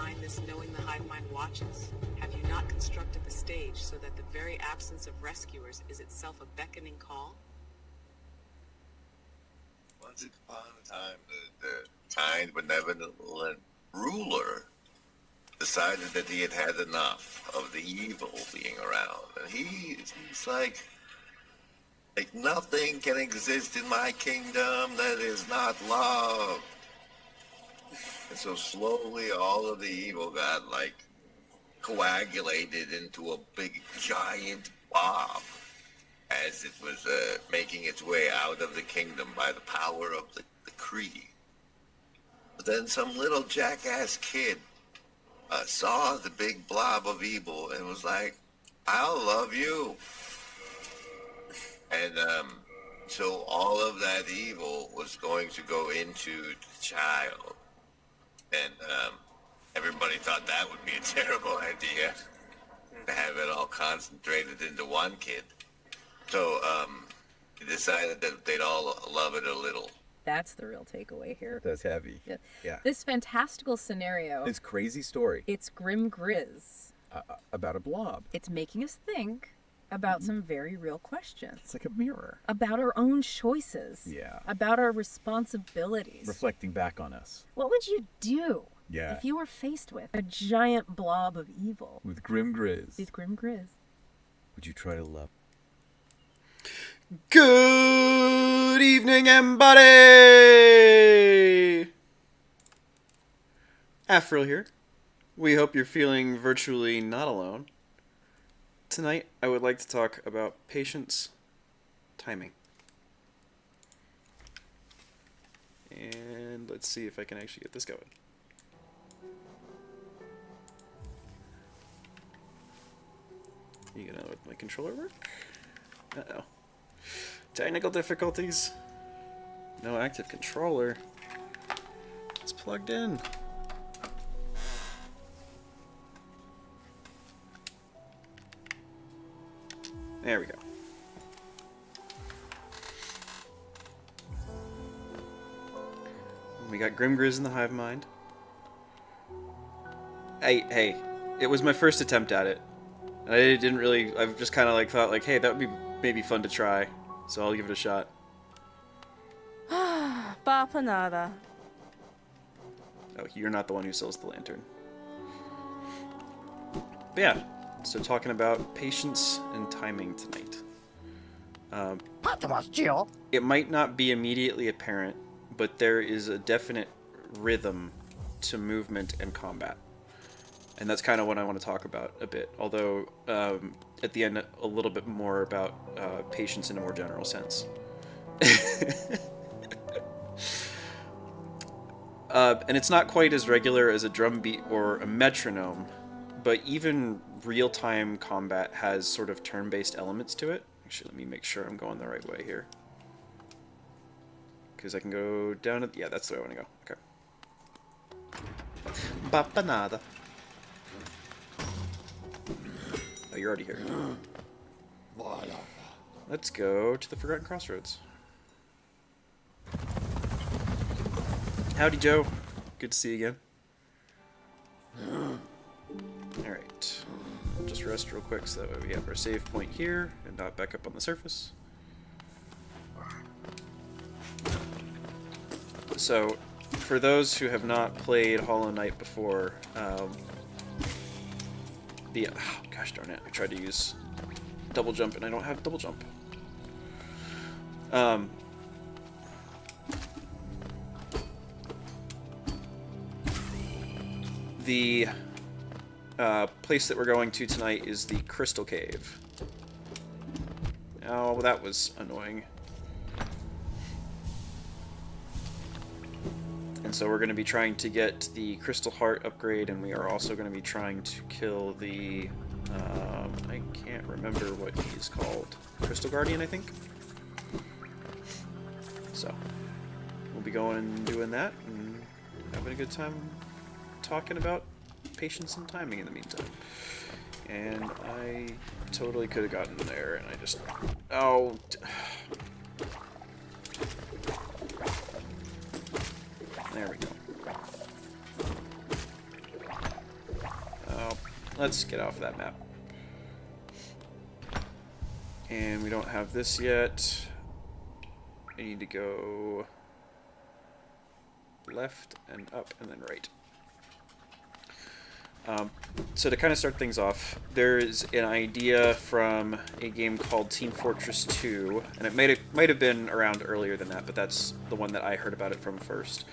behind this knowing the hive mind watches? Have you not constructed the stage so that the very absence of rescuers is itself a beckoning call? Once upon a time, the kind, benevolent ruler decided that he had had enough of the evil being around. And he's like nothing can exist in my kingdom that is not love. And so slowly all of the evil got like coagulated into a big giant blob as it was making its way out of the kingdom by the power of the Kree. But then some little jackass kid saw the big blob of evil and was like, I'll love you. And so all of that evil was going to go into the child. And everybody thought that would be a terrible idea, to have it all concentrated into one kid. So they decided that they'd all love it a little. That's the real takeaway here. That's heavy. Yeah. Yeah. This fantastical scenario. It's crazy story. It's grim grizz. About a blob. It's making us think about some very real questions. It's like a mirror. About our own choices. Yeah. About our responsibilities. Reflecting back on us. What would you do Yeah. if you were faced with a giant blob of evil? With grim grizz. With grim grizz. Would you try to love? Good evening, everybody! Afril here. We hope you're feeling virtually not alone. Tonight, I would like to talk about patience, timing. And let's see if I can actually get this going. You gonna let my controller work? Uh-oh. Technical difficulties. No active controller. It's plugged in. There we go. We got Grimgriz in the hive mind. Hey, it was my first attempt at it. And I didn't really, I've just kind of like thought like, hey, that would be maybe fun to try. So I'll give it a shot. Bapanada. Oh, you're not the one who sells the lantern. But yeah, so talking about patience and timing tonight. It might not be immediately apparent, but there is a definite rhythm to movement and combat. And that's kind of what I want to talk about a bit, although at the end a little bit more about patience in a more general sense. And it's not quite as regular as a drum beat or a metronome, but even real-time combat has sort of turn-based elements to it. Actually, let me make sure I'm going the right way here. Because I can go down at... Yeah, that's the way I want to go. Okay. Bapanada. Oh, you're already here. Let's go to the Forgotten Crossroads. Howdy, Joe. Good to see you again. Alright. Just rest real quick so that way we have our save point here and not back up on the surface. So, for those who have not played Hollow Knight before, oh, gosh darn it, I tried to use double jump and I don't have double jump. The place that we're going to tonight is the Crystal Cave. Oh, that was annoying. And so we're going to be trying to get the Crystal Heart upgrade, and we are also going to be trying to kill the... I can't remember what he's called. Crystal Guardian, I think? So, we'll be going and doing that, and having a good time talking about patience and timing in the meantime. And I totally could have gotten there, and I just... Oh... There we go. let's get off that map. And we don't have this yet. I need to go left and up and then right. So to kind of start things off, there's an idea from a game called Team Fortress 2, and it might have been around earlier than that, but that's the one that I heard about it from first,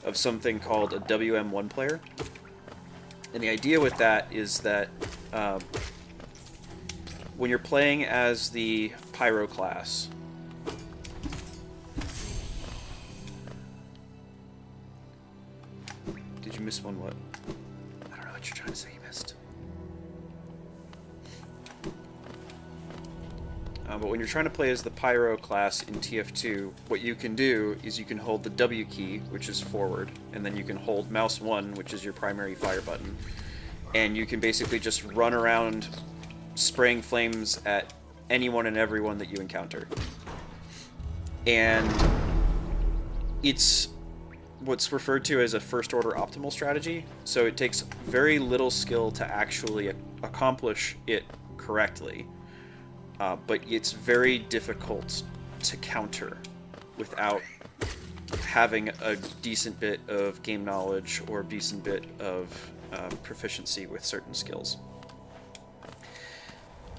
of something called a WM1 player. And the idea with that is that when you're playing as the Pyro class, did you miss one? What? I don't know what you're trying to say you missed. But when you're trying to play as the Pyro class in TF2, what you can do is you can hold the W key, which is forward, and then you can hold mouse 1, which is your primary fire button, and you can basically just run around spraying flames at anyone and everyone that you encounter. And it's what's referred to as a first order optimal strategy, so it takes very little skill to actually accomplish it correctly, but it's very difficult to counter without having a decent bit of game knowledge or a decent bit of proficiency with certain skills.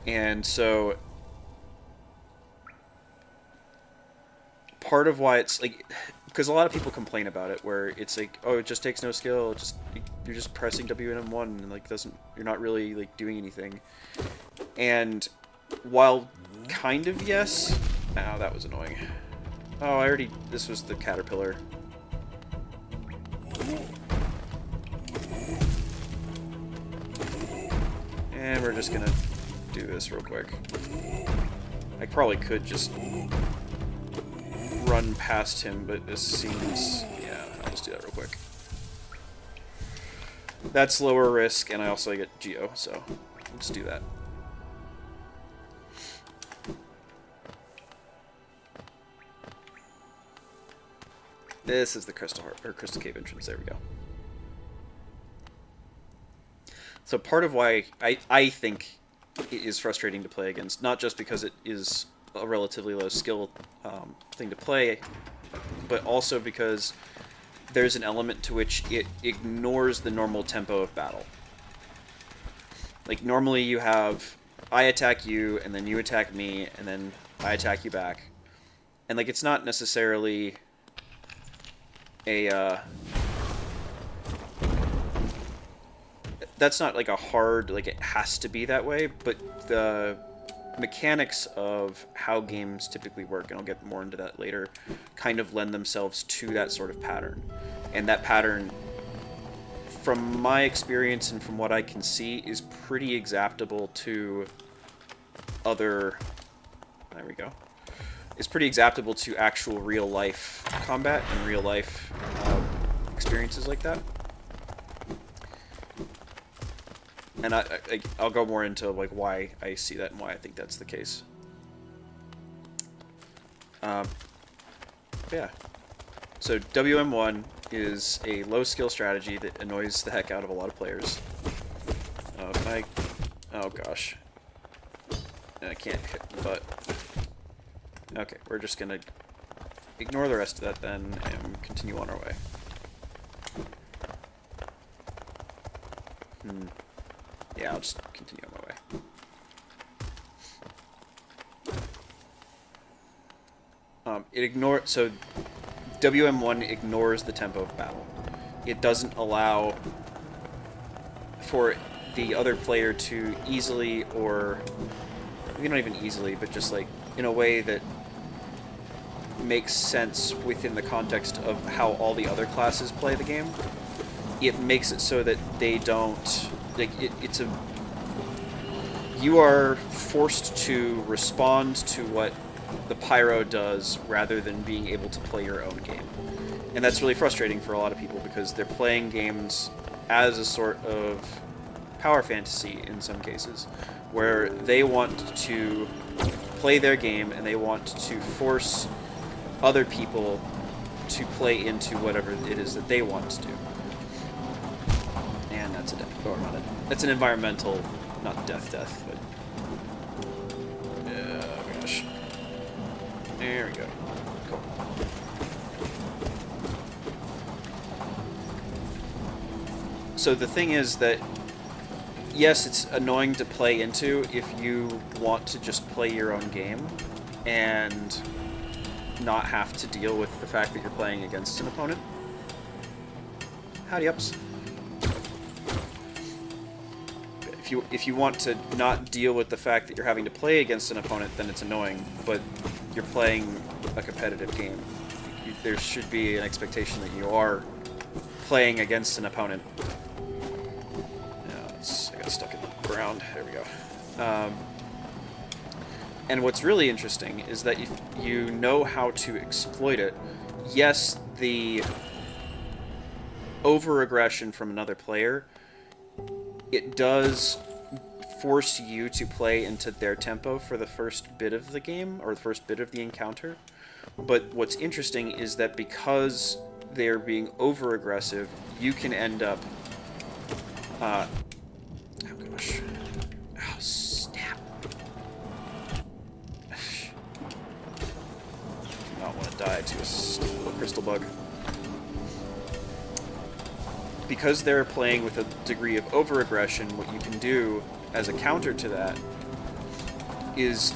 And so part of why it's like, because a lot of people complain about it, where it's like, oh, it just takes no skill, you're just pressing WM1 and like you're not really like doing anything. And while kind of yes, oh, that was annoying. Oh, this was the caterpillar. And we're just gonna do this real quick. I probably could just run past him, but this seems... yeah, I'll just do that real quick. That's lower risk, and I also get Geo, so let's do that. This is the Crystal Cave entrance. There we go. So part of why I think it is frustrating to play against, not just because it is a relatively low skill thing to play, but also because there's an element to which it ignores the normal tempo of battle. Like normally you have, I attack you, and then you attack me, and then I attack you back. And like it's not necessarily a that's not like a hard, like it has to be that way, but the mechanics of how games typically work, and I'll get more into that later, kind of lend themselves to that sort of pattern. And that pattern, from my experience and from what I can see, is pretty exaptable to other... there we go. It's pretty exaptable to actual real-life combat and real-life experiences like that. And I'll go more into like why I see that and why I think that's the case. Yeah. So WM1 is a low-skill strategy that annoys the heck out of a lot of players. Oh gosh. I can't hit the butt. Okay, we're just gonna ignore the rest of that then and continue on our way. Yeah, I'll just continue on my way. So WM1 ignores the tempo of battle. It doesn't allow for the other player to easily, or maybe not even easily, but just like in a way that makes sense within the context of how all the other classes play the game. It makes it so that they don't, like, you are forced to respond to what the Pyro does rather than being able to play your own game. And that's really frustrating for a lot of people because they're playing games as a sort of power fantasy in some cases, where they want to play their game and they want to force other people to play into whatever it is that they want to do. And That's a death, or not a. That's an environmental, not death, but. Oh gosh. There we go. Cool. So the thing is that, yes, it's annoying to play into if you want to just play your own game and not have to deal with the fact that you're playing against an opponent. Howdy ups. If you want to not deal with the fact that you're having to play against an opponent, then it's annoying, but you're playing a competitive game. There should be an expectation that you are playing against an opponent. I got stuck in the ground. There we go. And what's really interesting is that if you know how to exploit it, yes, the over-aggression from another player, it does force you to play into their tempo for the first bit of the game, or the first bit of the encounter. But what's interesting is that because they're being over-aggressive, you can end up... oh gosh. Oh, snap. I do not want to die to a crystal bug. Because they're playing with a degree of over-aggression, what you can do as a counter to that is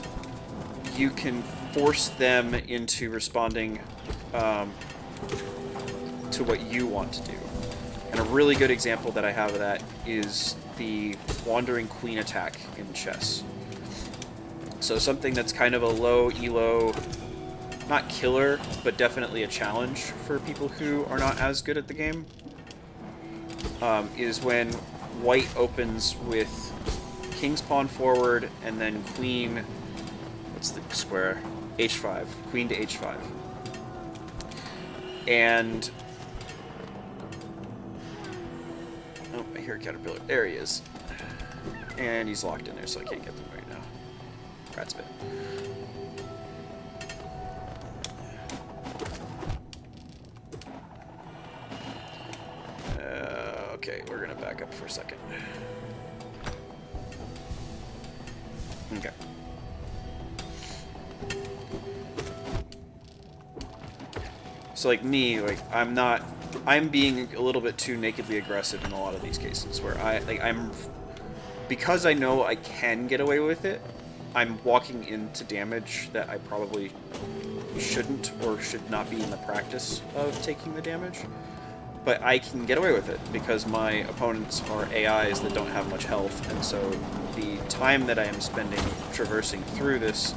you can force them into responding to what you want to do. And a really good example that I have of that is the Wandering Queen attack in chess. So something that's kind of a low elo, not killer, but definitely a challenge for people who are not as good at the game. Is when white opens with king's pawn forward and then queen, what's the square? H5, queen to H5. And, oh, I hear a caterpillar. There he is. And he's locked in there, so I can't get them right now. Rat's bit. Okay, we're gonna back up for a second. Okay. So like me, like I'm being a little bit too nakedly aggressive in a lot of these cases where because I know I can get away with it, I'm walking into damage that I probably shouldn't or should not be in the practice of taking the damage. But I can get away with it because my opponents are AIs that don't have much health, and so the time that I am spending traversing through this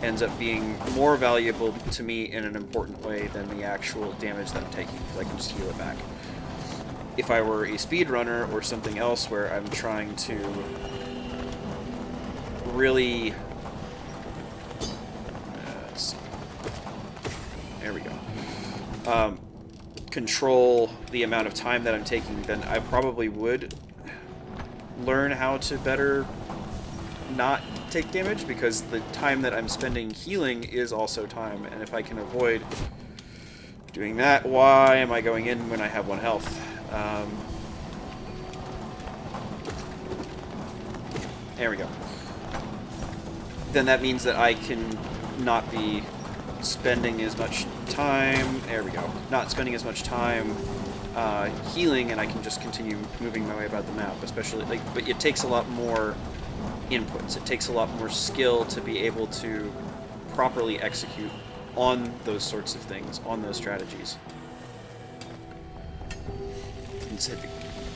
ends up being more valuable to me in an important way than the actual damage that I'm taking, because I can just heal it back. If I were a speedrunner or something else where I'm trying to really... let's see. There we go. Control the amount of time that I'm taking, then I probably would learn how to better not take damage, because the time that I'm spending healing is also time, and if I can avoid doing that, why am I going in when I have 1 health? There we go. Then that means that I can not be spending as much time, there we go, not spending as much time healing, and I can just continue moving my way about the map, especially, like, but it takes a lot more inputs, it takes a lot more skill to be able to properly execute on those sorts of things, on those strategies.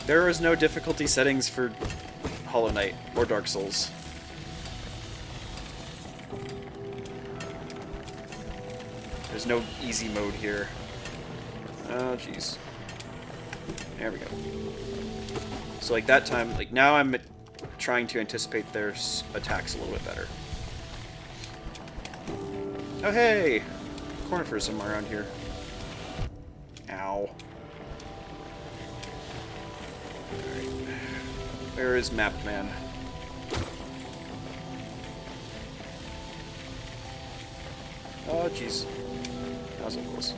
There is no difficulty settings for Hollow Knight or Dark Souls. There's no easy mode here. Oh, jeez. There we go. So, like, that time, like, now I'm trying to anticipate their attacks a little bit better. Oh, hey! Cornifer somewhere around here. Ow. Alright. Where is Map Man? Oh, jeez. That was a little close.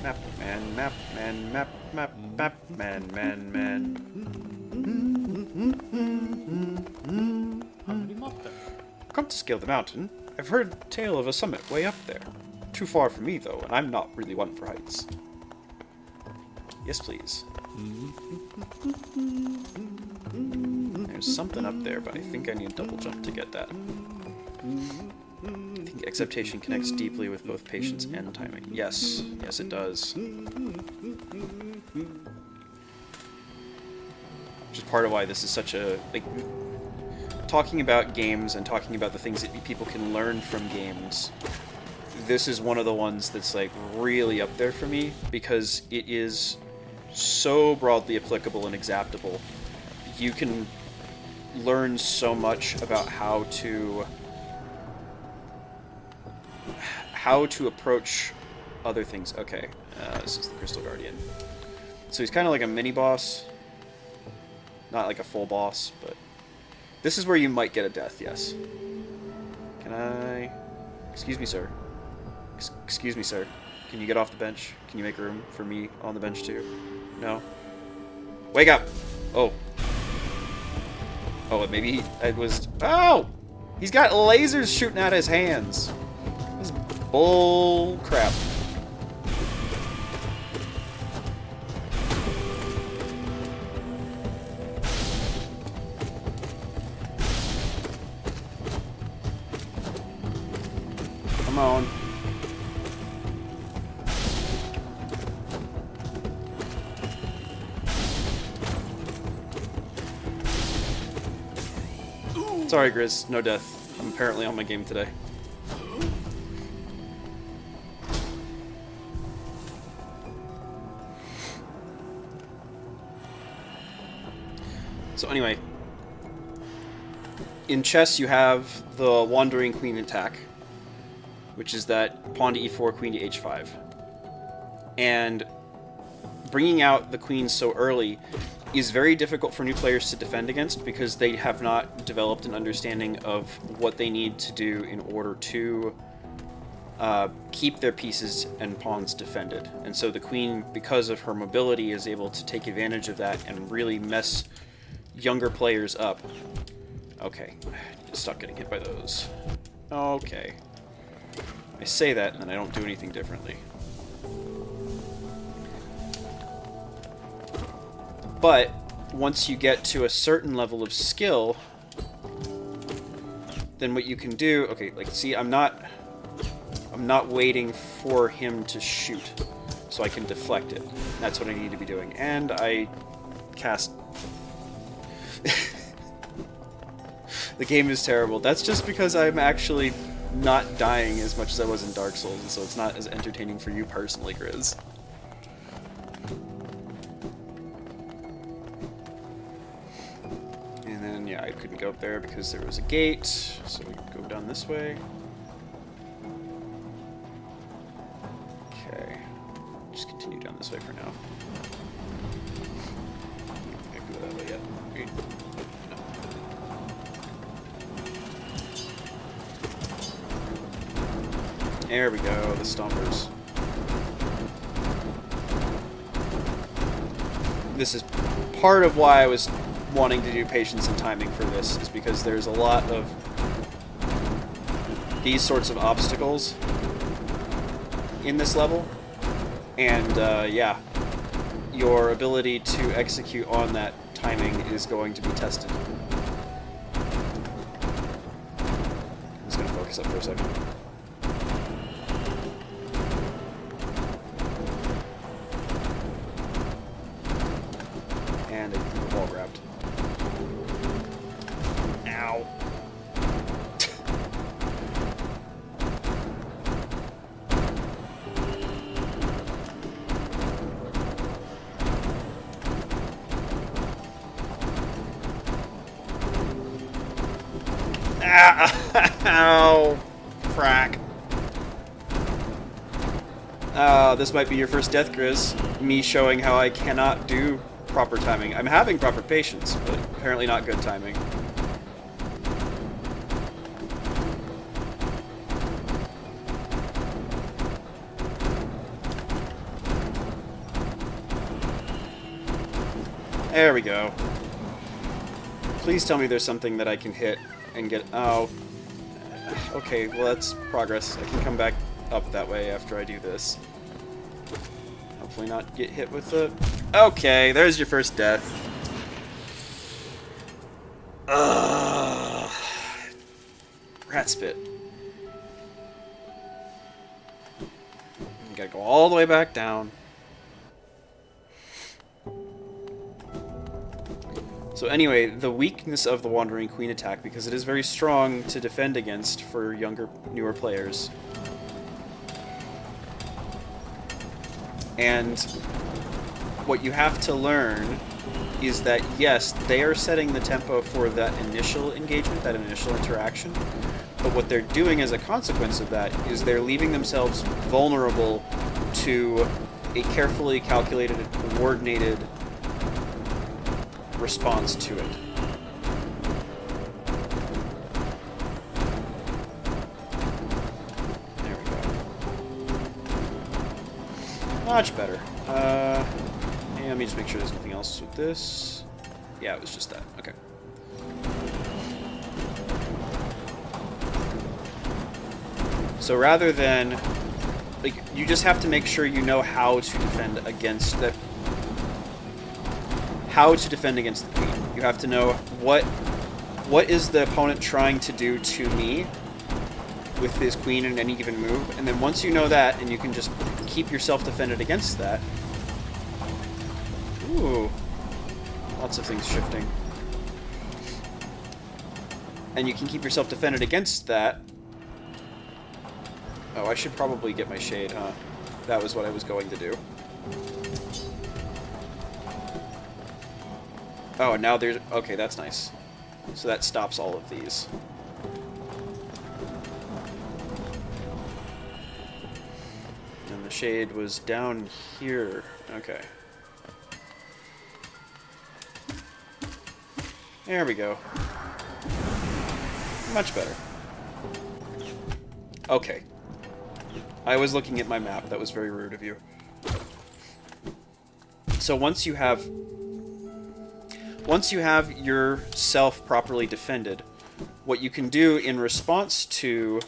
Map man, map man, map, map, map man, man, man. Come to scale the mountain. I've heard tale of a summit way up there. Too far for me, though, and I'm not really one for heights. Yes, please. There's something up there, but I think I need double jump to get that. I think acceptation connects deeply with both patience and timing. Yes. Yes, it does. Which is part of why this is such a... like, talking about games and talking about the things that people can learn from games, this is one of the ones that's like really up there for me because it is so broadly applicable and exaptable. You can learn so much about how to approach other things. Okay, this is the Crystal Guardian. So he's kind of like a mini boss, not like a full boss, but this is where you might get a death. Yes. Can I? Excuse me, sir. Excuse me, sir. Can you get off the bench? Can you make room for me on the bench too? No? Wake up! Oh. Oh, maybe it was... Oh! He's got lasers shooting out his hands. This is bull crap. Come on. Sorry, Grizz. No death. I'm apparently on my game today. So anyway, in chess you have the Wandering Queen attack, which is that pawn to e4, queen to h5. And bringing out the queen so early is very difficult for new players to defend against because they have not developed an understanding of what they need to do in order to keep their pieces and pawns defended. And so the queen, because of her mobility, is able to take advantage of that and really mess younger players up. Okay, stop getting hit by those. Okay. I say that and then I don't do anything differently. But once you get to a certain level of skill, then what you can do, okay, like see, I'm not waiting for him to shoot, so I can deflect it. That's what I need to be doing. And I cast... The game is terrible. That's just because I'm actually not dying as much as I was in Dark Souls, and so it's not as entertaining for you personally, Grizz. And then, yeah, I couldn't go up there because there was a gate, so we could go down this way. Okay. Just continue down this way for now. I can't go that way yet. Wait. There we go, the stompers. This is part of why I was wanting to do patience and timing for this, is because there's a lot of these sorts of obstacles in this level, and yeah, your ability to execute on that timing is going to be tested. I'm just going to focus up for a second. And a wall grabbed. Ow. Ow! Frack. This might be your first death, Grizz. Me showing how I cannot do proper timing. I'm having proper patience, but apparently not good timing. There we go. Please tell me there's something that I can hit and get... Oh. Okay, well that's progress. I can come back up that way after I do this. Hopefully not get hit with it. Okay, there's your first death. Ugh. Rat spit. Gotta go all the way back down. So anyway, the weakness of the Wandering Queen attack, because it is very strong to defend against for younger, newer players. And what you have to learn is that, yes, they are setting the tempo for that initial engagement, that initial interaction, but what they're doing as a consequence of that is they're leaving themselves vulnerable to a carefully calculated and coordinated response to it. There we go. Much better. Yeah, let me just make sure there's nothing else with this. Yeah, it was just that. Okay. So rather than, like, you just have to make sure you know how to defend against the queen. You have to know what is the opponent trying to do to me with his queen in any given move, and then once you know that, and you can just keep yourself defended against that. Ooh, lots of things shifting. And you can keep yourself defended against that. Oh, I should probably get my shade, huh? That was what I was going to do. Oh, and now there's... Okay, that's nice. So that stops all of these. And the shade was down here. Okay. There we go. Much better. Okay. I was looking at my map. That was very rude of you. So once you have yourself properly defended, what you can do in response to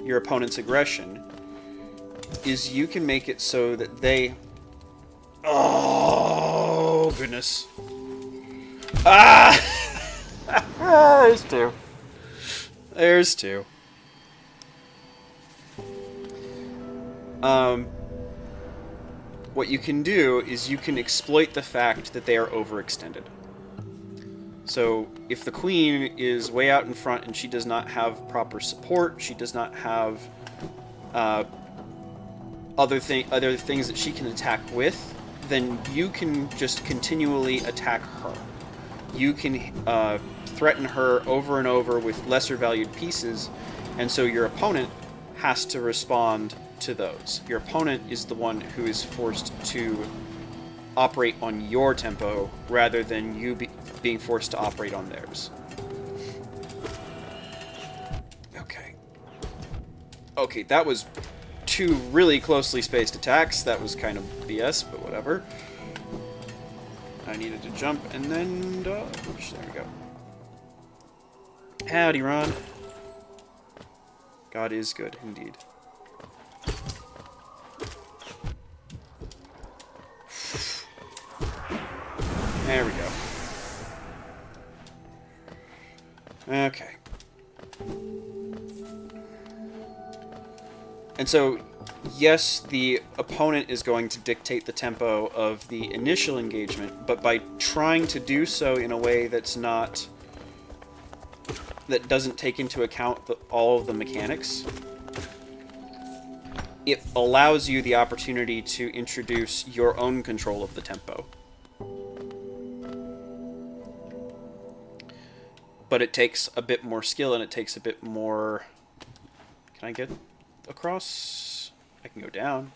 your opponent's aggression is you can make it so that they... Oh, goodness. Ah! There's two. There's two. What you can do is you can exploit the fact that they are overextended. So if the queen is way out in front and she does not have proper support, she does not have other things that she can attack with, then you can just continually attack her. You can threaten her over and over with lesser valued pieces, and so your opponent has to respond to those. Your opponent is the one who is forced to operate on your tempo rather than you being forced to operate on theirs. Okay. Okay, that was two really closely spaced attacks. That was kind of BS, but whatever. I needed to jump and then dodge. There we go. Howdy, Ron. God is good, indeed. There we go. Okay. And so, yes, the opponent is going to dictate the tempo of the initial engagement, but by trying to do so in a way that doesn't take into account all of the mechanics, it allows you the opportunity to introduce your own control of the tempo. But it takes a bit more skill, and it takes a bit more... Can I get across? I can go down.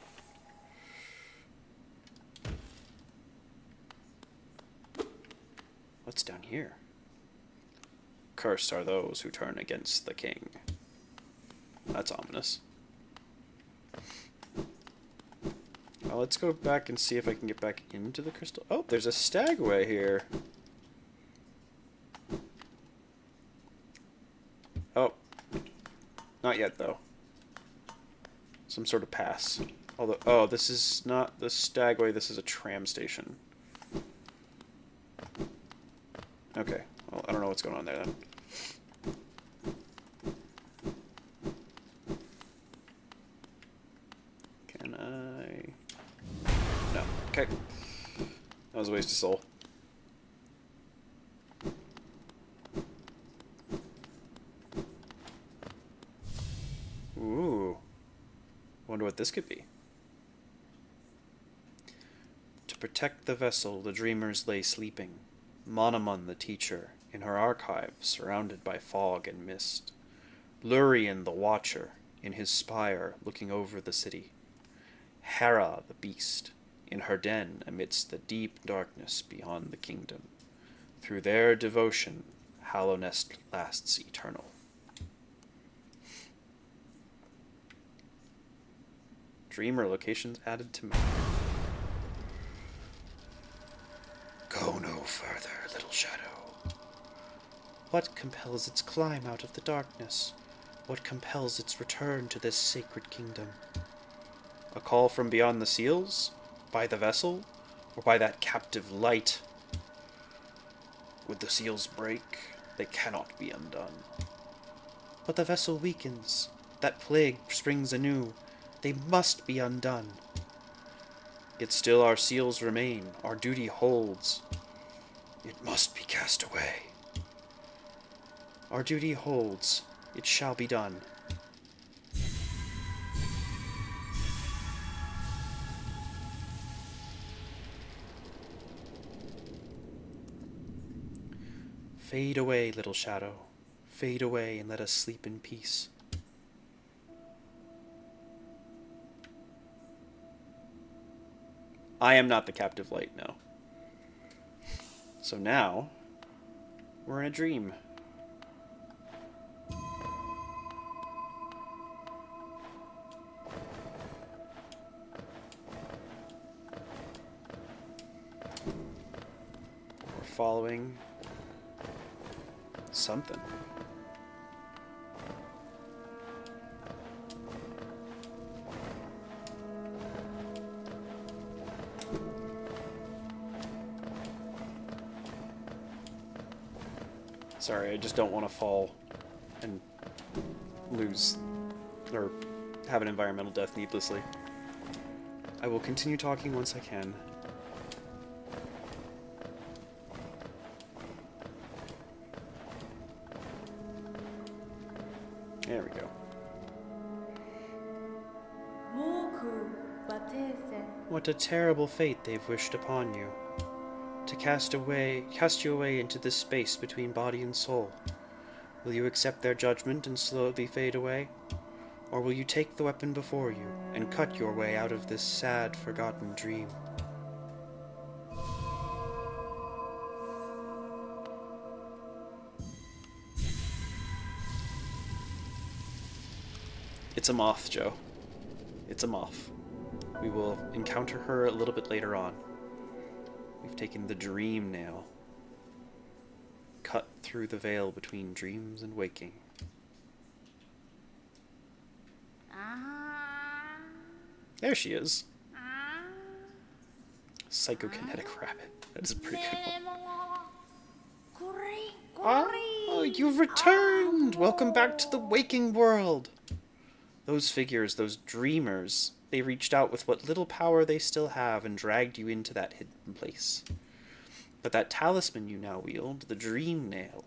What's down here? Cursed are those who turn against the king. That's ominous. Well, let's go back and see if I can get back into the crystal. Oh, there's a stagway here. Oh. Not yet, though. Some sort of pass. Although, oh, this is not the stagway, this is a tram station. Okay. Well, I don't know what's going on there, then. Can I... No. Okay. That was a waste of soul. Ooh. Wonder what this could be. To protect the vessel, the dreamers lay sleeping. Monamun the teacher, in her archive, surrounded by fog and mist. Lurien the watcher, in his spire, looking over the city. Hera the beast, in her den amidst the deep darkness beyond the kingdom. Through their devotion, Hallownest lasts eternal. Dreamer locations added to map. Go no further, little shadow. What compels its climb out of the darkness? What compels its return to this sacred kingdom? A call from beyond the seals? By the vessel? Or by that captive light? Would the seals break? They cannot be undone. But the vessel weakens. That plague springs anew. They must be undone. Yet still our seals remain. Our duty holds. It must be cast away. Our duty holds. It shall be done. Fade away, little shadow. Fade away and let us sleep in peace. I am not the captive light, no. So now, we're in a dream. We're following something. Sorry, I just don't want to fall and lose or have an environmental death needlessly. I will continue talking once I can. There we go. What a terrible fate they've wished upon you. To cast you away into this space between body and soul. Will you accept their judgment and slowly fade away? Or will you take the weapon before you and cut your way out of this sad, forgotten dream? It's a moth, Joe. It's a moth. We will encounter her a little bit later on. We've taken the dream nail, cut through the veil between dreams and waking. There she is. Psychokinetic rabbit. That is a pretty good one. Oh, you've returned! Welcome back to the waking world! Those figures, those dreamers, they reached out with what little power they still have and dragged you into that hidden place. But that talisman you now wield, the dream nail,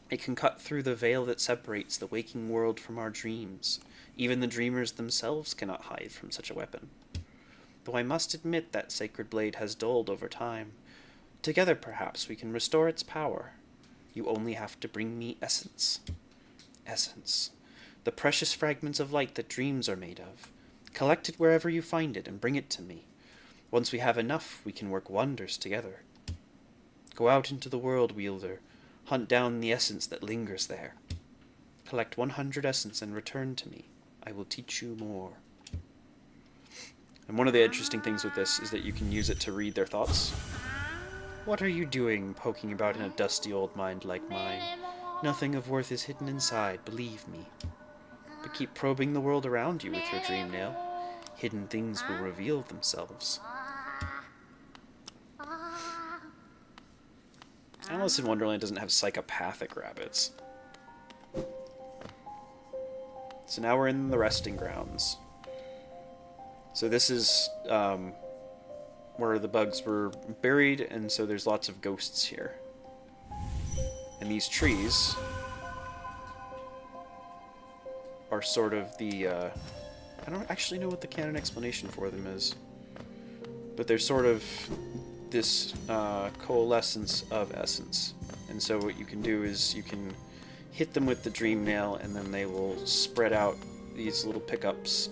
it can cut through the veil that separates the waking world from our dreams. Even the dreamers themselves cannot hide from such a weapon. Though I must admit that sacred blade has dulled over time. Together, perhaps, we can restore its power. You only have to bring me essence. Essence. The precious fragments of light that dreams are made of. Collect it wherever you find it and bring it to me. Once we have enough, we can work wonders together. Go out into the world, wielder. Hunt down the essence that lingers there. Collect 100 essence and return to me. I will teach you more. And one of the interesting things with this is that you can use it to read their thoughts. What are you doing, poking about in a dusty old mind like mine? Nothing of worth is hidden inside, believe me. But keep probing the world around you with your dream nail. Hidden things will reveal themselves. Alice in Wonderland doesn't have psychopathic rabbits. So now we're in the resting grounds. So this is where the bugs were buried, and so there's lots of ghosts here. And these trees are sort of the... I don't actually know what the canon explanation for them is. But they're sort of this coalescence of essence. And so what you can do is you can hit them with the dream nail, and then they will spread out these little pickups.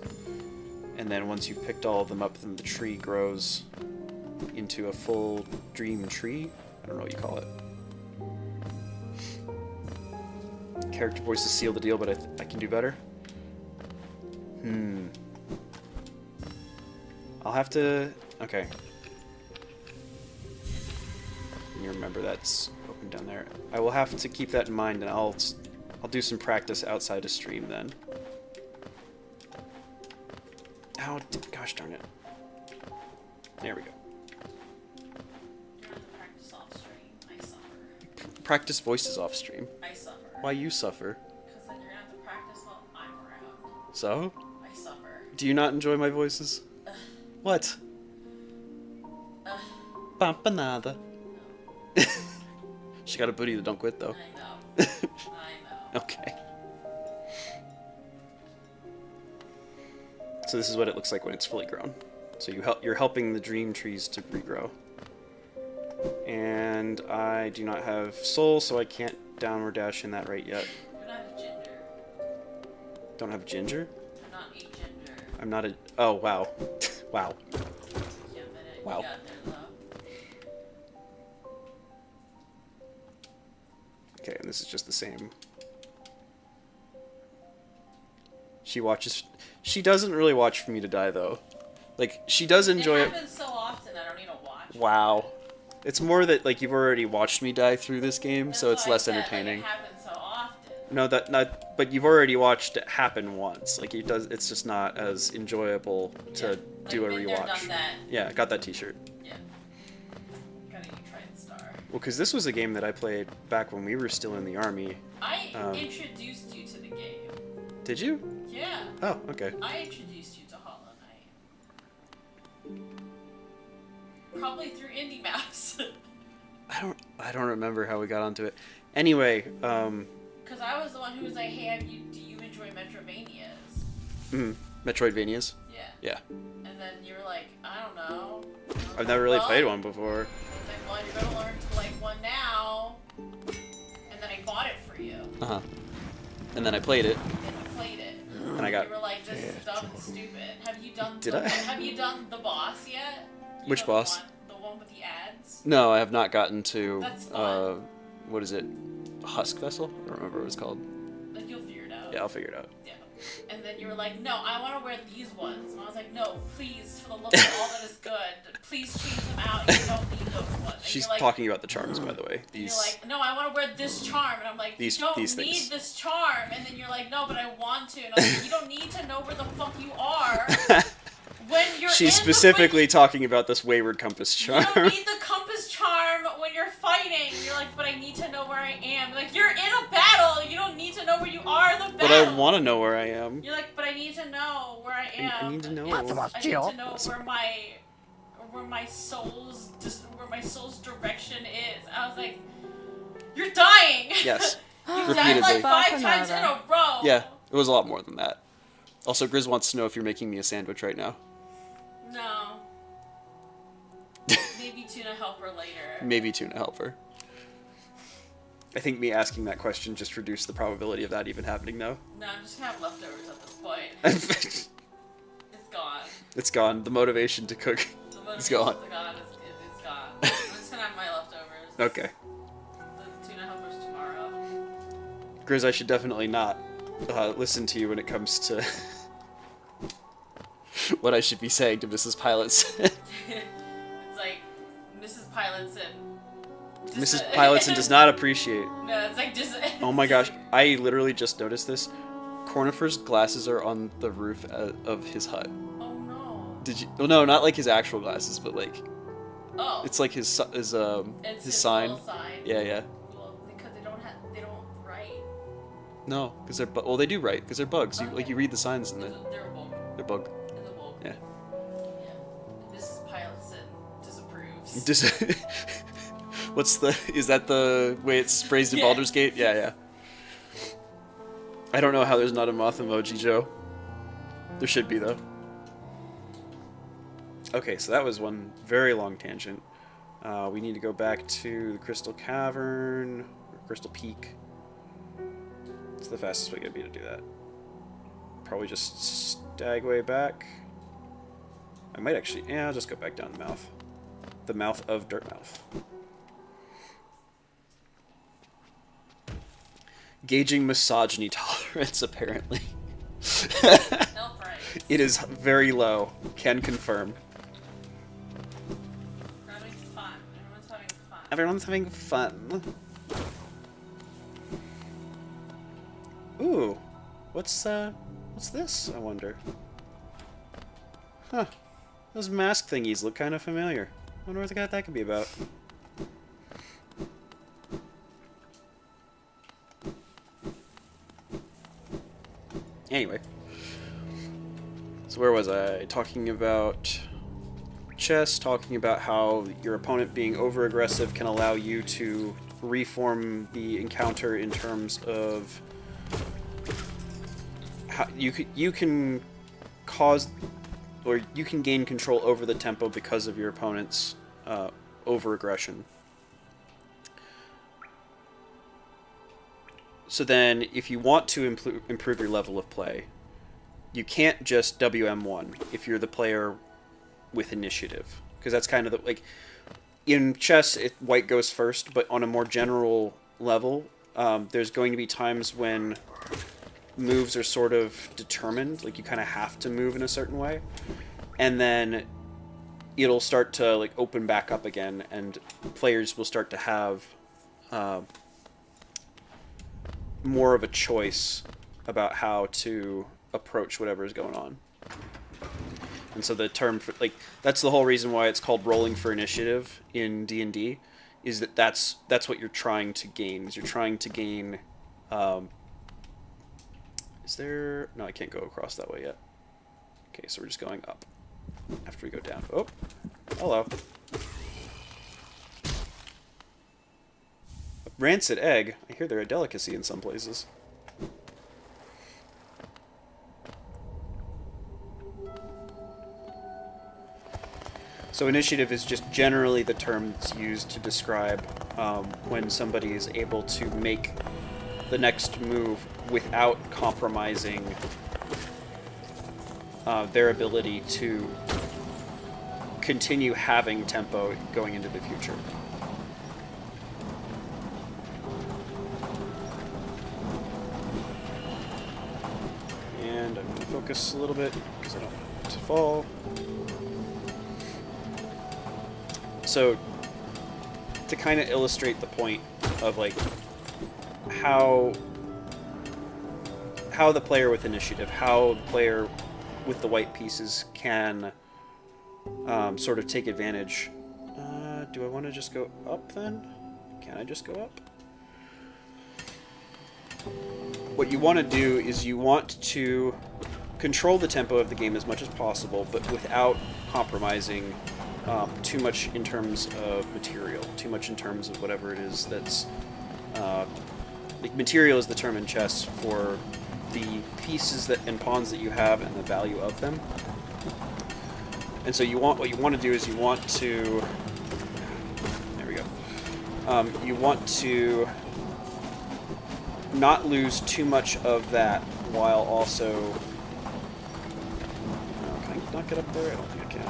And then once you've picked all of them up, then the tree grows into a full dream tree. I don't know what you call it. Character voices seal the deal, but I can do better. I'll have to... Okay. You remember that's open down there. I will have to keep that in mind, and I'll do some practice outside of stream then. Oh, gosh darn it. There we go. You have to practice off stream. I suffer. Practice voices off stream. I suffer. Why you suffer? Because then you're gonna have to practice while I'm around. So? I suffer. Do you not enjoy my voices? What? Pampanada. She got a booty that don't quit though. I know. I know. Okay. So this is what it looks like when it's fully grown. So you're helping the dream trees to regrow. And I do not have soul, so I can't downward dash in that right yet. You're not a ginger. Don't have ginger? You're not a ginger. I'm not a... Oh, wow. Wow. Yeah, but Wow. you got there though. Okay, and this is just the same. She watches... She doesn't really watch for me to die, though. Like, she does enjoy It it. happens so often I don't need to watch. Wow. It's more that, like, you've already watched me die through this game, That's so it's what I less said, entertaining. Like, it happens so often. No, but you've already watched it happen once. Like, it's just not as enjoyable to do a Like, been there, rewatch. done that. Yeah, I got that t-shirt. Yeah. Gotta you try and star. Well, because this was a game that I played back when we were still in the army. I Um, introduced you to the game. Did you? Yeah. Oh, okay. I introduced you to Hollow Knight. Probably through Indie Mouse. I don't remember how we got onto it. Anyway, Because I was the one who was like, hey, do you enjoy Metrovanias? Metroidvanias. Yeah. Yeah. And then you were like, I don't know. I've never really Well, played one before. I was like, well, you're gonna learn to like one now. And then I bought it for you. Uh-huh. And then I played it, And you played it. and I got... You were like, this is dumb and stupid. Have you done Did the, I? Have you done the boss yet? You Which know, boss? The one with the ads? No, I have not gotten to, That's fun. what is it? Husk Vessel? I don't remember what it's called. Like, you'll figure it out. Yeah, I'll figure it out. Yeah. And then you were like, no, I want to wear these ones. And I was like, no, please, for the love of all that is good, please change them out. You don't need those ones. And She's you're like, talking about the charms, by the way. and These... you're like, no, I want to wear this charm. And I'm like, These- you don't these need things. this charm. And then you're like, no, but I want to. And I was like, you don't need to know where the fuck you are when you're She's in specifically talking about this Wayward Compass You charm. don't need the compass charm when you're fighting. You're like, but I need to know where I am. Like, you're in a battle. You don't need to know where you are in the battle. But I want to know where I am. You're like, but I need to know where I am. I need to know. I need to know where my soul's direction is. I was like, you're dying. Yes. You died Repeatedly. like 5 times in a row. Yeah, it was a lot more than that. Also, Grizz wants to know if you're making me a sandwich right now. No. Maybe tuna helper later. Maybe tuna helper. I think me asking that question just reduced the probability of that even happening, though. No, I'm just gonna have leftovers at this point. It's It's gone. gone. The motivation to cook The is gone. motivation's gone. It's gone. I'm just gonna have my leftovers. Okay. The tuna helpers tomorrow. Grizz, I should definitely not listen to you when it comes to what I should be saying to Mrs. Pilots. It's like Mrs. Pilotson. Mrs. Pilotson does not appreciate. No, it's like just. Oh my gosh, I literally just noticed this. Cornifer's glasses are on the roof of his hut. Oh no. Did you? Well, no, not like his actual glasses, but like Oh. it's like his It's his sign. little sign. Yeah. Well, because they don't write. No, because they're well, they do right because they're bugs. You read the signs and They're a bug. they're bug. It's a bug. Yeah. Yeah. Mrs. Pilotson disapproves. What's the? Is that the way it's phrased in Yeah. Baldur's Gate? Yeah. I don't know how there's not a moth emoji, Joe. There should be though. Okay, so that was one very long tangent. We need to go back to the Crystal Cavern, or Crystal Peak. It's the fastest way gonna be to do that. Probably just stagway back. I might actually, yeah, I'll just go back down the mouth. The mouth of Dirtmouth. Gauging misogyny tolerance, apparently. Elf right. It is very low. Can confirm. We're having fun. Everyone's Everyone's having fun. having fun. Ooh. What's this, I wonder? Huh. Those mask thingies look kind of familiar. I wonder what that could be about. Anyway. So where was I? Talking about chess, talking about how your opponent being over-aggressive can allow you to reform the encounter in terms of how you can cause, or you can gain control over the tempo because of your opponent's over-aggression. So then, if you want to improve your level of play, you can't just WM1 if you're the player with initiative. Because that's kind of the, like, in chess, white goes first, but on a more general level, there's going to be times when moves are sort of determined, like you kind of have to move in a certain way, and then it'll start to like open back up again, and players will start to have more of a choice about how to approach whatever is going on. And so the term for, like, that's the whole reason why it's called rolling for initiative in D&D, is that's what you're trying to gain. Is you're trying to gain is there, no, I can't go across that way yet. Okay, so we're just going up after we go down. Oh, hello. A rancid egg. I hear they're a delicacy in some places. So initiative is just generally the term that's used to describe when somebody is able to make the next move without compromising their ability to continue having tempo going into the future. And I'm going to focus a little bit because I don't want it to fall. So, to kind of illustrate the point of like how the player with initiative, how the player with the white pieces can sort of take advantage. Do I want to just go up then? Can I just go up? What you want to do is you want to control the tempo of the game as much as possible, but without compromising too much in terms of material, too much in terms of whatever it is that's... like material is the term in chess for the pieces that and pawns that you have and the value of them. And so what you want to do is you want to... There we go. You want to not lose too much of that while also... can I not get up there? I don't think I can.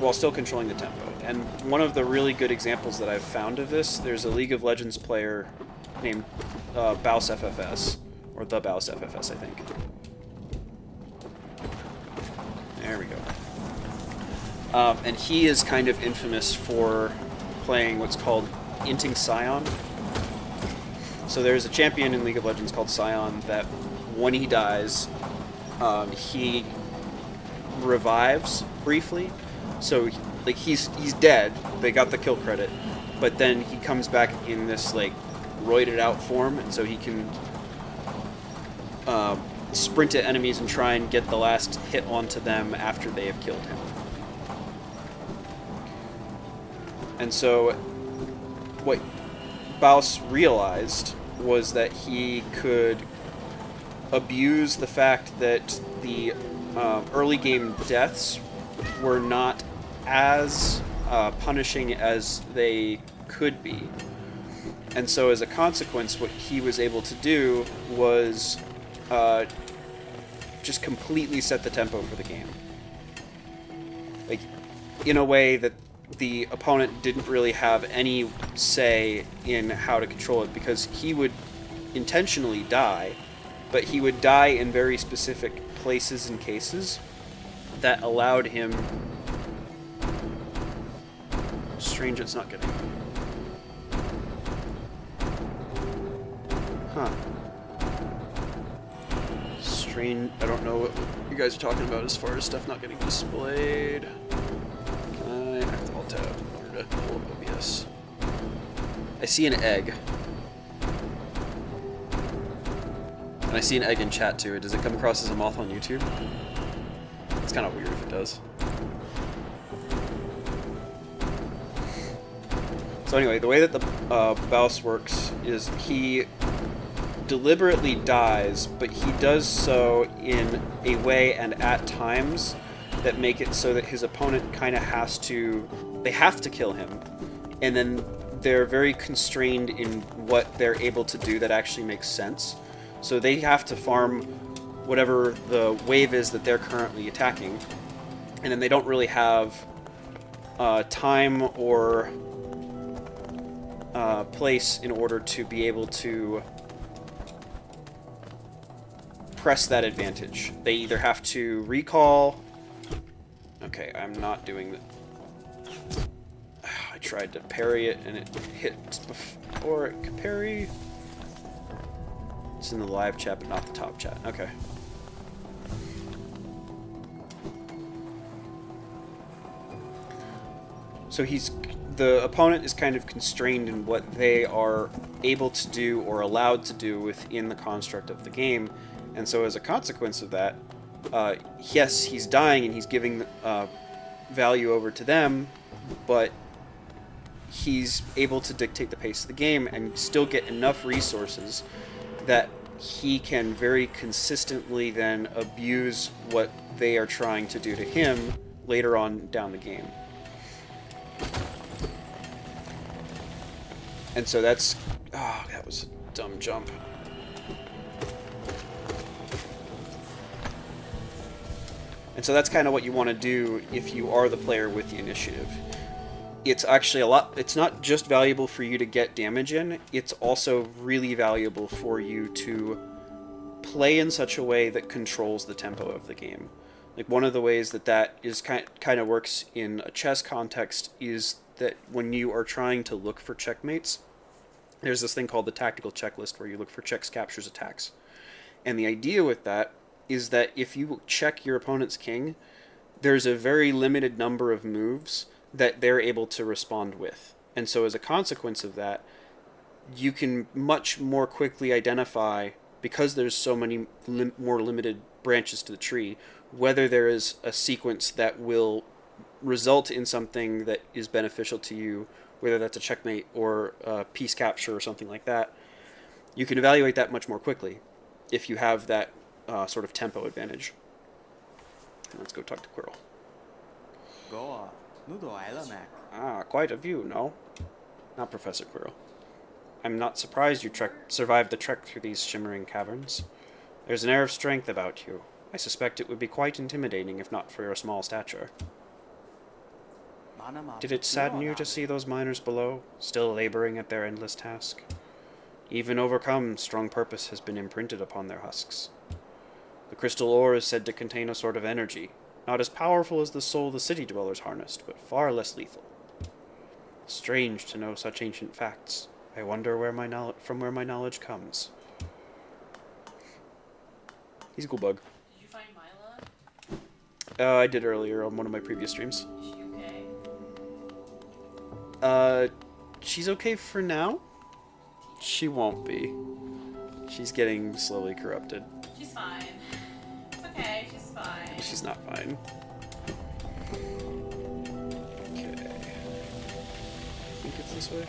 While still controlling the tempo. And one of the really good examples that I've found of this, there's a League of Legends player named Baus FFS, or the Baus FFS, I think. There we go. And he is kind of infamous for playing what's called Inting Scion. So there's a champion in League of Legends called Scion that when he dies, he revives briefly. So like he's dead. They got the kill credit, but then he comes back in this like roided out form, and so he can sprint at enemies and try and get the last hit onto them after they have killed him. And so what Baus realized was that he could abuse the fact that the early game deaths were not as punishing as they could be. And so as a consequence, what he was able to do was just completely set the tempo for the game. Like, in a way that the opponent didn't really have any say in how to control it, because he would intentionally die, but he would die in very specific places and cases that allowed him... Strange it's not getting... Huh. Strange... I don't know what you guys are talking about as far as stuff not getting displayed. Can I have to alt tab in order to pull up OBS? I see an egg. And I see an egg in chat too. Does it come across as a moth on YouTube? It's kind of weird if it does. So anyway, the way that the Baus works is he deliberately dies, but he does so in a way and at times that make it so that his opponent kind of has to... They have to kill him. And then they're very constrained in what they're able to do that actually makes sense. So they have to farm whatever the wave is that they're currently attacking. And then they don't really have time or place in order to be able to press that advantage. They either have to recall... Okay, I'm not doing that. I tried to parry it and it hit before it could parry. It's in the live chat, but not the top chat. Okay. So the opponent is kind of constrained in what they are able to do or allowed to do within the construct of the game. And so as a consequence of that, yes, he's dying and he's giving value over to them, but he's able to dictate the pace of the game and still get enough resources that he can very consistently then abuse what they are trying to do to him later on down the game. And so that's... Oh, that was a dumb jump. And so that's kind of what you want to do if you are the player with the initiative. It's actually it's not just valuable for you to get damage in, it's also really valuable for you to play in such a way that controls the tempo of the game. Like, one of the ways that is kind of works in a chess context is that when you are trying to look for checkmates, there's this thing called the tactical checklist where you look for checks, captures, attacks. And the idea with that is that if you check your opponent's king, there's a very limited number of moves that they're able to respond with. And so as a consequence of that, you can much more quickly identify, because there's so many more limited branches to the tree, whether there is a sequence that will result in something that is beneficial to you, whether that's a checkmate or a piece capture or something like that. You can evaluate that much more quickly if you have that sort of tempo advantage. Let's go talk to Quirrell. Ah, quite a view, no? Not Professor Quirrell. I'm not surprised you survived the trek through these shimmering caverns. There's an air of strength about you. I suspect it would be quite intimidating if not for your small stature. Did it sadden you to see those miners below, still laboring at their endless task? Even overcome, strong purpose has been imprinted upon their husks. The crystal ore is said to contain a sort of energy, Not as powerful as the soul the city dwellers harnessed, but far less lethal. Strange to know such ancient facts. I wonder where from where my knowledge comes. He's a cool bug. Did you find Mila? I did earlier on one of my previous streams. Is she okay? She's okay for now. She won't be. She's getting slowly corrupted. She's fine. It's okay, she's fine. She's not fine. Okay. I think it's this way.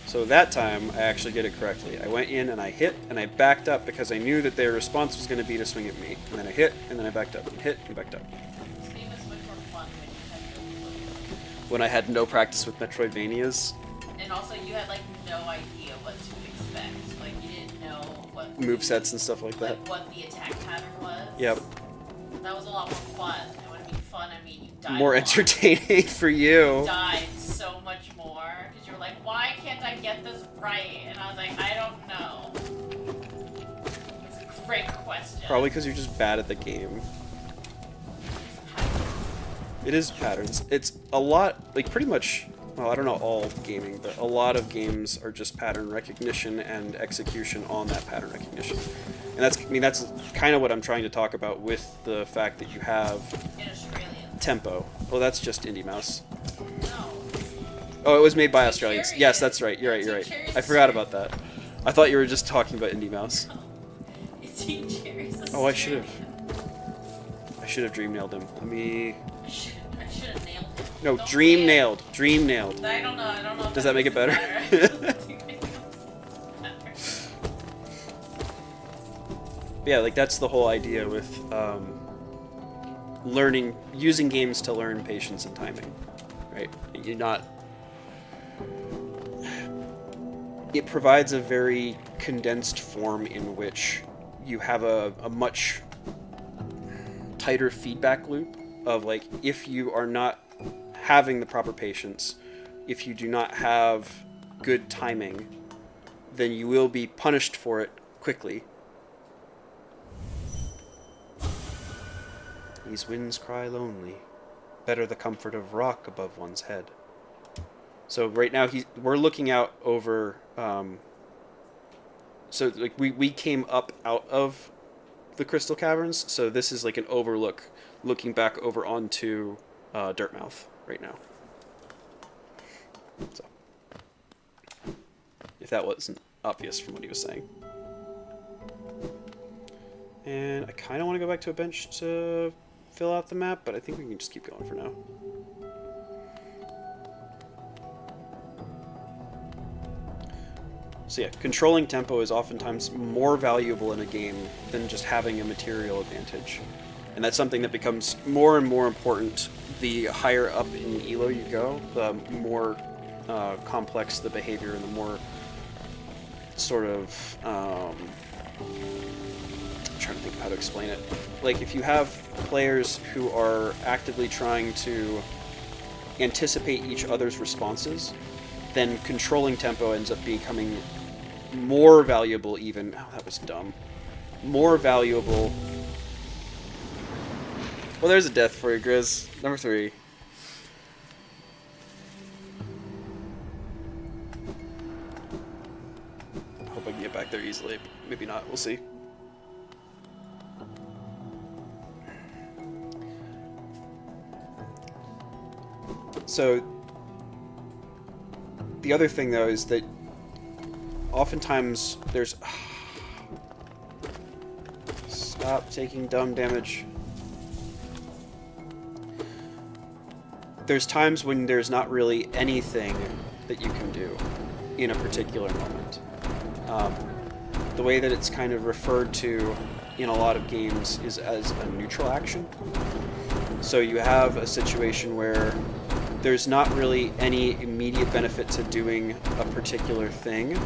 So that time, I actually did it correctly. I went in and I hit, and I backed up because I knew that their response was going to be to swing at me. And then I hit, and then I backed up, and hit, and backed up. This game is much more fun when you have no clue. When I had no practice with Metroidvanias, And also, you had like no idea what to expect. Like you didn't know what movesets and stuff like that. like what the attack pattern was. Yep. That was a lot more fun. It would be fun. I mean, you died. More a lot. entertaining for You you. died so much more because you were like, why can't I get this right? And I was like, I don't know. It's a great question. Probably because you're just bad at the game. It is patterns. It's a lot, like pretty much, well, I don't know all gaming, but a lot of games are just pattern recognition and execution on that pattern recognition. And that's, I mean, that's kind of what I'm trying to talk about with the fact that you have In Australian. Tempo. Well, that's just Indie Mouse. No. Oh, it was made by Team Australians. Cherry Yes, is. that's right. You're right. You're Team right. Cherry I is forgot Australian. about that. I thought you were just talking about Indie Mouse. It's Team Cherry's Oh, I should Australian. have dream nailed him. Let me. I should have nailed it. No, Don't dream say it. nailed. Dream nailed. I don't know. I don't know. If Does that make it better? Yeah, like that's the whole idea with learning, using games to learn patience and timing, right? You're not. It provides a very condensed form in which you have a much tighter feedback loop of like if you are not having the proper patience, if you do not have good timing, then you will be punished for it quickly. These winds cry lonely. Better the comfort of rock above one's head. So right now we're looking out over. So like we came up out of the Crystal Caverns. So this is like an overlook, looking back over onto Dirtmouth right now. So if that wasn't obvious from what he was saying. And I kind of want to go back to a bench to fill out the map, but I think we can just keep going for now. So yeah, controlling tempo is oftentimes more valuable in a game than just having a material advantage. And that's something that becomes more and more important the higher up in ELO you go, the more complex the behavior and the more sort of... I'm trying to think of how to explain it. Like if you have players who are actively trying to anticipate each other's responses, then controlling tempo ends up becoming more valuable even... Oh, that was dumb. More valuable... Well, there's a death for you, Grizz. Number 3. Hope I can get back there easily. Maybe not. We'll see. So, the other thing, though, is that oftentimes there's... Stop taking dumb damage. There's times when there's not really anything that you can do in a particular moment. The way that it's kind of referred to in a lot of games is as a neutral action. So you have a situation where there's not really any immediate benefit to doing a particular thing,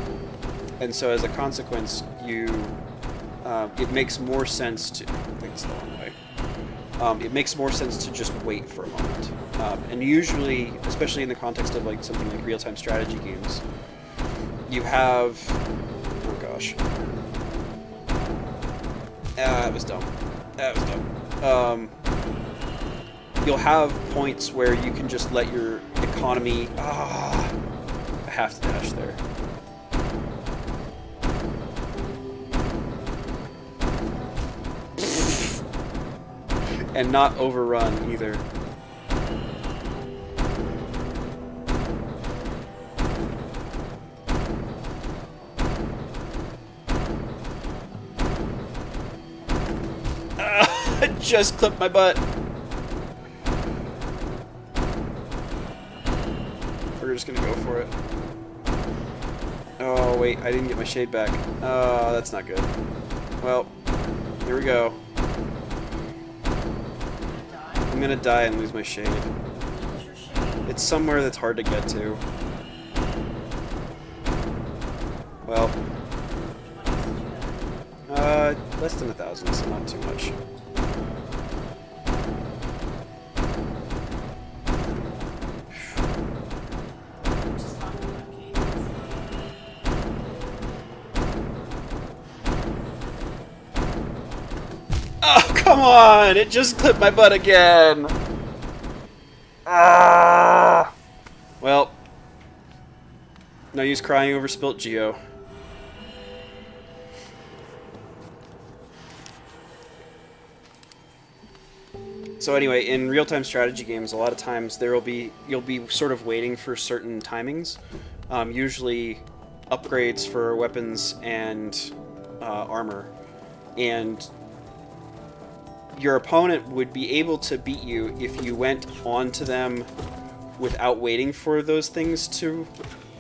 and so as a consequence, it makes more sense to... I think it's the wrong way. It makes more sense to just wait for a moment. And usually, especially in the context of like something like real-time strategy games, you have... Oh gosh. That was dumb. That was dumb. You'll have points where you can just let your economy... I have to dash there. And not overrun either. I just clipped my butt. We're just gonna go for it. Oh wait, I didn't get my shade back. Oh, that's not good. Well, here we go. I'm gonna die and lose my shade. It's somewhere that's hard to get to. Well, less than 1,000, so not too much. Oh, come on! It just clipped my butt again! Ah! Well, no use crying over spilt Geo. So anyway, in real-time strategy games, a lot of times you'll be sort of waiting for certain timings, usually upgrades for weapons and armor, and your opponent would be able to beat you if you went onto them without waiting for those things to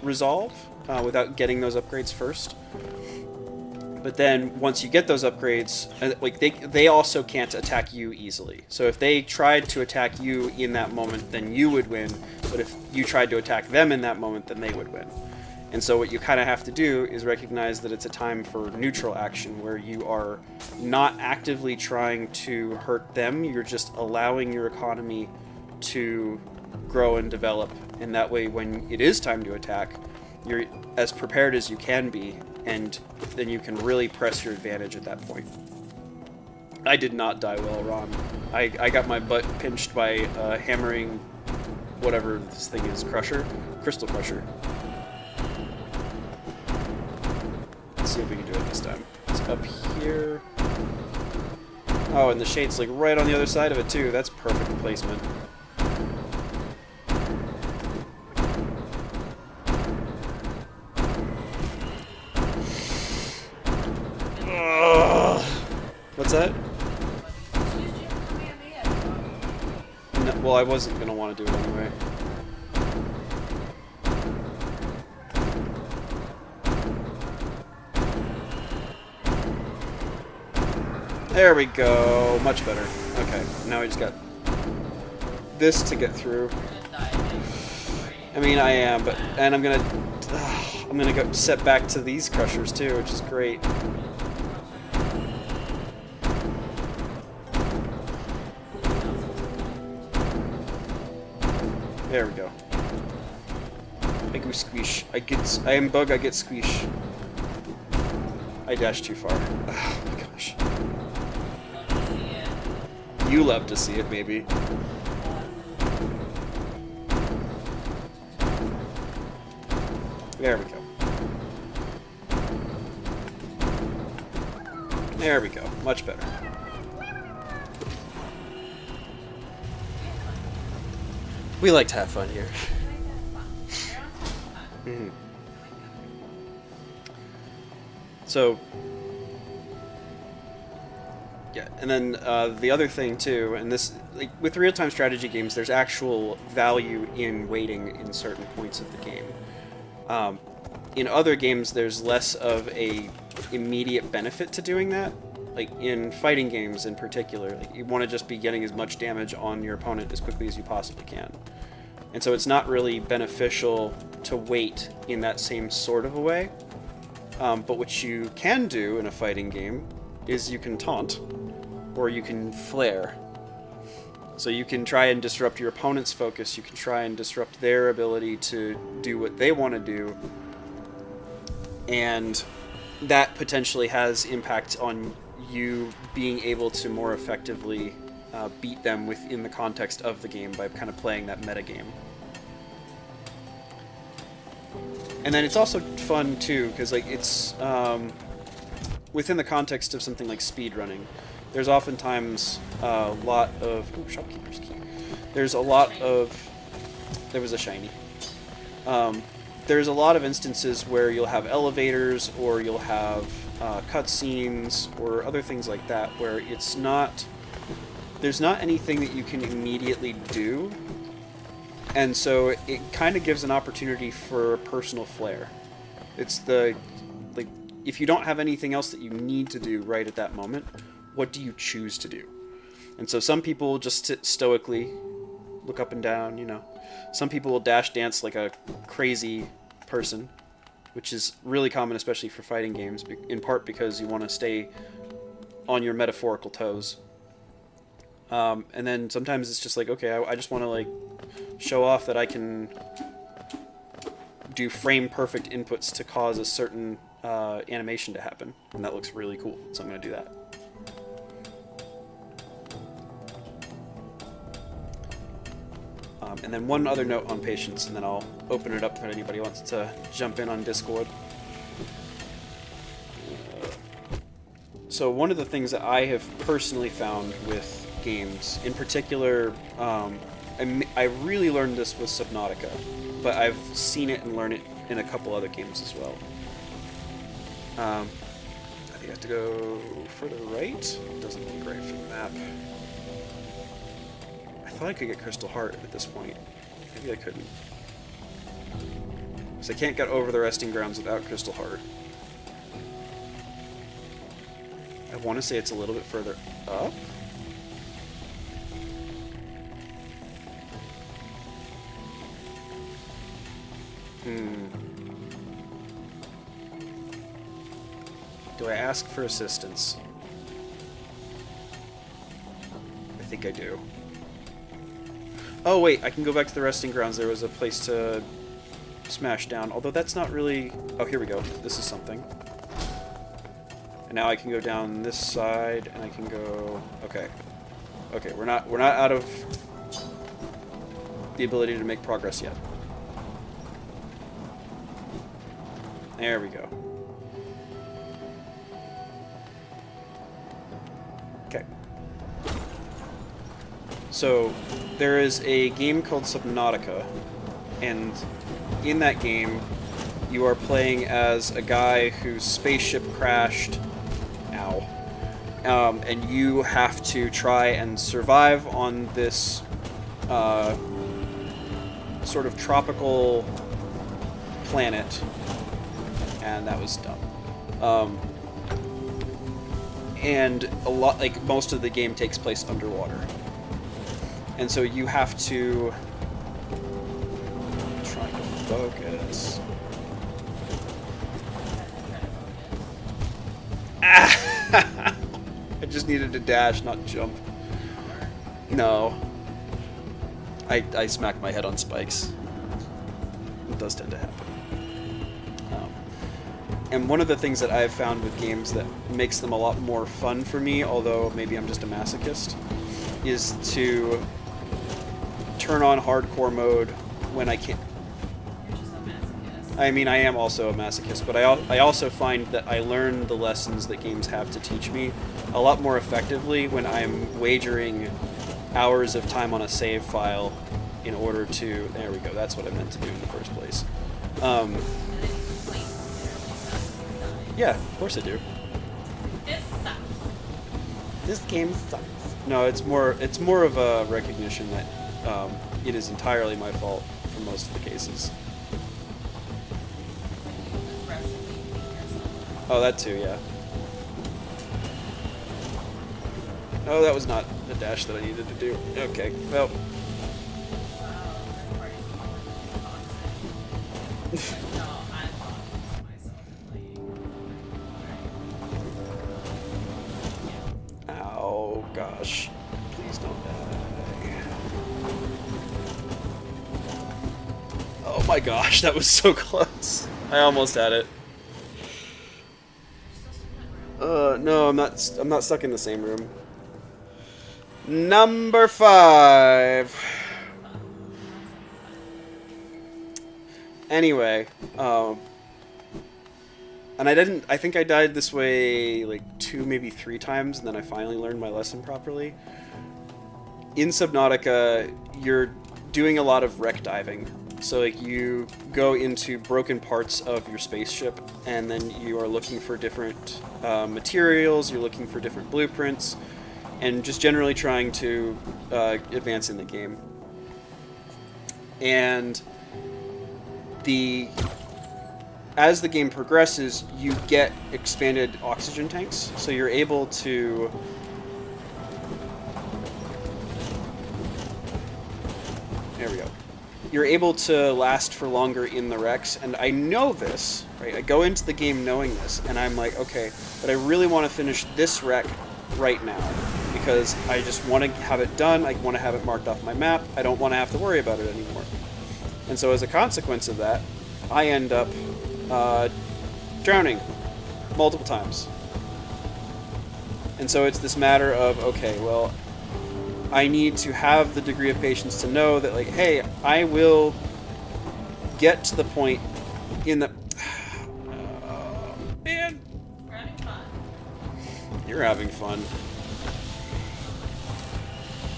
resolve, without getting those upgrades first. But then once you get those upgrades, like they also can't attack you easily. So if they tried to attack you in that moment, then you would win. But if you tried to attack them in that moment, then they would win. And so what you kind of have to do is recognize that it's a time for neutral action, where you are not actively trying to hurt them, you're just allowing your economy to grow and develop. And that way, when it is time to attack, you're as prepared as you can be, and then you can really press your advantage at that point. I did not die well, Ron. I got my butt pinched by hammering whatever this thing is, Crystal Crusher. Let's see if we can do it this time. It's up here. Oh, and the shade's like right on the other side of it too. That's perfect placement. What's that? No, well, I wasn't going to want to do it anyway. There we go. Much better. Okay, now we just got this to get through. I mean, I am, but... And I'm gonna go set back to these crushers too, which is great. There we go. I go squish. I am bug, I get squish. I dashed too far. Oh my gosh. You love to see it, maybe. There we go. There we go. Much better. We like to have fun here. Mm-hmm. So, yeah, and then the other thing too, and this, like, with real-time strategy games, there's actual value in waiting in certain points of the game. In other games, there's less of a immediate benefit to doing that. Like in fighting games in particular, like, you want to just be getting as much damage on your opponent as quickly as you possibly can. And so it's not really beneficial to wait in that same sort of a way. But what you can do in a fighting game is you can taunt, or you can flare. So you can try and disrupt your opponent's focus, you can try and disrupt their ability to do what they want to do, and that potentially has impact on you being able to more effectively beat them within the context of the game by kind of playing that meta game. And then it's also fun too, because like it's within the context of something like speedrunning. There's oftentimes a lot of shopkeeper's key. There's a lot of there was a shiny. There's a lot of instances where you'll have elevators or you'll have cutscenes or other things like that where there's not anything that you can immediately do, and so it kind of gives an opportunity for personal flair. It's if you don't have anything else that you need to do right at that moment, what do you choose to do? And so some people just sit stoically, look up and down, Some people will dash dance like a crazy person, which is really common, especially for fighting games, in part because you want to stay on your metaphorical toes. And then sometimes it's just like, okay, I just want to show off that I can do frame perfect inputs to cause a certain animation to happen, and that looks really cool, so I'm going to do that. And then one other note on patience, and then I'll open it up if anybody wants to jump in on Discord. So one of the things that I have personally found with games, in particular, I really learned this with Subnautica, but I've seen it and learned it in a couple other games as well. I think I have to go further right. It doesn't look right from the map. I thought I could get Crystal Heart at this point. Maybe I couldn't. So I can't get over the resting grounds without Crystal Heart. I want to say it's a little bit further up. Do I ask for assistance? I think I do. Oh wait, I can go back to the resting grounds. There was a place to smash down, although that's not really... Oh, here we go. This is something. And now I can go down this side, and I can go... Okay. Okay, we're not out of the ability to make progress yet. There we go. Okay. So, there is a game called Subnautica, and in that game, you are playing as a guy whose spaceship crashed. Ow. And you have to try and survive on this sort of tropical planet. And that was dumb. And a lot, like most of the game takes place underwater. And so you have to try to focus. Ah! I just needed to dash, not jump. No. I smacked my head on spikes. It does tend to happen. And one of the things that I've found with games that makes them a lot more fun for me, although maybe I'm just a masochist, is to turn on hardcore mode when I can't. You're just a masochist. I mean, I am also a masochist, but I also find that I learn the lessons that games have to teach me a lot more effectively when I'm wagering hours of time on a save file in order to... There we go, that's what I meant to do in the first place. And then you complain literally Yeah, of course I do. this sucks. This game sucks. No, it's more of a recognition that it is entirely my fault for most of the cases. Aggressively beat yourself. Oh, that too, yeah. Oh, that was not the dash that I needed to do. Okay, well. Wow, recording toxic. No, I'm toxic myself playing. Ow, gosh. Please don't die. Oh my gosh, that was so close. I almost had it. No, I'm not. I'm not stuck in the same room. Number 5. Anyway, and I think I died this way like 2, maybe 3 times, and then I finally learned my lesson properly. In Subnautica, you're doing a lot of wreck diving. So like you go into broken parts of your spaceship, and then you are looking for different materials, you're looking for different blueprints, and just generally trying to advance in the game. And as the game progresses, you get expanded oxygen tanks, so you're able to there we go. You're able to last for longer in the wrecks, and I know this, right? I go into the game knowing this, and I'm like, okay, but I really want to finish this wreck right now, because I just want to have it done, I want to have it marked off my map, I don't want to have to worry about it anymore. And so as a consequence of that, I end up drowning multiple times. And so it's this matter of, okay, well, I need to have the degree of patience to know that, like, hey, I will get to the point in the... man! We're having fun. You're having fun.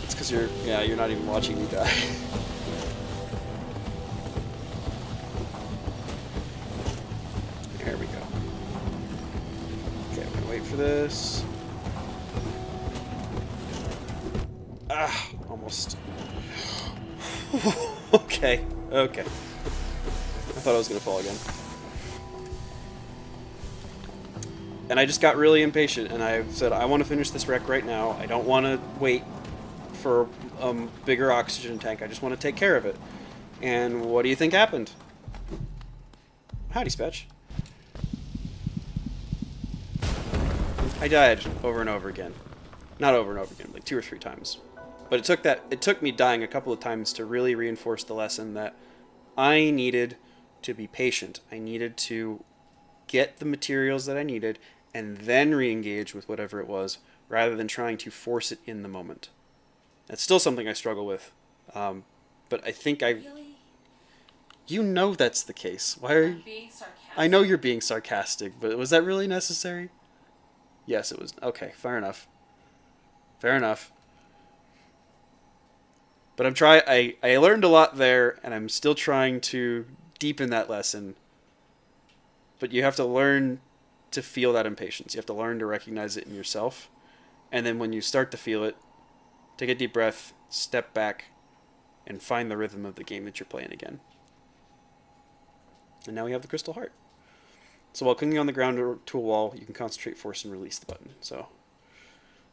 It's because you're not even watching me die. There we go. Okay, I'm gonna wait for this. Ah, almost. Okay. I thought I was gonna fall again. And I just got really impatient, and I said, I want to finish this wreck right now. I don't want to wait for a bigger oxygen tank. I just want to take care of it. And what do you think happened? Howdy, Spetch. I died over and over again. Not over and over again, like 2 or 3 times. But it took me dying a couple of times to really reinforce the lesson that I needed to be patient. I needed to get the materials that I needed and then re-engage with whatever it was, rather than trying to force it in the moment. That's still something I struggle with. But I think Really? You know that's the case. Why are you... I'm being sarcastic. I know you're being sarcastic, but was that really necessary? Yes, it was. Okay, fair enough. Fair enough. But I learned a lot there, and I'm still trying to deepen that lesson. But you have to learn to feel that impatience. You have to learn to recognize it in yourself. And then when you start to feel it, take a deep breath, step back, and find the rhythm of the game that you're playing again. And now we have the Crystal Heart. So while clinging on the ground to a wall, you can concentrate, force, and release the button. So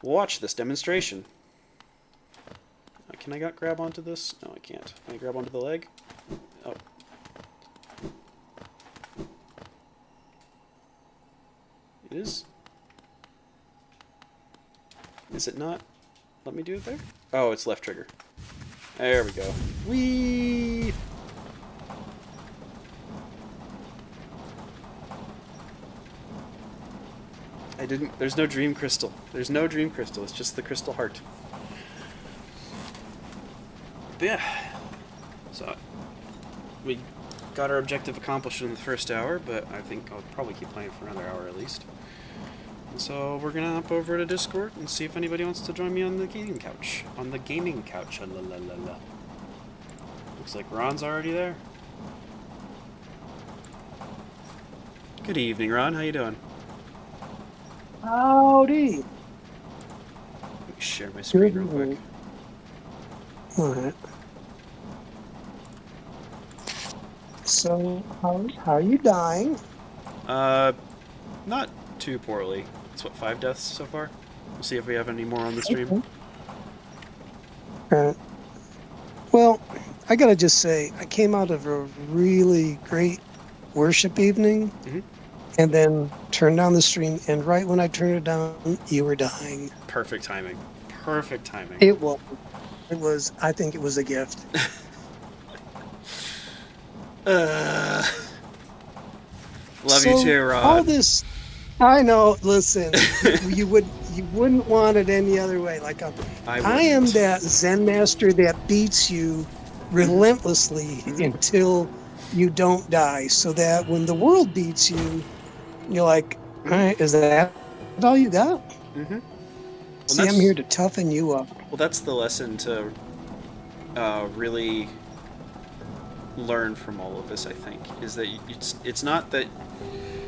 we'll watch this demonstration. Can I grab onto this? No, I can't. Can I grab onto the leg? Oh. It is? Is it not? Let me do it there? Oh, it's left trigger. There we go. Whee! There's no dream crystal. There's no dream crystal. It's just the Crystal Heart. But yeah. So, we got our objective accomplished in the first hour, but I think I'll probably keep playing for another hour at least. And so we're gonna hop over to Discord and see if anybody wants to join me on the gaming couch. On the gaming couch. La la la la. Looks like Ron's already there. Good evening, Ron. How you doing? Howdy. Let me share my screen real quick. Alright. So, how are you dying? Not too poorly. It's what, 5 deaths so far? We'll see if we have any more on the stream. Alright. Well, I gotta just say, I came out of a really great worship evening, and then turned down the stream, and right when I turned it down, you were dying. Perfect timing. Perfect timing. It was, I think it was a gift. Love you too, Ron. All this I know. Listen, you wouldn't want it any other way. Like I am wouldn't. that Zen master that beats you relentlessly until you don't die, so that when the world beats you, you're like, all right, is that all you got? Mm-hmm. See, I'm here to toughen you up. Well, that's the lesson to really learn from all of this, I think, is that it's not that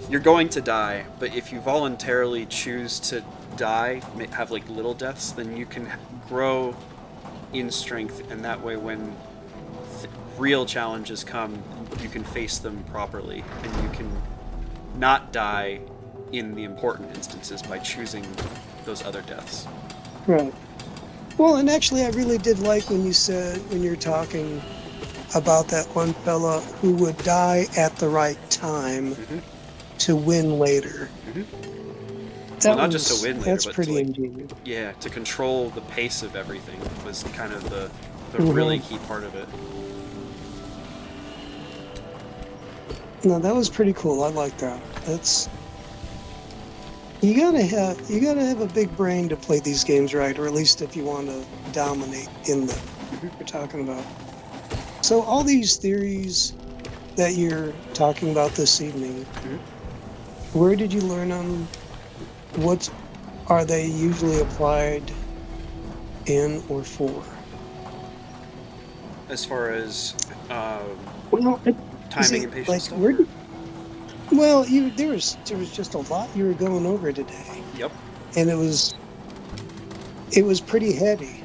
you're going to die, but if you voluntarily choose to die, have like little deaths, then you can grow in strength, and that way when real challenges come, you can face them properly, and you can not die in the important instances by choosing those other deaths. Right. Well, and actually, I really did like when you're talking about that one fella who would die at the right time to win later. Well, not just to win later, that's but pretty to, like, ingenious. yeah, to control the pace of everything was kind of the really key part of it. No, that was pretty cool. I like that. That's you gotta have a big brain to play these games right, or at least if you want to dominate in them. You're talking about. So all these theories that you're talking about this evening, where did you learn them? What are they usually applied in or for? As far as Well, timing and patience like stuff? where? Well, there was just a lot you were going over today, Yep. and it was pretty heavy.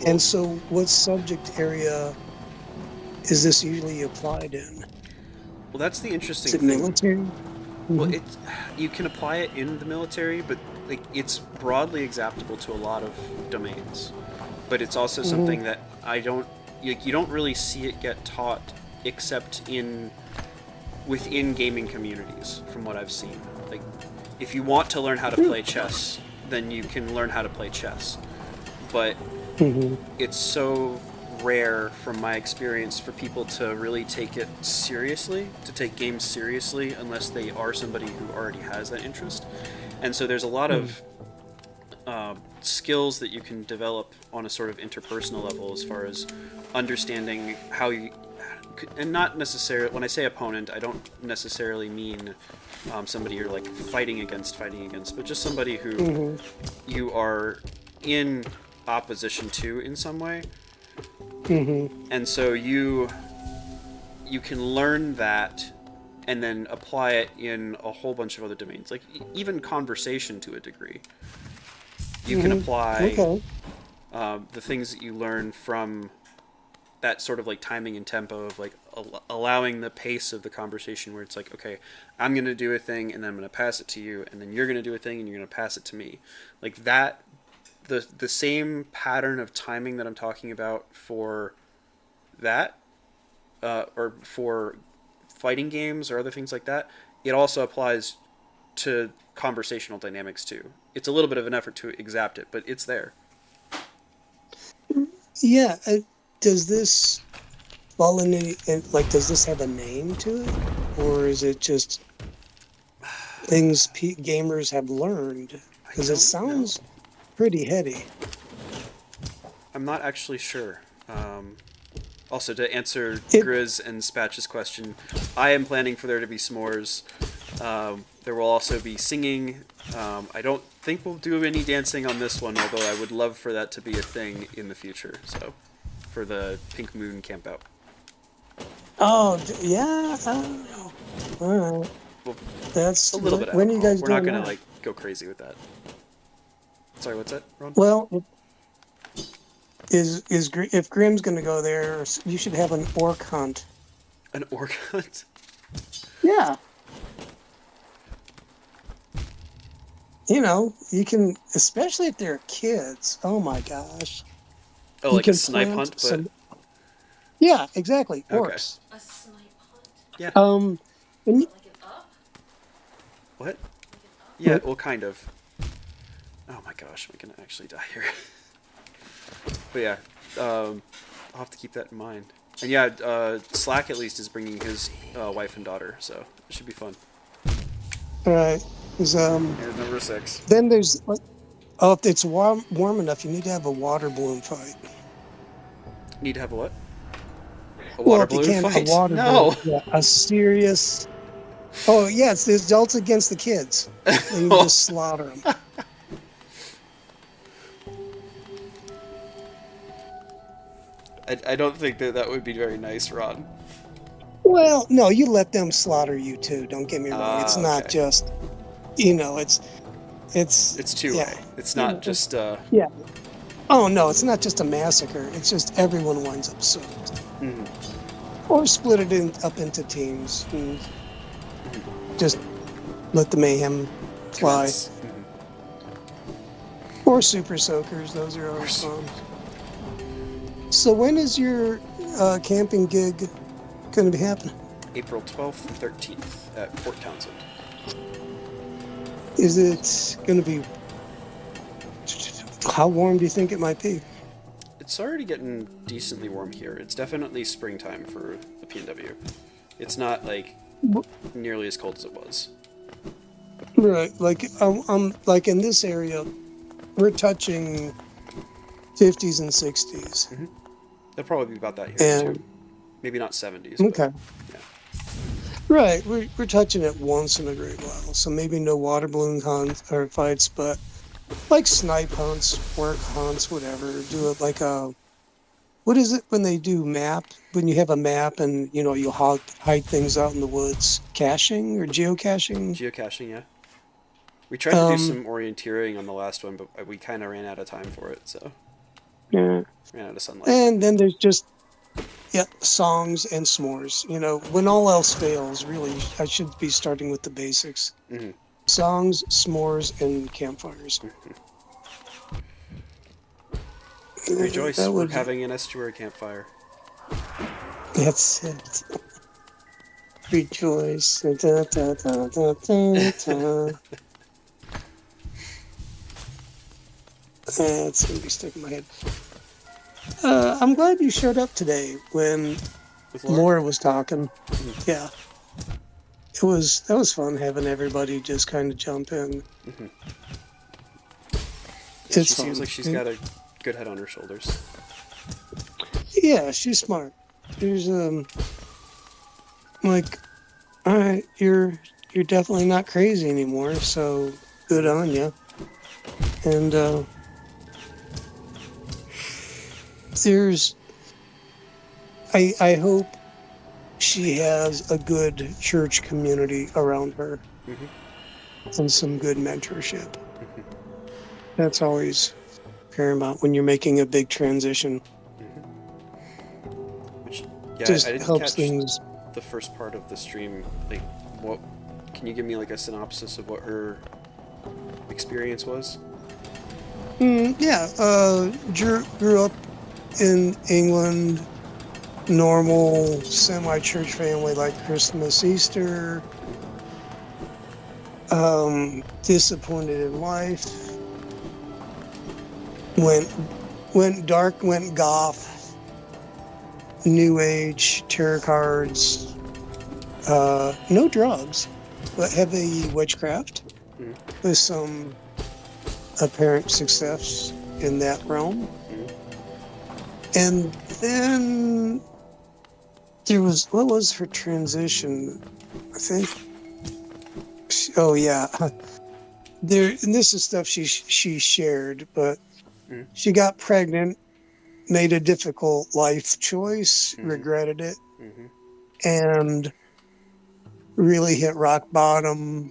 And so, what subject area is this usually applied in? Well, that's the interesting Is it thing. military? Well, you can apply it in the military, but like it's broadly acceptable to a lot of domains. But it's also something that you don't really see it get taught except within gaming communities, from what I've seen. Like, if you want to learn how to play chess, then you can learn how to play chess. But it's so rare, from my experience, for people to really take it seriously, to take games seriously, unless they are somebody who already has that interest. And so there's a lot of skills that you can develop on a sort of interpersonal level, as far as understanding how you, and not necessarily, when I say opponent, I don't necessarily mean somebody you're like fighting against, but just somebody who you are in opposition to in some way. And so you can learn that and then apply it in a whole bunch of other domains, like even conversation to a degree. You can apply the things that you learn from that sort of like timing and tempo of like allowing the pace of the conversation, where it's like, okay, I'm going to do a thing and then I'm going to pass it to you, and then you're going to do a thing and you're going to pass it to me. Like that, the same pattern of timing that I'm talking about for that, or for fighting games or other things like that, it also applies to conversational dynamics too. It's a little bit of an effort to exact it, but it's there. Yeah. Does this fall in does this have a name to it? Or is it just things gamers have learned? Because it sounds pretty heady. I'm not actually sure. Also, to answer Grizz and Spatch's question, I am planning for there to be s'mores. There will also be singing. I don't think we'll do any dancing on this one, although I would love for that to be a thing in the future. So, for the Pink Moon campout. Oh, yeah. All right. Well, that's a little bit. When are you guys We're not doing gonna that? like go crazy with that. Sorry, what's that, Ron? Well, if Grimm's going to go there, you should have an orc hunt. An orc hunt? Yeah. You know, you can, especially if they're kids. Oh my gosh. Oh, You like a can snipe plant hunt, but some- Yeah, exactly. Okay. Orcs. A snipe hunt? yeah. When you, Like an up? What? Yeah, well, kind of. Oh my gosh, am I gonna actually die here? But yeah, I'll have to keep that in mind. And yeah, Slack at least is bringing his wife and daughter, so it should be fun. all right. 'Cause, Here's number 6. then there's like, oh, if it's warm enough, you need to have a water balloon fight. Need to have a what? A Well, water if you balloon can't, fight? a water No. balloon, yeah, a serious. Oh yeah, it's the adults against the kids. And you just slaughter them. I don't think that would be very nice, Ron. Well, no, you let them slaughter you too. Don't get me wrong. It's not Okay. just, it's It's two-way. yeah. It's not just Yeah. Oh no, it's not just a massacre. It's just everyone winds up soaked. Mhm. Or split it up into teams and just let the mayhem fly. commence. Or super soakers. Those are always fun. So when is your camping gig going to be happening? April 12th and 13th at Port Townsend. Is it going to be? How warm do you think it might be? It's already getting decently warm here. It's definitely springtime for the PNW. It's not like nearly as cold as it was. Right, like I'm like in this area, we're touching 50s and 60s. They'll probably be about that here And too. Maybe not 70s. but- okay, right, we're touching it once in a great while. So maybe no water balloon hunts or fights, but like snipe hunts, work hunts, whatever. Do it like a. What is it when they do map? When you have a map and you hide things out in the woods, caching or geocaching. Geocaching, yeah. We tried to do Um, some orienteering on the last one, but we kind of ran out of time for it, so Yeah. ran out of sunlight. And then there's just songs and s'mores. When all else fails, really, I should be starting with the basics. Mhm. Songs, s'mores, and campfires. Rejoice, That we're would- having an estuary campfire. That's it. Rejoice. Da, da, da, da, da, da. That's gonna be stuck in my head. I'm glad you showed up today when With Laura was talking. Yeah. That was fun having everybody just kind of jump in. She It's seems fun. like she's got a good head on her shoulders. Yeah, she's smart. There's like, all right, you're definitely not crazy anymore, so good on you. And there's, I hope she has a good church community around her and some good mentorship. That's always paramount when you're making a big transition. Which, yeah, Just I didn't helps catch things. the first part of the stream. Like, what? Can you give me like a synopsis of what her experience was? Yeah, grew up in England, normal semi-church family like Christmas, Easter. Disappointed in life. Went dark, went goth. New Age, tarot cards. No drugs, but heavy witchcraft with some apparent success in that realm. And then what was her transition? I think. Oh yeah, and this is stuff she shared, but she got pregnant, made a difficult life choice, regretted it, and really hit rock bottom.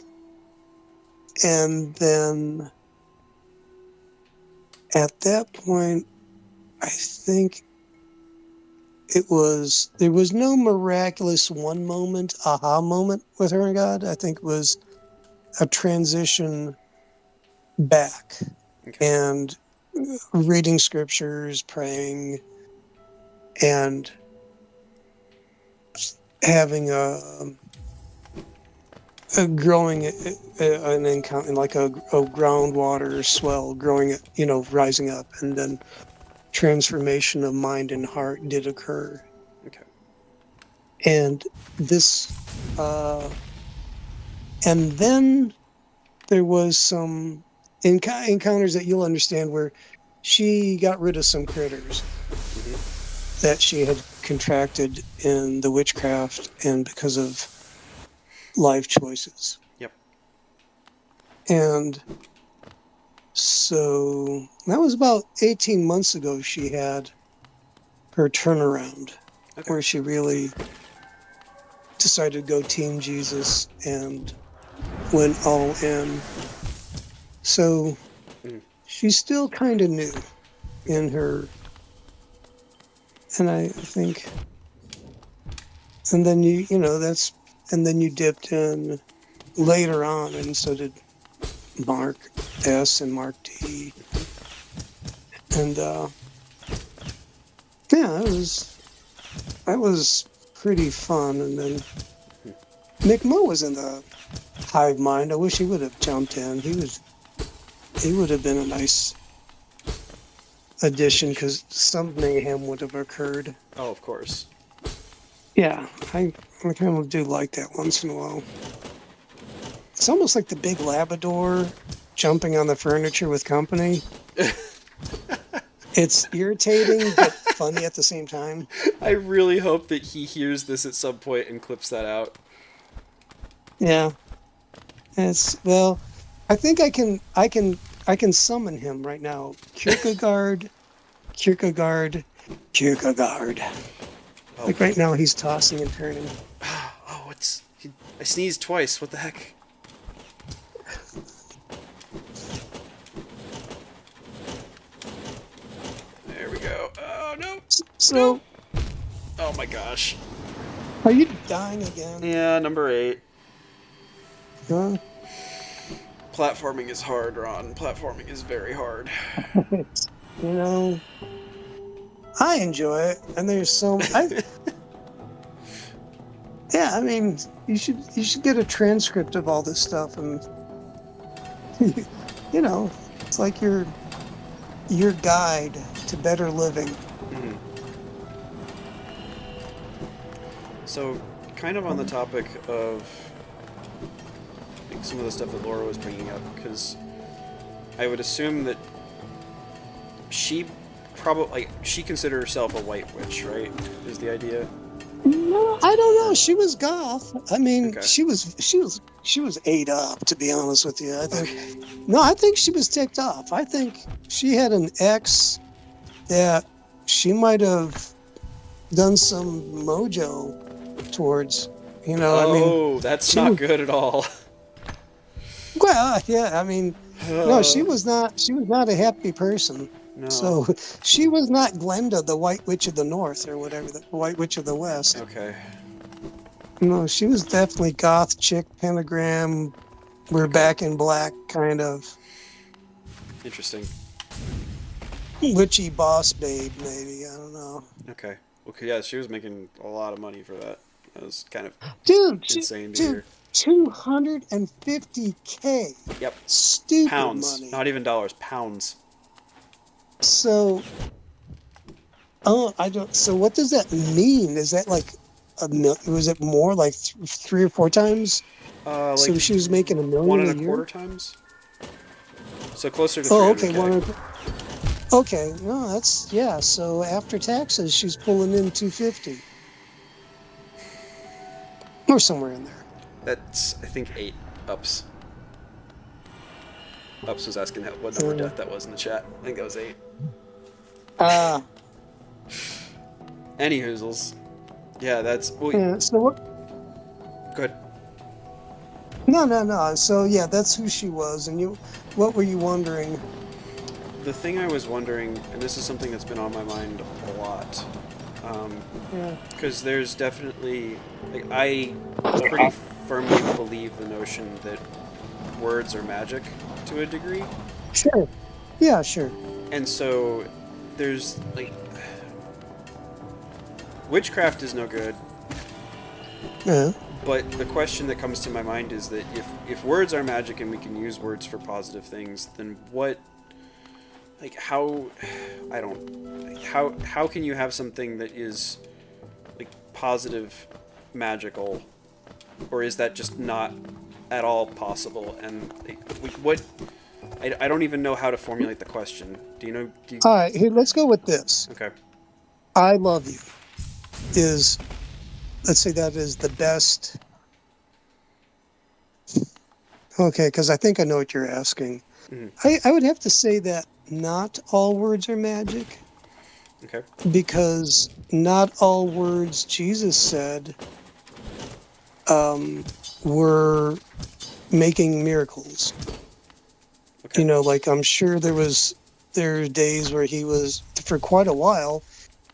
And then at that point, I think there was no miraculous one moment, aha moment with her and God. I think it was a transition back and reading scriptures, praying, and having a growing an encounter, like a groundwater swell growing, rising up, and then transformation of mind and heart did occur. Okay. And this, and then there was some encounters that you'll understand where she got rid of some critters that she had contracted in the witchcraft and because of life choices. Yep. And so that was about 18 months ago she had her turnaround where she really decided to go Team Jesus and went all in. So she's still kind of new in her, and I think, and then and then you dipped in later on, and so did Mark S and Mark D. And yeah, that was pretty fun. And then Mick Mo was in the hive mind. I wish he would have jumped in. He would have been a nice addition because some mayhem would have occurred. Oh, of course. Yeah, I kind of do like that once in a while. It's almost like the big Labrador jumping on the furniture with company. It's irritating but funny at the same time. I really hope that he hears this at some point and clips that out. Yeah. Well, I think I can summon him right now. Kierkegaard. Oh, Like right now he's tossing and turning. Oh, I sneezed twice. What the heck? There we go. Oh, no. So, Oh, my gosh. are you dying again? Yeah, number 8. Huh? Platforming is hard, Ron. Platforming is very hard. You know, I enjoy it, and there's yeah, I mean, you should get a transcript of all this stuff, and you know, it's like your guide to better living. Mhm. So, kind of on the topic of some of the stuff that Laura was bringing up, because I would assume that she considered herself a white witch, right? Is the idea? No, I don't know. She was goth. I mean, Okay. she was ate up. To be honest with you, I think. No, I think she was ticked off. I think she had an ex that she might have done some mojo towards. You know, I mean, Oh, that's she not was- good at all. well, yeah. I mean, no, she was not. She was not a happy person. No. So she was not Glenda, the White Witch of the North, or whatever, the White Witch of the West. Okay. No, she was definitely goth chick, pentagram, we're back in black kind of Interesting. witchy boss babe, maybe. I don't know. Okay. Okay, yeah, she was making a lot of money for that. That was kind of Dude, insane to hear. 250K. Yep. Stupid Pounds. money. Not even dollars. Pounds. So, I don't. So, what does that mean? Is that like was it more like 3 or 4 times? Like So she was making $1 million 1 a and a year? quarter times. So closer to. Oh, okay. 300K. Okay, no, that's yeah. So after taxes, she's pulling in 250 or somewhere in there. That's, I think, 8 ups. Ups was asking what number death that was in the chat. I think that was 8. Any hoozles. Yeah, that's. Well, Yeah, so what? good. No. So yeah, that's who she was. And what were you wondering? The thing I was wondering, and this is something that's been on my mind a lot, Yeah. because there's definitely, like, I pretty firmly believe the notion that words are magic to a degree, Sure. Yeah, sure. and so there's like, witchcraft is no good. Yeah. But the question that comes to my mind is that if words are magic and we can use words for positive things, then what, like, how, I don't, like, how can you have something that is, like, positive magical, or is that just not at all possible. And like, what I don't even know how to formulate the question. Do you know? All right, here, let's go with this. Okay. I love you is, let's say that is the best. Okay, because I think I know what you're asking. I would have to say that not all words are magic, Okay. because not all words Jesus said were making miracles. Okay. You know, like I'm sure there are days where he was, for quite a while,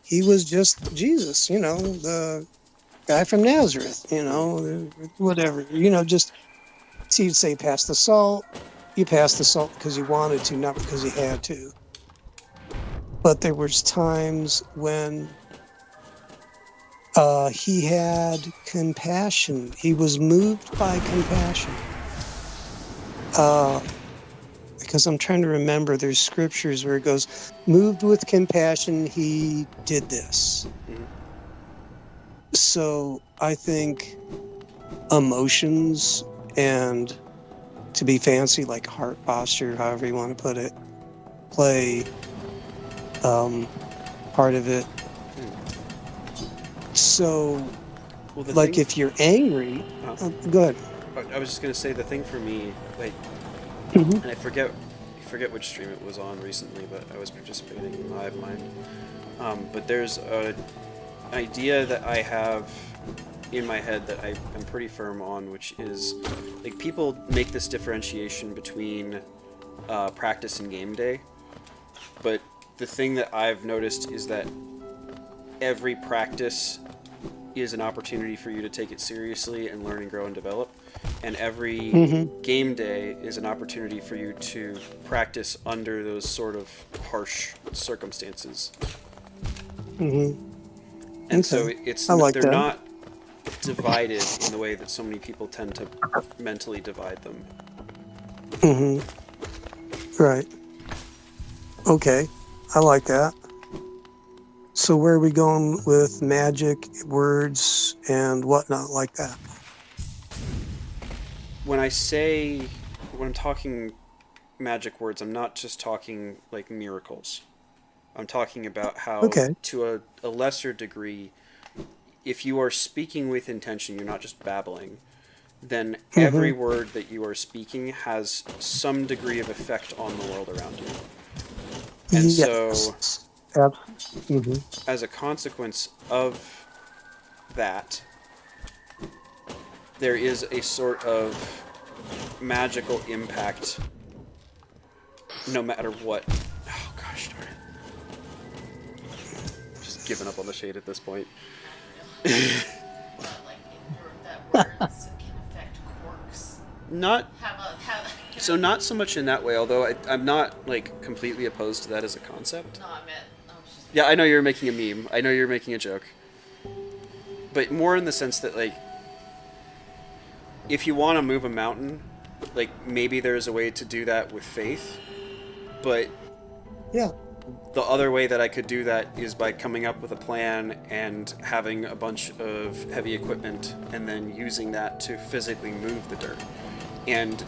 he was just Jesus, you know, the guy from Nazareth, you know, whatever, you know, just, so you'd say pass the salt. You passed the salt because you wanted to, not because you had to. But there was times when he had compassion. He was moved by compassion. Because I'm trying to remember, there's scriptures where it goes, moved with compassion, he did this. So I think emotions and, to be fancy, like heart posture, however you want to put it, play part of it. So, Well, the like thing, if you're angry, Oh. go ahead. I was just gonna say the thing for me, like, Mhm. and I forget which stream it was on recently, but I was participating in Hive Mind. But there's a idea that I have in my head that I'm pretty firm on, which is, like, people make this differentiation between practice and game day, but the thing that I've noticed is that every practice is an opportunity for you to take it seriously and learn and grow and develop, and every game day is an opportunity for you to practice under those sort of harsh circumstances. And so Okay. it's I like they're that. not divided in the way that so many people tend to mentally divide them. Right. Okay. I like that. So where are we going with magic, words, and whatnot like that? When I'm talking magic words, I'm not just talking like miracles. I'm talking about how, Okay. to a lesser degree, if you are speaking with intention, you're not just babbling, then every word that you are speaking has some degree of effect on the world around you. And so, as a consequence of that, there is a sort of magical impact no matter what. Oh gosh darn it. Just giving up on the shade at this point. Like that words can affect quirks. Not Have so not so much in that way, although I'm not like completely opposed to that as a concept. No, I meant I was just Yeah, I know you're making a meme. I know you're making a joke. But more in the sense that, like, if you want to move a mountain, like, maybe there's a way to do that with faith. But Yeah. the other way that I could do that is by coming up with a plan and having a bunch of heavy equipment and then using that to physically move the dirt. And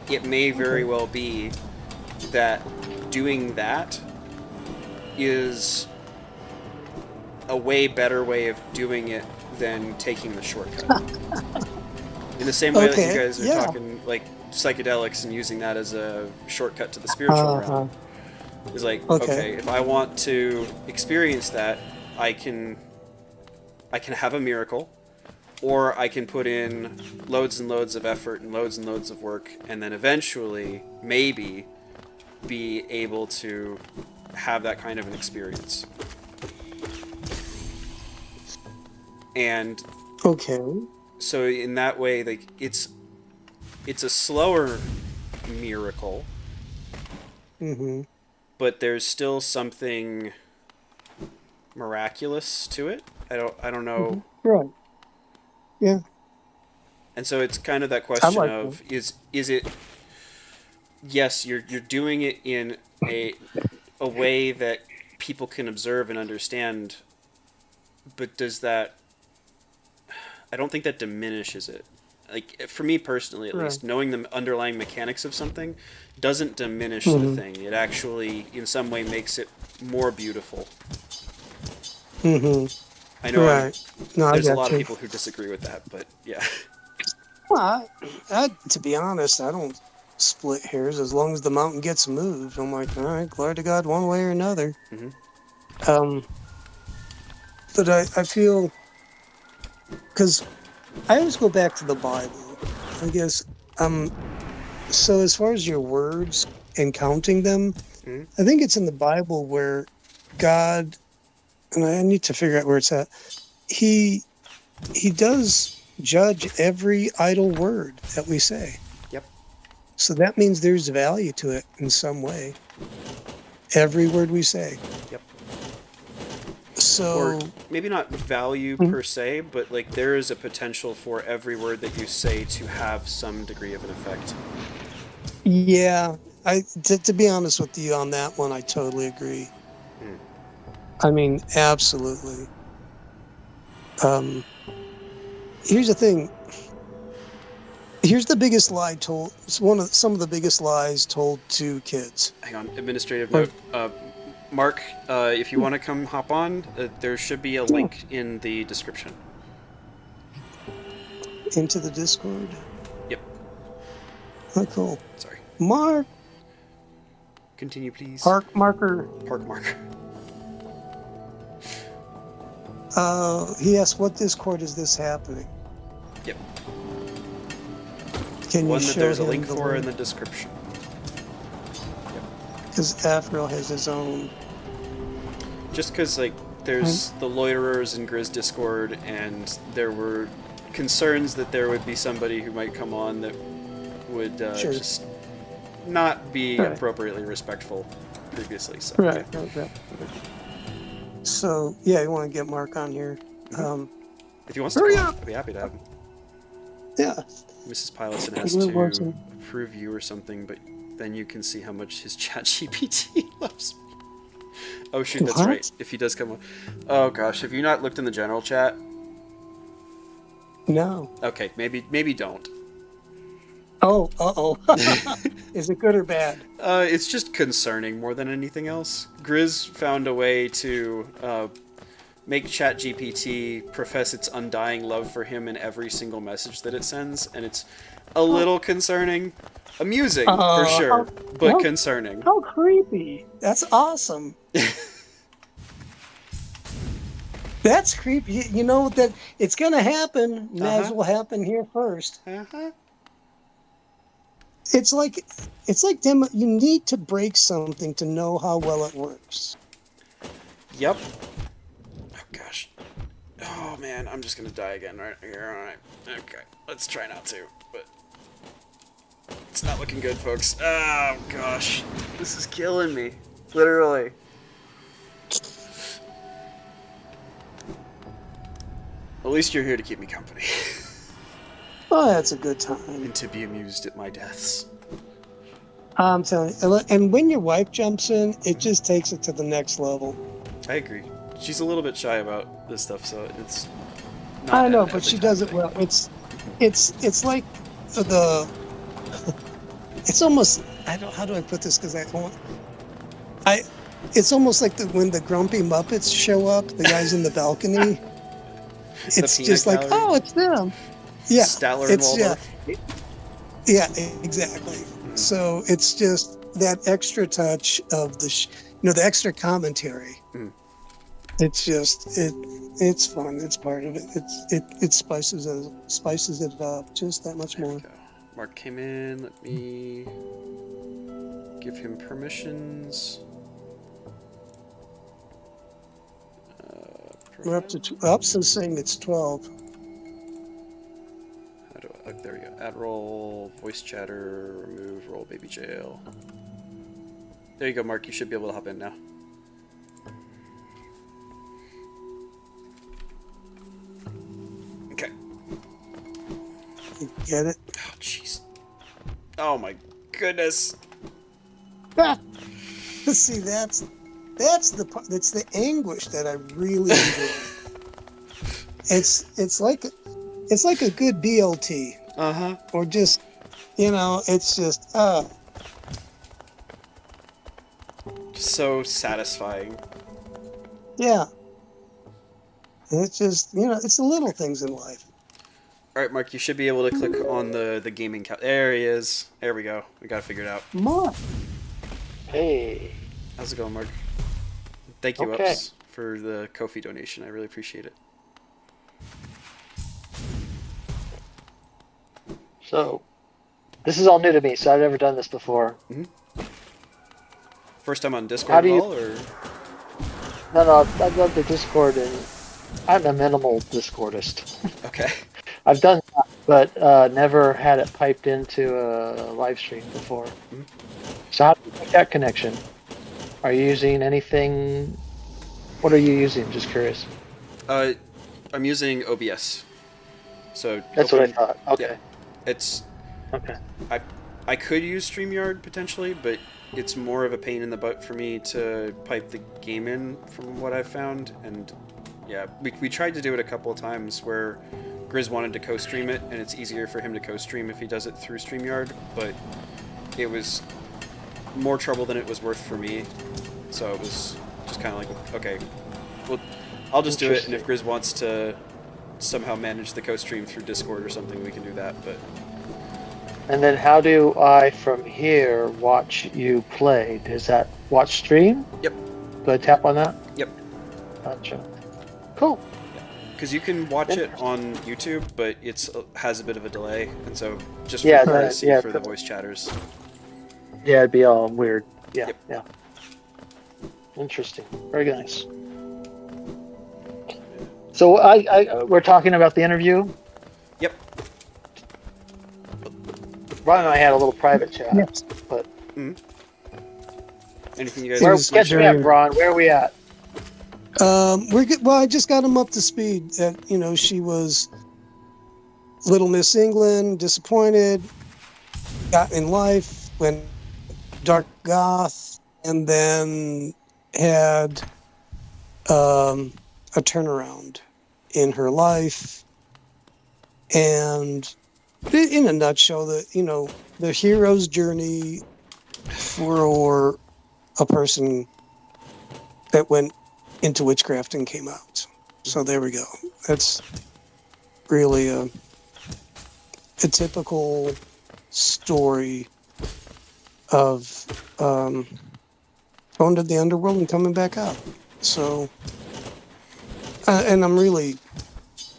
it may very well be that doing that is a way better way of doing it than taking the shortcut. In the same way that you guys are talking like psychedelics and using that as a shortcut to the spiritual realm. Is like, okay, if I want to experience that, I can have a miracle, or I can put in loads and loads of effort and loads of work, and then eventually, maybe, be able to have that kind of an experience. And so in that way, like, it's a slower miracle. But there's still something miraculous to it. I don't know. Right. Yeah. And so it's kind of that question like of is it, yes, you're doing it in a way that people can observe and understand, but does that, I don't think that diminishes it. like for me personally at Right. least, knowing the underlying mechanics of something doesn't diminish the thing. It actually in some way makes it more beautiful. Mm-hmm. I know Right. No, I there's a got lot you. of people who disagree with that, but yeah. Well, to be honest, I don't split hairs as long as the mountain gets moved. I'm like, all right, glory to God, one way or another. Mhm. But I feel, because I always go back to the Bible. I guess. So as far as your words and counting them, Mhm. I think it's in the Bible where God, and I need to figure out where it's at. He does judge every idle word that we say. Yep. So that means there's value to it in some way. Every word we say. Yep. So Or maybe not value Mhm. per se, but like there is a potential for every word that you say to have some degree of an effect. yeah, to be honest with you on that one, I totally agree. Mm. I mean, absolutely. Here's the thing. Here's the biggest lie told. It's some of the biggest lies told to kids. Hang on, administrative Or- note. Mark, if you want to come hop on, there should be a link in the description. Into the Discord. Yep. Oh, cool. Sorry. Mark, Continue, please. Park Marker. Park mark. He asked, "What Discord is this happening?" Yep. Can you One that show there's a him link the for in link? the description. Because Afril has his own. Just because, like, there's the Loiterers in Grizz Discord, and there were concerns that there would be somebody who might come on that would Sure. just not be Right. appropriately respectful previously. So, Right. So yeah, you want to get Mark on here? if he wants to Hurry come on, up! I'd be happy to have him. Yeah. Mrs. Pilotson has We're to watching. approve you or something, but then you can see how much his chat GPT loves me. Oh shoot, that's What? right. If he does come on. Oh gosh, have you not looked in the general chat? No. Okay, maybe don't. Oh. Is it good or bad? It's just concerning more than anything else. Grizz found a way to make ChatGPT profess its undying love for him in every single message that it sends, and it's a little concerning. Amusing, for sure, but how- concerning. How creepy! That's awesome. That's creepy. You know that it's gonna happen. Might as Uh-huh. well happen here first. Uh-huh. It's like them. You need to break something to know how well it works. Yep. Oh gosh. Oh man, I'm just gonna die again right here. Alright. Okay. Let's try not to, but it's not looking good, folks. Oh gosh. This is killing me. Literally. At least you're here to keep me company. Oh, that's a good time. And to be amused at my deaths. I'm telling you. And when your wife jumps in, it just takes it to the next level. I agree. She's a little bit shy about this stuff, so it's not I know, an but she every time does it thing. well. It's like the. It's almost. How do I put this? Because It's almost like when the grumpy Muppets show up, the guys in the balcony. It's peanut just like, gallery? oh, it's them. Yeah, Statler and it's Waldorf. yeah, exactly. So it's just that extra touch of the extra commentary. Mm. It's just it's fun. It's part of it. It spices it up just that much There we more. go. Mark came in. Let me give him permissions. We're up to Upson's saying it's 12. How do I, there we go. Add role, voice chatter, remove role, baby jail. There you go, Mark. You should be able to hop in now. Okay. You get it? Oh, jeez. Oh my goodness. See, that's the part. That's the anguish that I really enjoy. It's like a good BLT. Uh-huh. or just, it's just, So satisfying. yeah. It's just, it's the little things in life. All right, Mark, you should be able to click on the gaming couch. There he is. There we go. We got to figure it out. More. Hey. How's it going, Mark? Thank you, Okay. Ups, for the Ko-fi donation. I really appreciate it. So, this is all new to me, so I've never done this before. First time on Discord How at do you- all, or? No, I love the Discord, and I'm a minimal Discordist. Okay. I've done that, but never had it piped into a live stream before. So how do you make that connection? Are you using anything? What are you using? Just curious. I'm using OBS. So That's what I thought. Okay. Yeah, it's Okay. I could use StreamYard potentially, but it's more of a pain in the butt for me to pipe the game in from what I've found. And yeah, we tried to do it a couple of times where Grizz wanted to co-stream it, and it's easier for him to co-stream if he does it through StreamYard, but it was more trouble than it was worth for me. So it was just kind of like, okay, well, I'll just do it, and if Grizz wants to somehow manage the co-stream through Discord or something, we can do that. But And then how do I, from here, watch you play? Does that watch stream? Yep. Do I tap on that? Yep. Gotcha. Cool. because you can watch it on YouTube, but it's has a bit of a delay, and so just for Yeah, privacy yeah, for the voice chatters. Yeah, it'd be all weird. Yeah, Yep. yeah. Interesting. Very nice. So we're talking about the interview. Yep. Ron and I had a little private chat, Yes. but Anything you guys? where, was catch me very- up, Ron. Where are we at? We're good. Well, I just got him up to speed that, she was Little Miss England, disappointed, got in life, went dark goth, and then had a turnaround in her life. And in a nutshell, the hero's journey for a person that went into witchcraft and came out. So there we go. That's really a typical story of going to the underworld and coming back out. So, and I'm really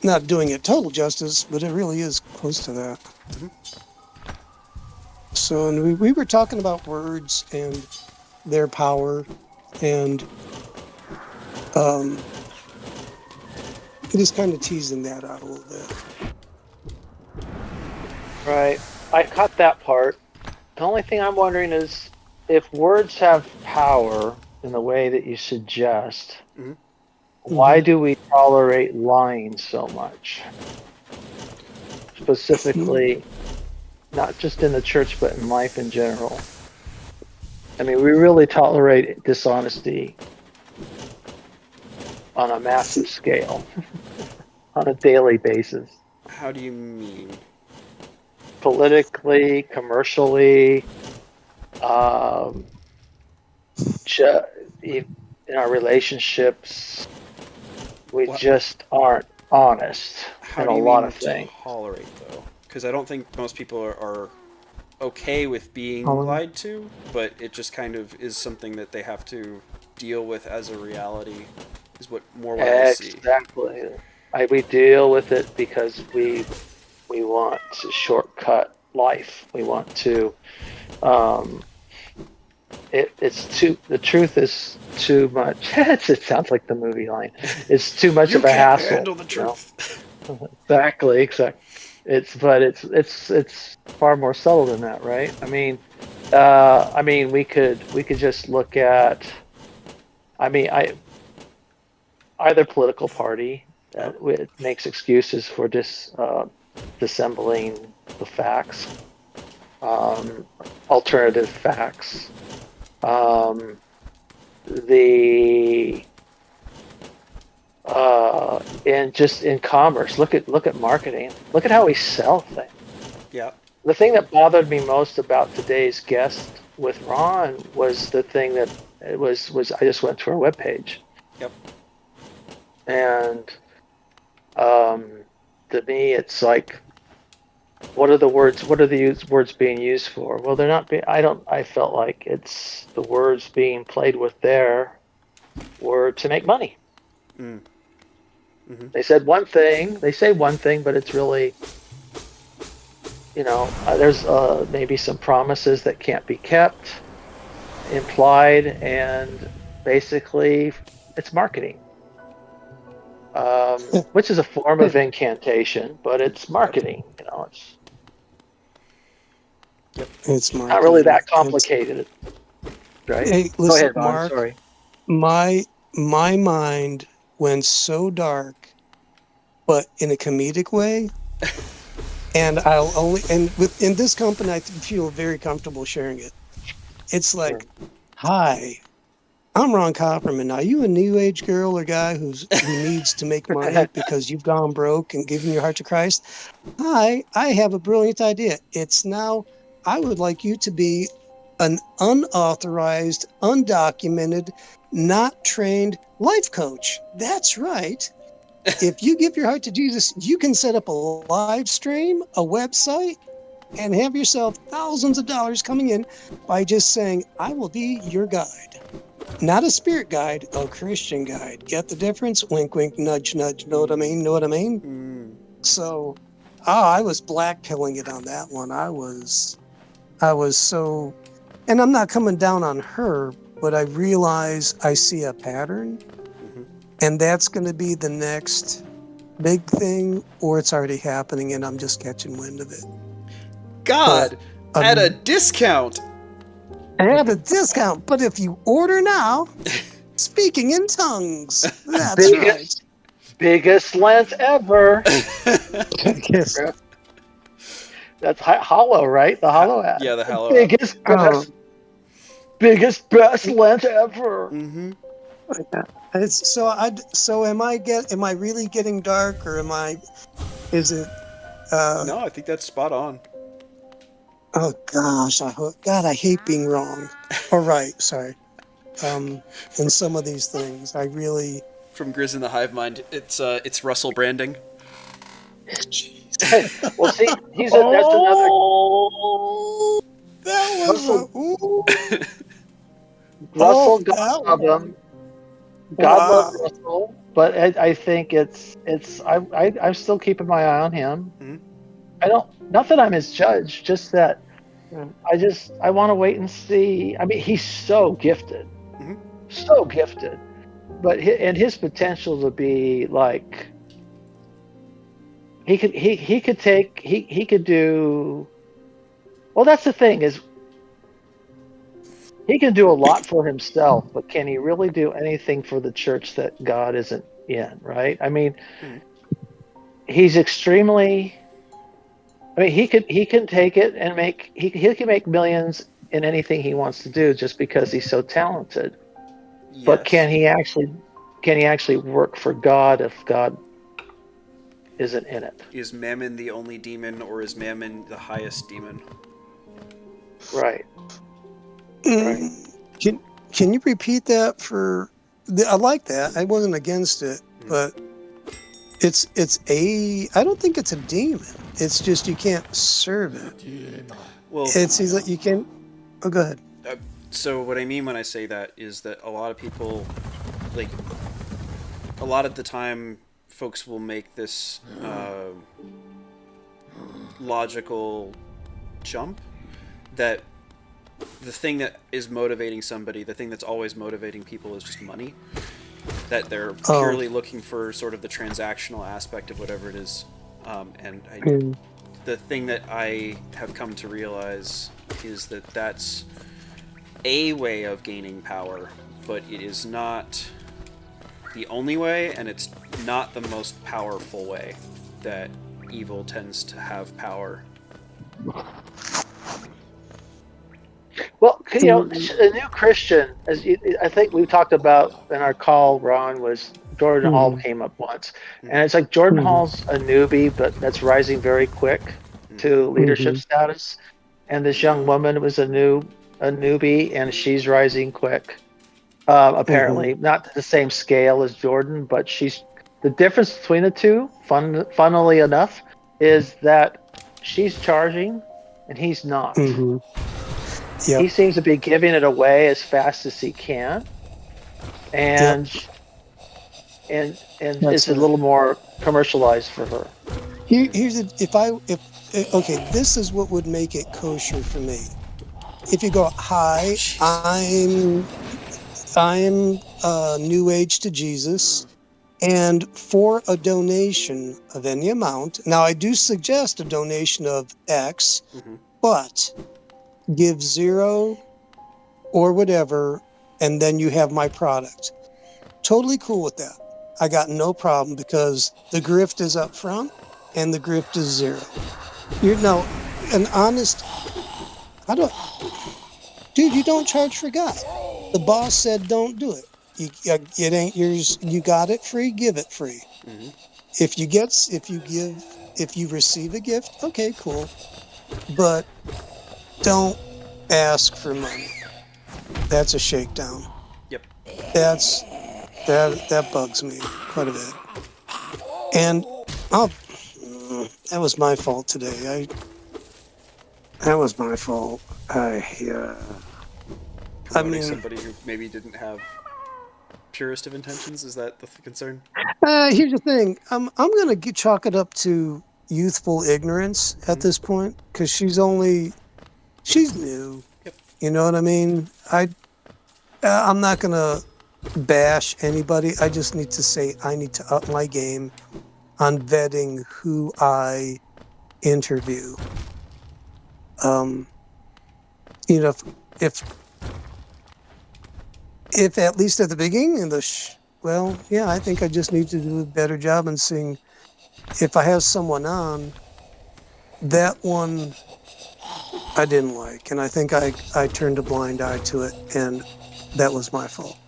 not doing it total justice, but it really is close to that. So, and we were talking about words and their power, and just kind of teasing that out a little bit. Right. I caught that part. The only thing I'm wondering is if words have power in the way that you suggest, Mhm. why do we tolerate lying so much? Specifically, not just in the church, but in life in general. I mean, we really tolerate dishonesty on a massive scale, on a daily basis. How do you mean? Politically, commercially, in our relationships, we What? just aren't honest How in do a you lot mean of things. tolerate though? Because I don't think most people are okay with being Tolerate. lied to, but it just kind of is something that they have to deal with as a reality. Is what I see. Exactly. We deal with it because we want to shortcut life. We want to. The truth is too much. It sounds like the movie line. It's too much of a hassle. handle the you know? truth. Exactly. It's far more subtle than that, right? I mean, we could just look at. Either political party that makes excuses for dissembling the facts, alternative facts, and just in commerce. Look at marketing. Look at how we sell things. Yeah. The thing that bothered me most about today's guest with Ron was the thing that it was I just went to her webpage. Yep. And to me, it's like, what are the words? What are the words being used for? Well, they're not. I felt like it's the words being played with there were to make money. Mm. Mm-hmm. They said one thing. They say one thing, but it's really, there's maybe some promises that can't be kept, implied, and basically, it's marketing. Which is a form of incantation, but it's marketing. It's Not really that complicated, right? Hey, Go listen, ahead, Ron. Mark. Sorry. My mind went so dark, but in a comedic way. And in this company, I feel very comfortable sharing it. It's like, hi, I'm Ron Copperman. Are you a new age girl or guy who needs to make money because you've gone broke and given your heart to Christ? Hi, I have a brilliant idea. It's now, I would like you to be an unauthorized, undocumented, not trained life coach. That's right. If you give your heart to Jesus, you can set up a live stream, a website, and have yourself thousands of dollars coming in by just saying, I will be your guide. Not a spirit guide, a Christian guide. Get the difference? Wink, wink, nudge, nudge. Know what I mean? Know what I mean? Mm. So, I was blackpilling it on that one. I was so, and I'm not coming down on her, but I realize I see a pattern, and that's going to be the next big thing, or it's already happening, and I'm just catching wind of it. God, But, at a discount. I have a discount, but if you order now, speaking in tongues. That's right. Biggest Lent ever. Yes. That's Hollow, right? The Hollow ad. Yeah, the Hollow biggest best Lent ever. Mm-hmm. So am I really getting dark, or is it No, I think that's spot on. oh gosh, I hate being wrong. Or right, sorry. In some of these things, I really From Grizz in the Hive Mind, it's Russell branding. Well, see, that's another. That was Russell, that God love one. him. God love Russell, but I think I'm still keeping my eye on him. Mm-hmm. Not that I'm his judge, just that I want to wait and see. I mean, he's so gifted, so gifted, but his potential to be like, he could do. Well, that's the thing is, he can do a lot for himself, but can he really do anything for the church that God isn't in? Right? I mean, he's extremely. I mean, he can take it and he can make millions in anything he wants to do just because he's so talented. Yes. But can he actually work for God if God isn't in it? Is Mammon the only demon, or is Mammon the highest demon? Right. Can you repeat that I like that. I wasn't against it, but I don't think it's a demon. It's just you can't serve it. Well, It's like you can. Oh, go ahead. So what I mean when I say that is that a lot of people, like, a lot of the time, folks will make this logical jump that the thing that is motivating somebody, the thing that's always motivating people, is just money. That they're purely looking for sort of the transactional aspect of whatever it is. The thing that I have come to realize is that that's a way of gaining power, but it is not the only way, and it's not the most powerful way that evil tends to have power. Well, a new Christian, I think we talked about in our call, Ron, was Jordan Hall came up once. And it's like Jordan Hall's a newbie, but that's rising very quick. to leadership status, and this young woman was a newbie, and she's rising quick. Apparently, not to the same scale as Jordan, but the difference between the two, funnily enough, is that she's charging and he's not. Yep. He seems to be giving it away as fast as he can, and That's it's a right. little more commercialized for her. Here's okay, this is what would make it kosher for me. If you go, hi, I'm New Age to Jesus, and for a donation of any amount, now I do suggest a donation of X, but give 0 or whatever, and then you have my product. Totally cool with that. I got no problem because the grift is up front and the grift is 0. An honest, dude, you don't charge for God. The boss said don't do it. It ain't yours. You got it free, give it free. If you receive a gift, okay, cool. But don't ask for money. That's a shakedown. Yep. That bugs me quite a bit. And that was my fault today. That was my fault. Promoting somebody who maybe didn't have purest of intentions, is that the concern? Here's the thing. I'm gonna chalk it up to youthful ignorance at this point, because she's new. Yep. You know what I mean? I'm not gonna bash anybody. I just need to say I need to up my game on vetting who I interview. If at least at the beginning of I think I just need to do a better job in seeing if I have someone on, that one I didn't like, and I think I turned a blind eye to it, and that was my fault.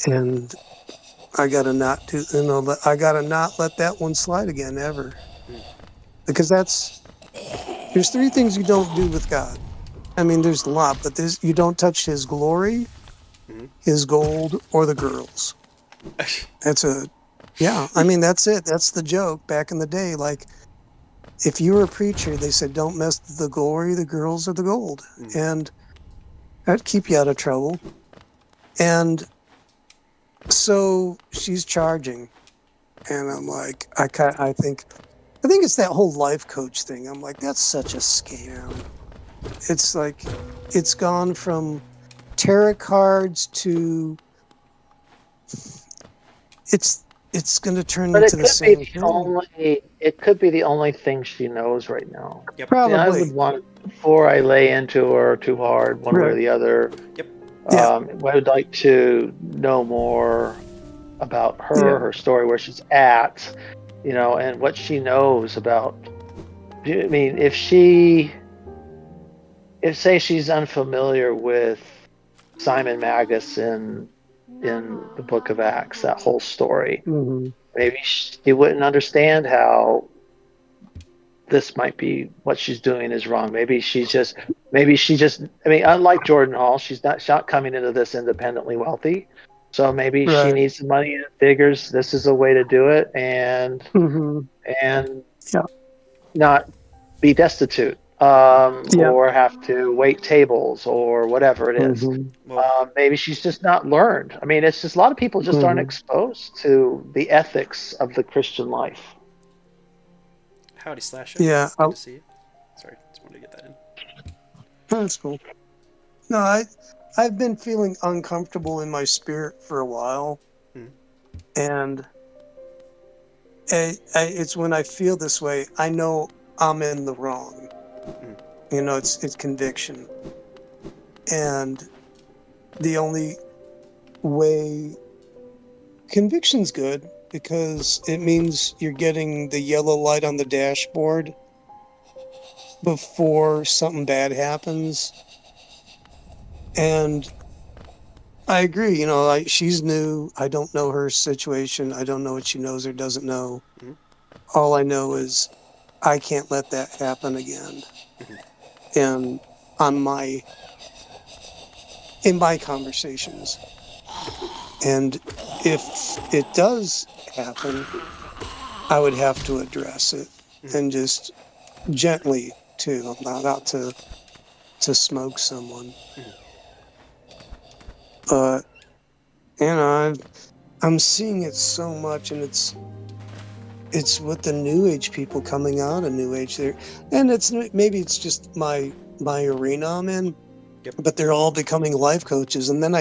And I gotta not let that one slide again ever, because there's 3 things you don't do with God. I mean, there's a lot, but you don't touch His glory, His gold, or the girls. That's it. That's the joke back in the day. Like, if you were a preacher, they said, don't mess with the glory, the girls, or the gold. And that'd keep you out of trouble. And so she's charging. And I'm like, I think it's that whole life coach thing. I'm like, that's such a scam. It's like, it's gone from tarot cards to it's going to turn into the same thing. It could be the only thing she knows right now. Yep. Probably. I would want, before I lay into her too hard, one way or the other. Yep. I would like to know more about her, her story, where she's at, and what she knows about. I mean, if say she's unfamiliar with Simon Magus in the Book of Acts, that whole story, maybe she wouldn't understand how this might be what she's doing is wrong. Maybe she just. I mean, unlike Jordan Hall, she's not coming into this independently wealthy. So maybe she needs some money and figures this is a way to do it and not be destitute. Or have to wait tables or whatever it is. Maybe she's just not learned. I mean, it's just a lot of people just aren't exposed to the ethics of the Christian life. Howdy, Slash. Yeah. Good to see you. Sorry, just wanted to get that in. That's cool. No, I've been feeling uncomfortable in my spirit for a while. And it's when I feel this way, I know I'm in the wrong. It's conviction. And the only way conviction's good, because it means you're getting the yellow light on the dashboard before something bad happens. And I agree, she's new. I don't know her situation. I don't know what she knows or doesn't know. All I know is I can't let that happen again. And in my conversations. And if it does happen, I would have to address it and just gently too, not out to smoke someone. But I'm seeing it so much, and it's with the New Age people coming out of New Age there, and maybe it's just my arena I'm in, but they're all becoming life coaches, and then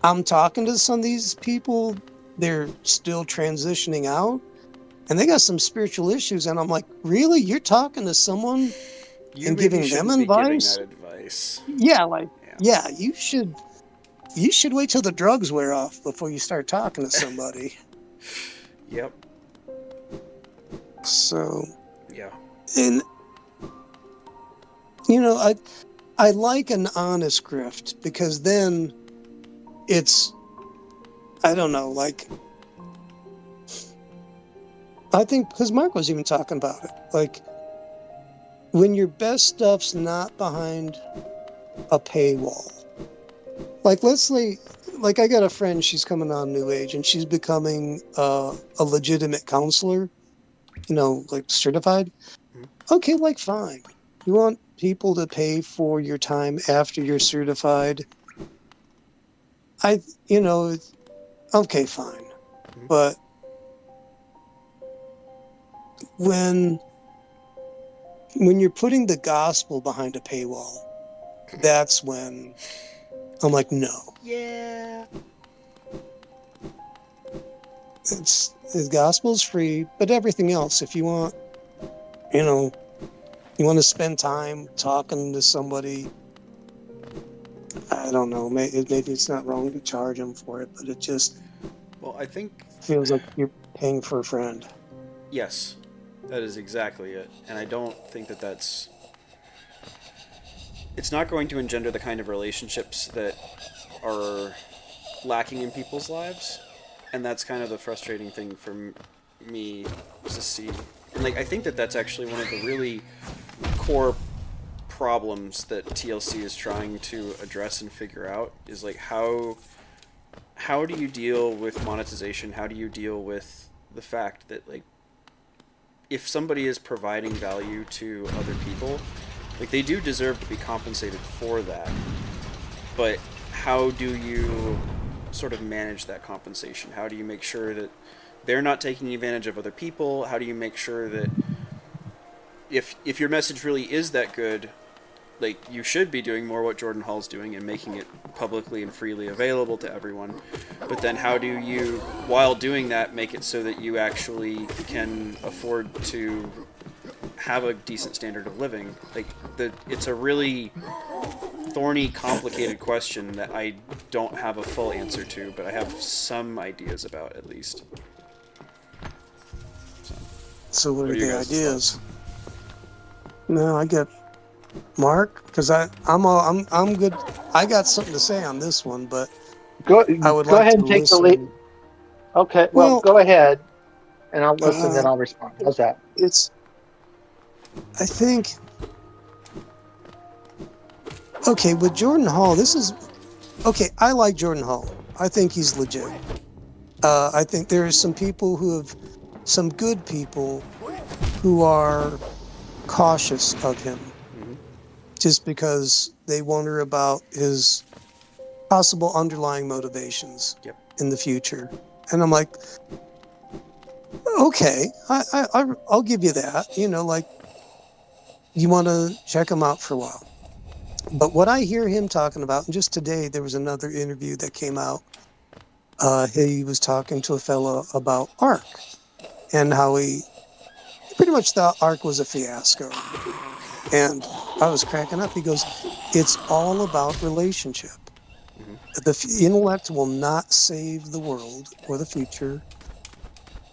I'm talking to some of these people, they're still transitioning out, and they got some spiritual issues, and I'm like, really? You're talking to someone You and maybe giving them shouldn't be giving advice? that advice. Yeah, you should wait till the drugs wear off before you start talking to somebody. Yep. So, Yeah. and I like an honest grift, because then it's, I don't know, like, I think, because Mark was even talking about it, like, when your best stuff's not behind a paywall. Like, let's say, like, I got a friend, she's coming on New Age, and she's becoming a legitimate counselor, like certified. Okay, like, fine. You want people to pay for your time after you're certified? Okay, fine. But when you're putting the gospel behind a paywall, that's when I'm like, no. Yeah. The gospel's free, but everything else, if you want, you want to spend time talking to somebody, I don't know, maybe it's not wrong to charge them for it, but it just, Well, I think, feels like you're paying for a friend. yes, that is exactly it. And I don't think that's... It's not going to engender the kind of relationships that are lacking in people's lives. And that's kind of the frustrating thing for me to see. And, like, I think that's actually one of the really core problems that TLC is trying to address and figure out, is, like, how do you deal with monetization? How do you deal with the fact that, like, if somebody is providing value to other people, like, they do deserve to be compensated for that. But how do you sort of manage that compensation? How do you make sure that they're not taking advantage of other people? How do you make sure that if your message really is that good, like, you should be doing more what Jordan Hall's doing and making it publicly and freely available to everyone. But then how do you, while doing that, make it so that you actually can afford to have a decent standard of living? Like, it's a really thorny, complicated question that I don't have a full answer to, but I have some ideas about, at least. So what are your the guys' ideas? No, I get Mark, because I'm good. I got something to say on this one, but I would Go like ahead to and take listen. the lead. Okay, well, go ahead, and I'll listen, then uh, I'll respond. How's that? I think, okay, with Jordan Hall, I like Jordan Hall. I think he's legit. I think there are some people some good people who are cautious of him, just because they wonder about his possible underlying motivations in the future. And I'm like, okay, I'll give you that. Like, you want to check him out for a while. But what I hear him talking about, and just today there was another interview that came out. He was talking to a fellow about ARC and how he pretty much thought ARC was a fiasco. And I was cracking up. He goes, it's all about relationship. The intellect will not save the world or the future.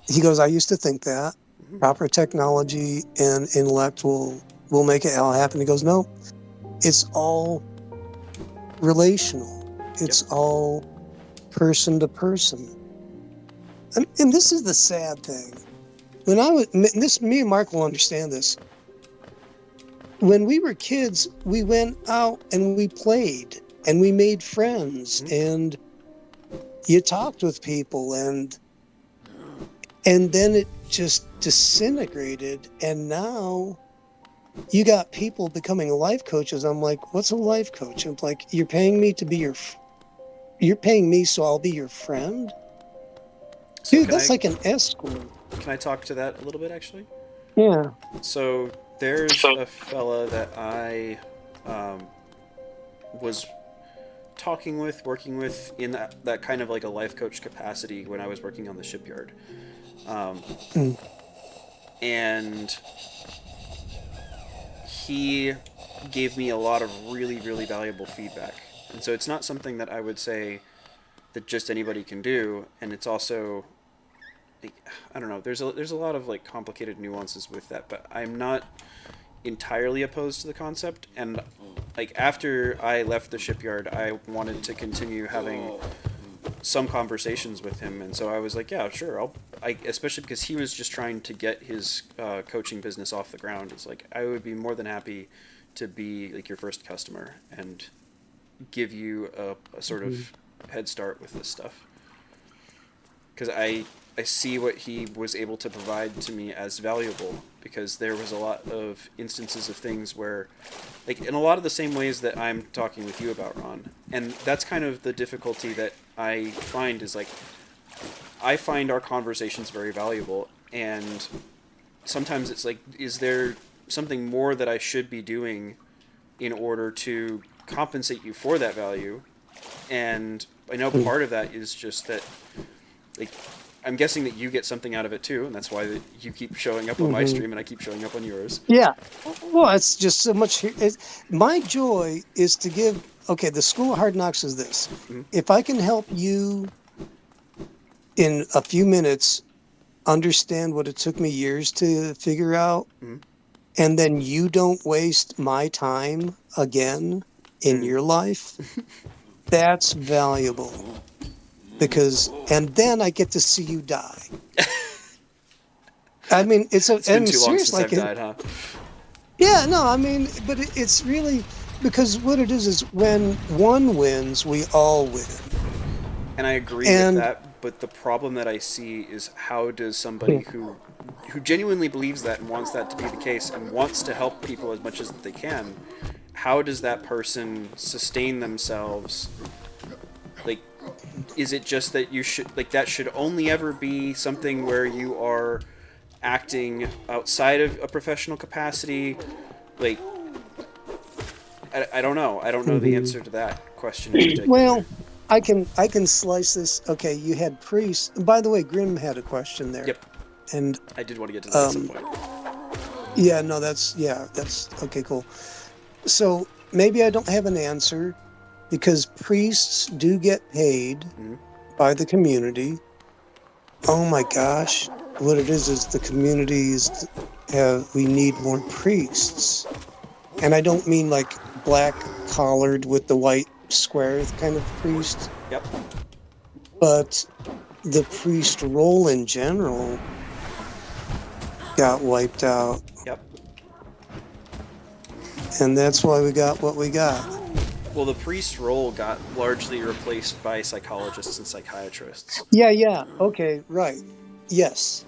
He goes, I used to think that. Proper technology and intellect will make it all happen. He goes, no, it's all relational. It's all person to person. And this is the sad thing. when I was this, me and Mark will understand this. When we were kids, we went out and we played and we made friends and you talked with people and then it just disintegrated. And now you got people becoming life coaches. I'm like, what's a life coach? I'm like, you're paying me to be you're paying me so I'll be your friend? So Dude, can that's I- like an escort. Can I talk to that a little bit, actually? Yeah. So there's a fella that I was working with in that kind of like a life coach capacity when I was working on the shipyard. And he gave me a lot of really, really valuable feedback. And so it's not something that I would say that just anybody can do. And it's also, I don't know, there's a lot of like complicated nuances with that, but I'm not entirely opposed to the concept. And like after I left the shipyard, I wanted to continue having some conversations with him, and so I was like, yeah, sure, especially because he was just trying to get his coaching business off the ground. It's like, I would be more than happy to be like your first customer and give you a sort of head start with this stuff, because I see what he was able to provide to me as valuable, because there was a lot of instances of things where, like, in a lot of the same ways that I'm talking with you about, Ron, and that's kind of the difficulty that I find is, like, I find our conversations very valuable, and sometimes it's like, is there something more that I should be doing in order to compensate you for that value? And I know part of that is just that, like, I'm guessing that you get something out of it too, and that's why you keep showing up on my stream and I keep showing up on yours. Yeah. Well, it's just so much. My joy is to give. Okay, the School of Hard Knocks is this. If I can help you in a few minutes understand what it took me years to figure out, and then you don't waste my time again in your life, that's valuable. And then I get to see you die. I mean, it's been too long serious, since I've died, huh? Yeah, no, I mean, but it's really, because what it is when one wins, we all win. And I agree with that, but the problem that I see is, how does somebody who genuinely believes that and wants that to be the case and wants to help people as much as they can, how does that person sustain themselves? Like, is it just that you should, like, that should only ever be something where you are acting outside of a professional capacity? Like, I don't know. I don't know the answer to that question in particular. Well, I can slice this. Okay, you had priests. By the way, Grim had a question there. Yep. And I did want to get to that at some point. yeah, no, that's okay, cool. So maybe I don't have an answer, because priests do get paid by the community. Oh my gosh, what it is the communities we need more priests. And I don't mean like black collared with the white square kind of priest. Yep. But the priest role in general got wiped out. Yep. And that's why we got what we got. Well, the priest role got largely replaced by psychologists and psychiatrists. Yeah. Okay, right. Yes.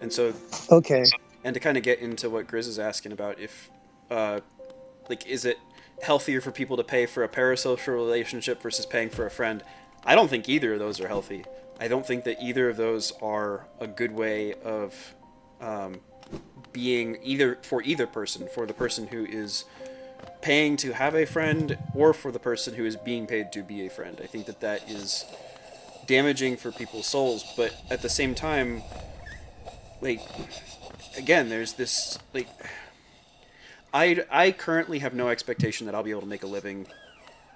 And so, Okay. and to kind of get into what Grizz is asking about, if, like, is it healthier for people to pay for a parasocial relationship versus paying for a friend? I don't think either of those are healthy. I don't think that either of those are a good way of being either for either person, for the person who is paying to have a friend or for the person who is being paid to be a friend. I think that that is damaging for people's souls, but at the same time, like, again, there's this, like, I currently have no expectation that I'll be able to make a living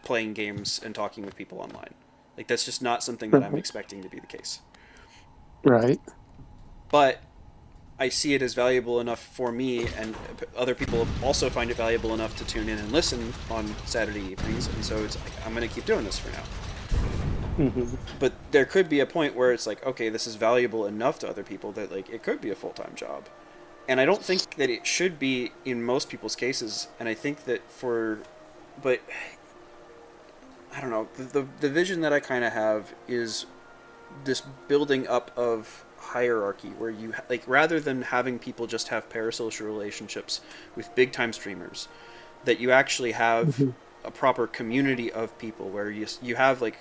playing games and talking with people online. Like, that's just not something that I'm expecting to be the case. Right. But I see it as valuable enough for me, and other people also find it valuable enough to tune in and listen on Saturday evenings, and so it's like, I'm going to keep doing this for now. Mhm. But there could be a point where it's like, okay, this is valuable enough to other people that like it could be a full-time job. And I don't think that it should be in most people's cases. And I think that but I don't know, the vision that I kind of have is this building up of hierarchy where you like, rather than having people just have parasocial relationships with big time streamers, that you actually have a proper community of people where you have like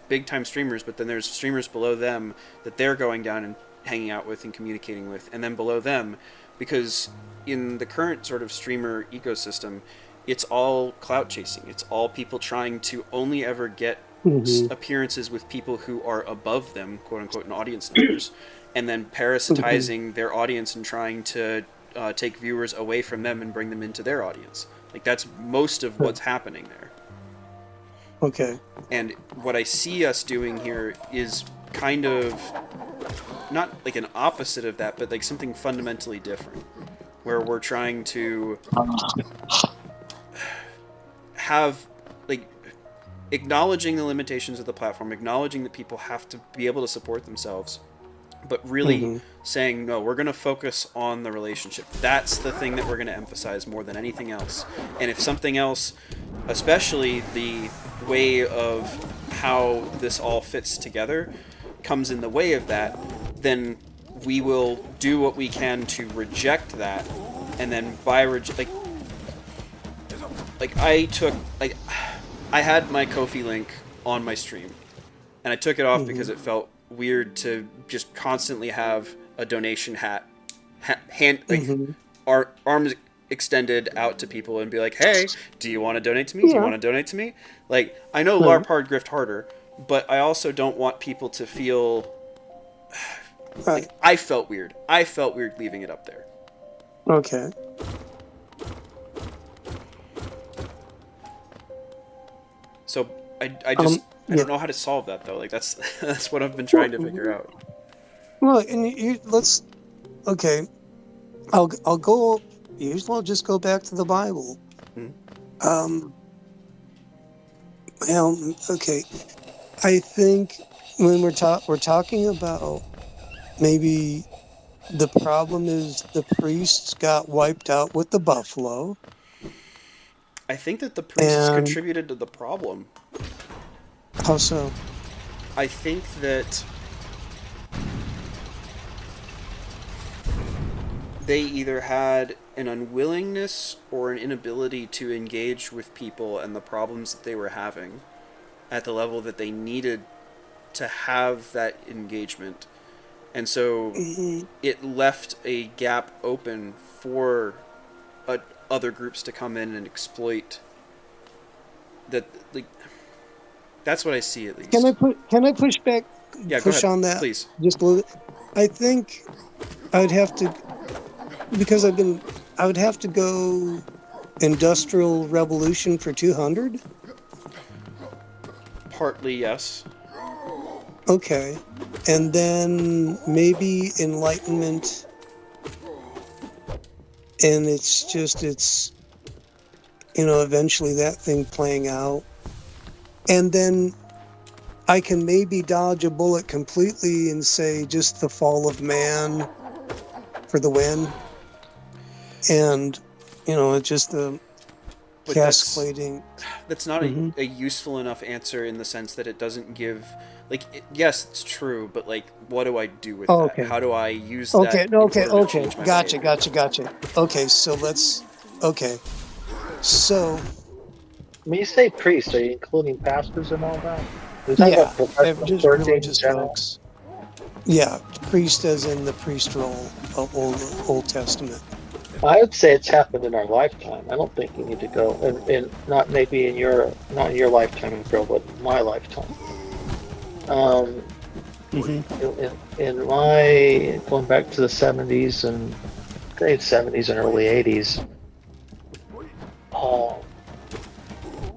big time streamers, but then there's streamers below them that they're going down and hanging out with and communicating with, and then below them, because in the current sort of streamer ecosystem, it's all clout chasing. It's all people trying to only ever get appearances with people who are above them, quote unquote, in audience numbers, and then parasitizing their audience and trying to take viewers away from them and bring them into their audience. Like, that's most of what's happening there. Okay. And what I see us doing here is kind of not like an opposite of that, but like something fundamentally different, where we're trying to have like acknowledging the limitations of the platform, acknowledging that people have to be able to support themselves, but really saying, no, we're going to focus on the relationship. That's the thing that we're going to emphasize more than anything else. And if something else, especially the way of how this all fits together, comes in the way of that, then we will do what we can to reject that. And then by I had my Ko-fi link on my stream, and I took it off because it felt weird to just constantly have a donation arms extended out to people and be like, hey, do you want to donate to me? Do you want to donate to me? Like, I know LARP hard, grift harder, but I also don't want people to feel like I felt weird. I felt weird leaving it up there. Okay. So I don't know how to solve that though. Like that's what I've been trying to figure out. Well, and let's. Okay, I'll go. Usually, I'll just go back to the Bible. Well, okay. I think when we're talking about maybe the problem is the priests got wiped out with the buffalo. I think that the priests contributed to the problem. How so? I think that they either had an unwillingness or an inability to engage with people and the problems that they were having at the level that they needed to have that engagement. And so it left a gap open for other groups to come in and exploit that. Like, that's what I see, at least. Can I push back? Yeah, push go ahead, on that, please. Just a little. I think I'd have to, because I would have to go Industrial Revolution for 200. Partly, yes. Okay, and then maybe Enlightenment. And it's eventually that thing playing out. And then I can maybe dodge a bullet completely and say just the fall of man for the win. And, it's just the But cascading. That's not a useful enough answer in the sense that it doesn't give... yes, it's true, but, what do I do with that? Okay. How do I use Okay, that? okay. Gotcha. Gotcha. Okay, so let's... Okay. So... When you say priest, are you including pastors and all that? Yeah, just religious folks. Yeah, priest as in the priest role of Old Testament. I would say it's happened in our lifetime. I don't think you need to go, and not maybe not in your lifetime, Bill, but in my lifetime. In my going back to the 70s and late 70s and early 80s,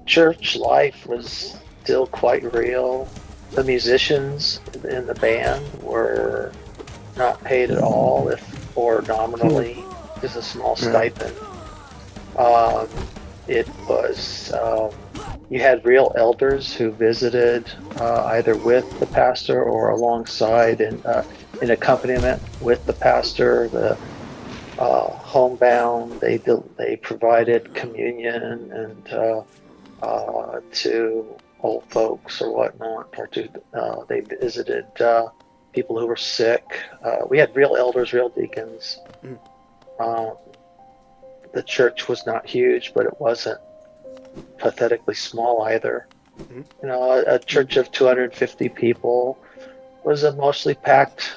church life was still quite real. The musicians in the band were not paid at all, or nominally, just a small stipend. It was you had real elders who visited either with the pastor or alongside in accompaniment with the pastor. The homebound, they provided communion and to old folks or whatnot, or they visited people who were sick. We had real elders, real deacons. The church was not huge, but it wasn't pathetically small either. You know, a church of 250 people was a mostly packed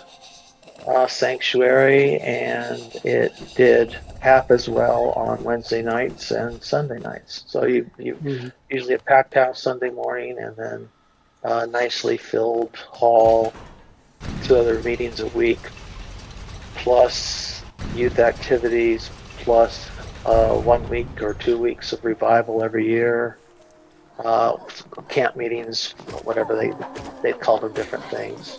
sanctuary, and it did half as well on Wednesday nights and Sunday nights. So you usually a packed house Sunday morning, and then a nicely filled hall, 2 other meetings a week, plus youth activities, plus 1 week or 2 weeks of revival every year, camp meetings, whatever they call them, different things.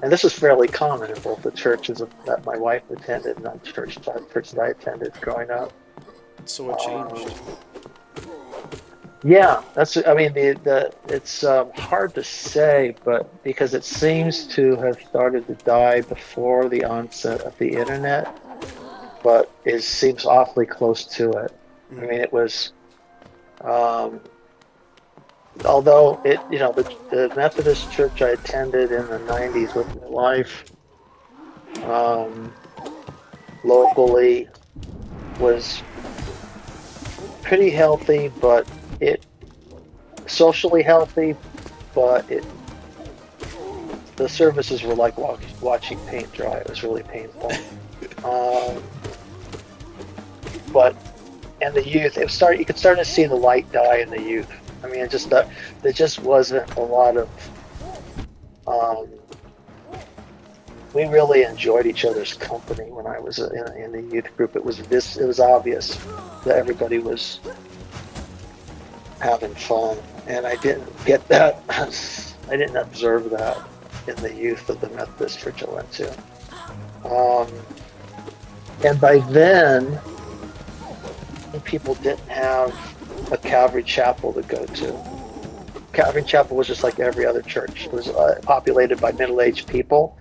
And this was fairly common in both the churches that my wife attended and the church that I attended growing up. So what changed? Yeah, that's. I mean, it's hard to say, but because it seems to have started to die before the onset of the internet, but it seems awfully close to it. I mean, it was. Although it, you know, the Methodist church I attended in the 90s with my wife, locally, was pretty healthy, but socially healthy, but the services were like watching paint dry. It was really painful. And the youth, you could start to see the light die in the youth. I mean, there just wasn't a lot of. We really enjoyed each other's company when I was in the youth group. It was obvious that everybody was having fun, and I didn't get that. I didn't observe that in the youth of the Methodist church I went to. And by then, people didn't have a Calvary Chapel to go to. Calvary Chapel was just like every other church. It was populated by middle-aged people.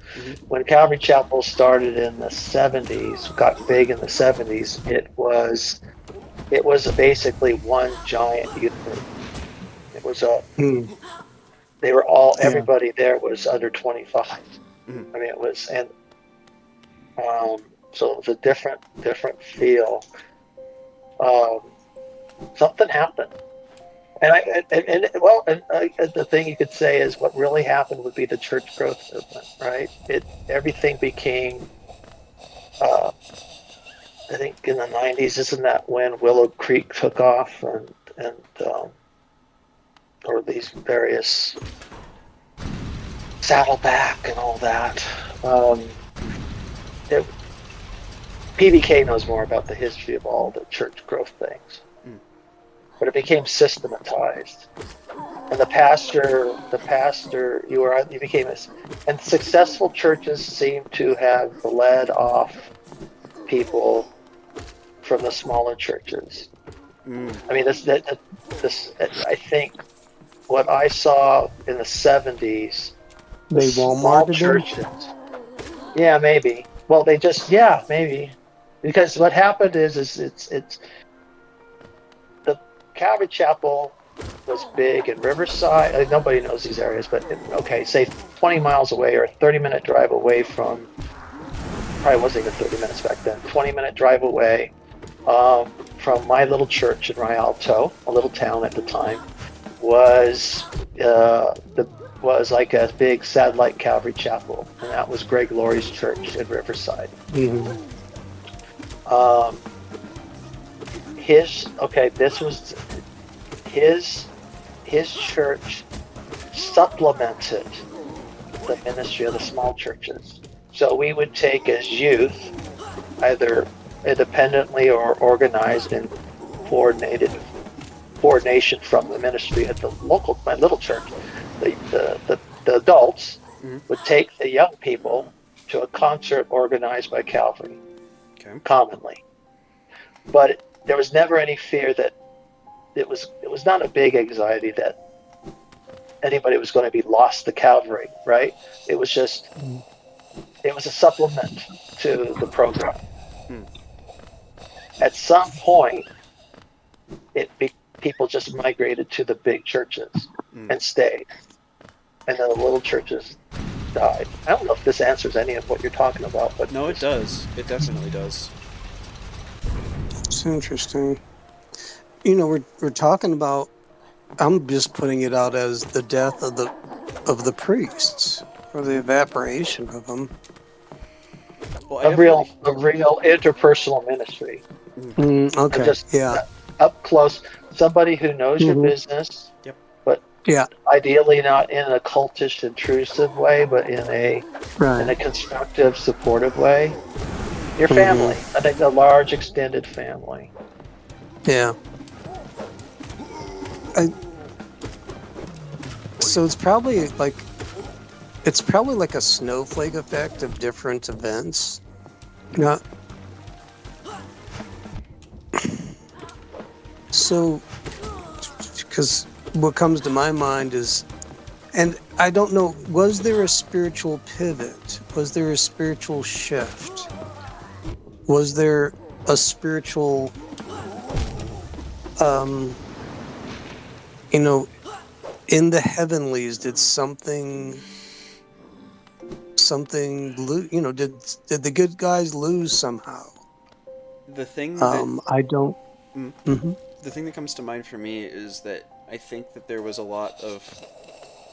When Calvary Chapel started in the 70s, got big in the 70s, it was basically one giant youth group. It was they were all, everybody there was under 25. I mean, it was, and so it was a different feel. Something happened, and the thing you could say is what really happened would be the church growth movement, right? Everything became. I think in the 90s, isn't that when Willow Creek took off, and or these various Saddleback and all that. PBK knows more about the history of all the church growth things. But it became systematized, and the pastor, you became this, and successful churches seem to have led off people from the smaller churches. I mean, this, I think, what I saw in the 70s, They small Walmarted churches. Yeah, maybe. Well, maybe, because what happened is it's. Calvary Chapel was big in Riverside. Nobody knows these areas, but say 20 miles away or a 30-minute drive away from, probably wasn't even 30 minutes back then, 20-minute drive away from my little church in Rialto, a little town at the time, was like a big satellite Calvary Chapel, and that was Greg Laurie's church in Riverside. His church supplemented the ministry of the small churches. So we would take as youth, either independently or organized in coordination from the ministry at my little church. The adults would take the young people to a concert organized by Calvary, commonly. But there was never any fear that it was not a big anxiety that anybody was going to be lost to Calvary, right? It was just it was a supplement to the program. At some point, people just migrated to the big churches and stayed, and then the little churches died. I don't know if this answers any of what you're talking about, but No, it does. It definitely does. It's interesting. You know, we're talking about. I'm just putting it out as the death of the priests, or the evaporation of them. Well, a real interpersonal ministry. Okay. And just up close, somebody who knows your business. Yep. But yeah, ideally not in a cultish, intrusive way, but in a constructive, supportive way. Your family. I think a large extended family. Yeah. So it's probably like a snowflake effect of different events. Yeah. So, because what comes to my mind is, and I don't know, was there a spiritual pivot? Was there a spiritual shift? Was there a spiritual, in the heavenlies, did something did the good guys lose somehow? The thing that I don't. the thing that comes to mind for me is that I think that there was a lot of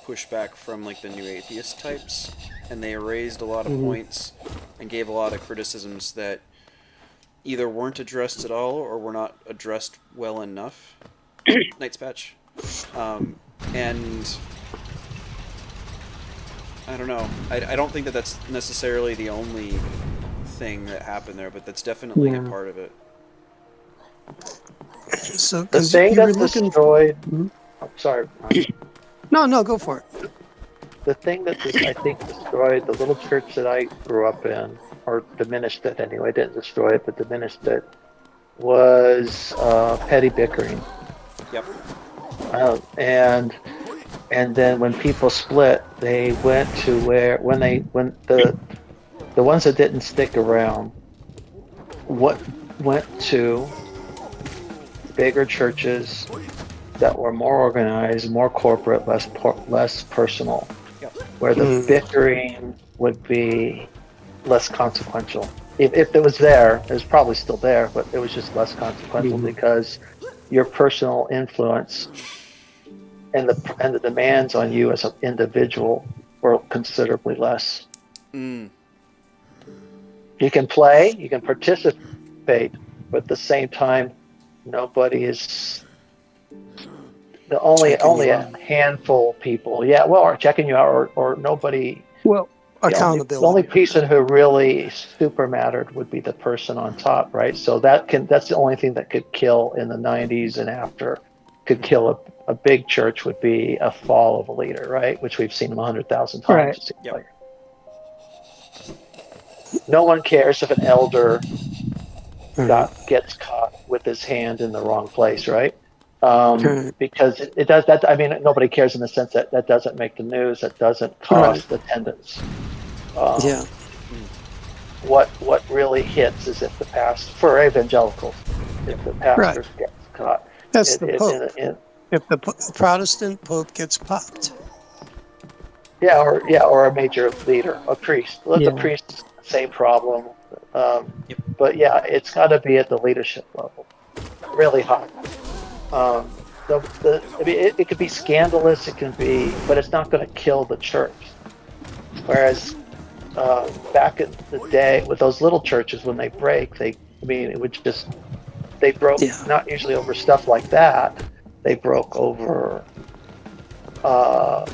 pushback from like the new atheist types, and they raised a lot of points and gave a lot of criticisms that either weren't addressed at all or were not addressed well enough. Night's Patch. And I don't know. I don't think that that's necessarily the only thing that happened there, but that's definitely a part of it. So the thing that destroyed. I'm sorry. No, go for it. The thing that I think destroyed the little church that I grew up in, or diminished it anyway, didn't destroy it, but diminished it, was petty bickering. Yep. And then when people split, they went to when the ones that didn't stick around went to bigger churches that were more organized, more corporate, less personal, where the bickering would be less consequential. If it was there, it was probably still there, but it was just less consequential because your personal influence and the demands on you as an individual were considerably less. You can play, you can participate, but at the same time, nobody is only a handful of people. Yeah, well, are checking you out, or nobody. Well, accountability. The only person who really super mattered would be the person on top, right? So that's the only thing that could kill in the 90s and after. Could kill a big church would be a fall of a leader, right? Which we've seen 100,000 times. Right. Like. No one cares if an elder gets caught with his hand in the wrong place, right? Because it does that. I mean, nobody cares in the sense that doesn't make the news. That doesn't cost attendance. What really hits is if the pastor, for evangelicals, if the pastor gets caught. That's the Pope. If the Protestant Pope gets popped. Or a major leader, a priest. The priest, same problem. But it's got to be at the leadership level, really high. It could be scandalous, but it's not going to kill the church. Whereas back in the day with those little churches, when they break, they broke not usually over stuff like that. They broke over the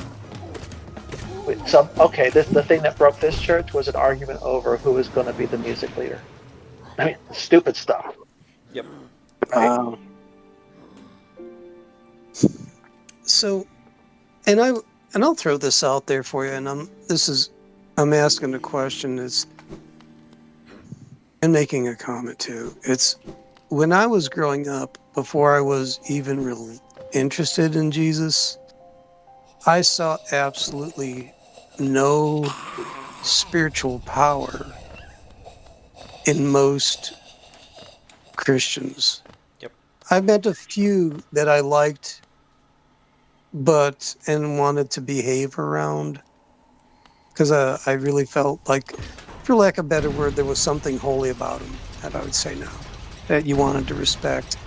thing that broke this church was an argument over who was going to be the music leader. I mean, stupid stuff. Yep. Right? So, and I'll throw this out there for you, and I'm asking a question and making a comment too. when I was growing up, before I was even really interested in Jesus, I saw absolutely no spiritual power in most Christians. Yep. I met a few that I liked, and wanted to behave around, because I really felt like, for lack of a better word, there was something holy about them, that I would say now, that you wanted to respect.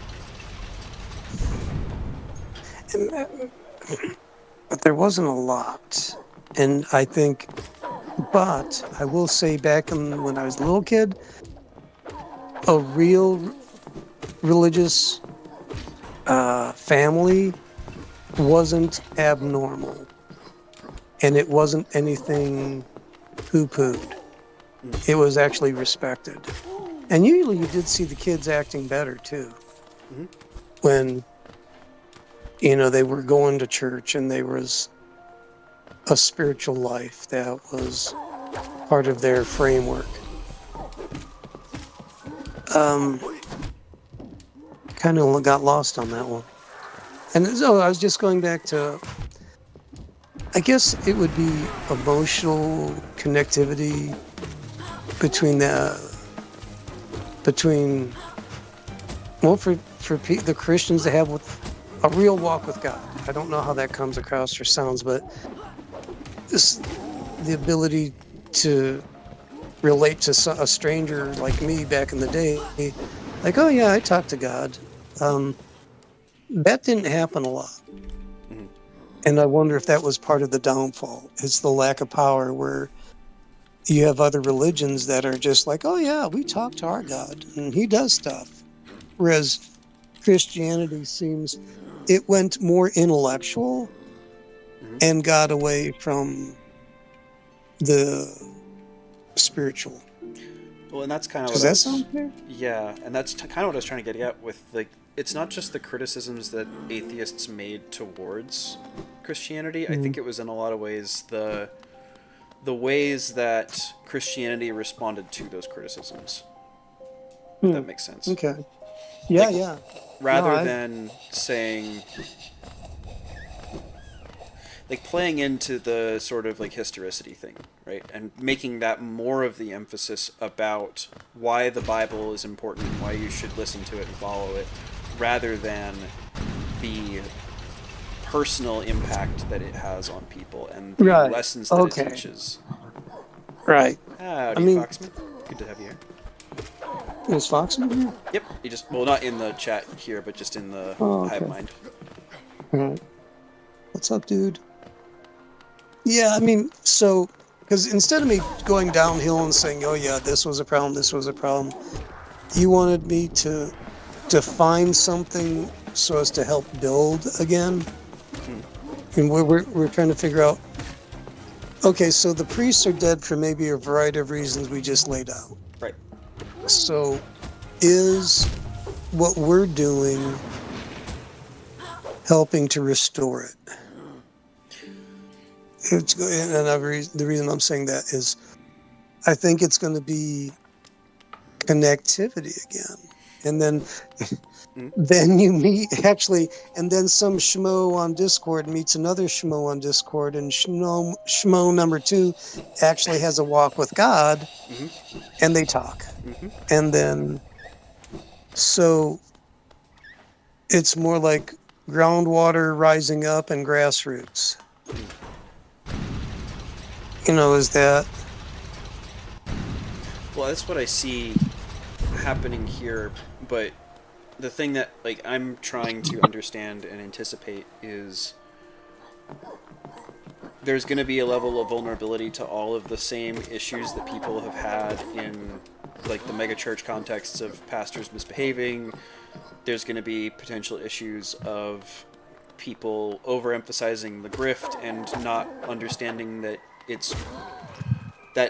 But there wasn't a lot. And I think, but I will say back when I was a little kid, a real religious family wasn't abnormal. And it wasn't anything poo-pooed. It was actually respected. And usually you did see the kids acting better too. Mhm. When, they were going to church and there was a spiritual life that was part of their framework. Kind of got lost on that one. And so I was just going back to, I guess it would be emotional connectivity between for the Christians to have with a real walk with God. I don't know how that comes across or sounds, but the ability to relate to a stranger like me back in the day, like, oh yeah, I talked to God. That didn't happen a lot. Mhm. And I wonder if that was part of the downfall. It's the lack of power, where you have other religions that are just like, oh yeah, we talk to our God and he does stuff. Whereas Christianity seems, it went more intellectual and got away from the spiritual. Well, and that's kind of Does that sound fair? Yeah, and that's kind of what I was trying to get at with, like, it's not just the criticisms that atheists made towards Christianity. I think it was in a lot of ways the ways that Christianity responded to those criticisms. If that makes sense. Okay. Yeah, Like, yeah. Rather than saying, like, playing into the sort of like historicity thing, right? And making that more of the emphasis about why the Bible is important, why you should listen to it and follow it, rather than the personal impact that it has on people and the Right. lessons that Okay. it teaches. Right. Howdy, I mean- Foxman. Good to have you here. Is Fox in here? Yep, you just, well, not in the chat here, but just in the Oh, okay. Hive Mind. Right. What's up, dude? Yeah, I mean, so, because instead of me going downhill and saying, oh yeah, this was a problem, you wanted me to find something so as to help build again. And we're trying to figure out, okay, so the priests are dead for maybe a variety of reasons we just laid out. Right. So is what we're doing helping to restore it? The reason I'm saying that is I think it's going to be connectivity again. And then you meet, actually, and then some schmo on Discord meets another schmo on Discord, and schmo number 2 actually has a walk with God, and they talk. And then, so it's more like groundwater rising up and grassroots. Is that? Well, that's what I see happening here, but the thing that, like, I'm trying to understand and anticipate is there's going to be a level of vulnerability to all of the same issues that people have had in, like, the megachurch contexts of pastors misbehaving. There's going to be potential issues of people overemphasizing the grift and not understanding that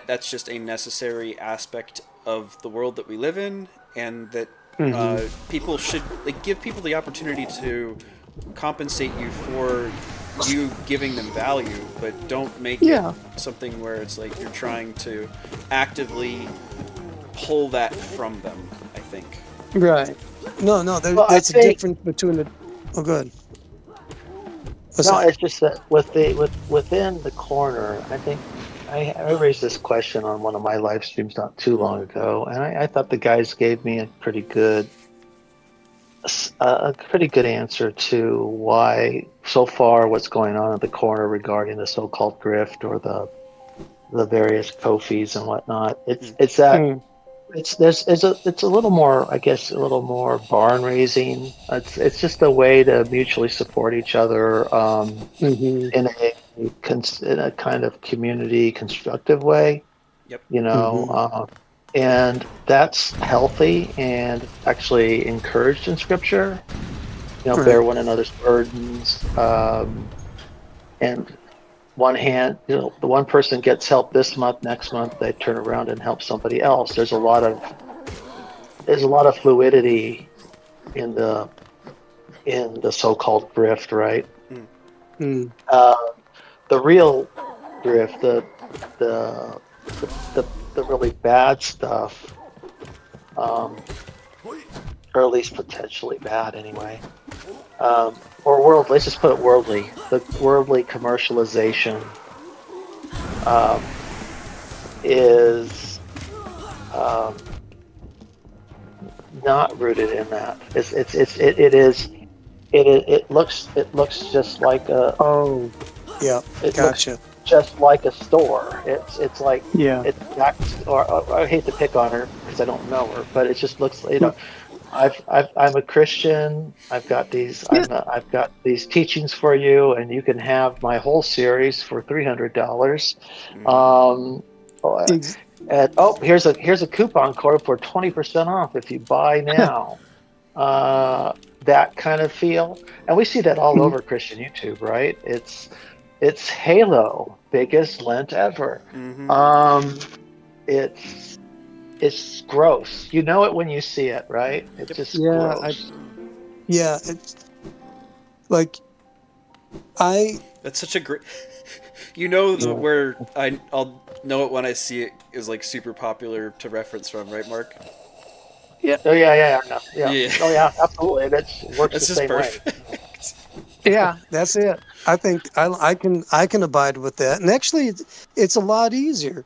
that's just a necessary aspect of the world that we live in, and that people should, like, give people the opportunity to compensate you for you giving them value, but don't make it something where it's like you're trying to actively pull that from them, I think. Right. No, Well, I that's a think- difference between the. Oh, good. No, it's just that within the corner, I think I raised this question on one of my live streams not too long ago, and I thought the guys gave me a pretty good answer to why so far what's going on in the corner regarding the so-called grift or the various Kofis and whatnot. It's that it's a little more, I guess, a little more barn raising. It's just a way to mutually support each other in a kind of community constructive way. Yep. You know, and that's healthy and actually encouraged in Scripture. You know, Right. bear one another's burdens, and one hand, you know, the one person gets help this month, next month they turn around and help somebody else. There's a lot of fluidity in the so-called grift, right? Mm. The real grift, the really bad stuff, or at least potentially bad anyway, or world. Let's just put it worldly. The worldly commercialization is not rooted in that. It looks just like a. Oh, yeah. It Gotcha. looks just like a store. It's like Yeah. it's back. Or I hate to pick on her because I don't know her, but it just looks. You know, I'm a Christian. I've got these. I've got these teachings for you, and you can have my whole series for $300. Ex- And here's a coupon code for 20% off if you buy now. That kind of feel, and we see that all over Christian YouTube, right? It's Halo, biggest Lent ever. It's gross. You know it when you see it, right? It's just Yeah, gross. Yeah, it's like That's such a great. You know where I'll know it when I see it is like super popular to reference from, right, Mark? Yeah. Oh yeah. No, yeah. Yeah. Oh yeah. Absolutely. That's works That's the just same way. perfect. yeah, that's it. I think I can abide with that. And actually, it's a lot easier.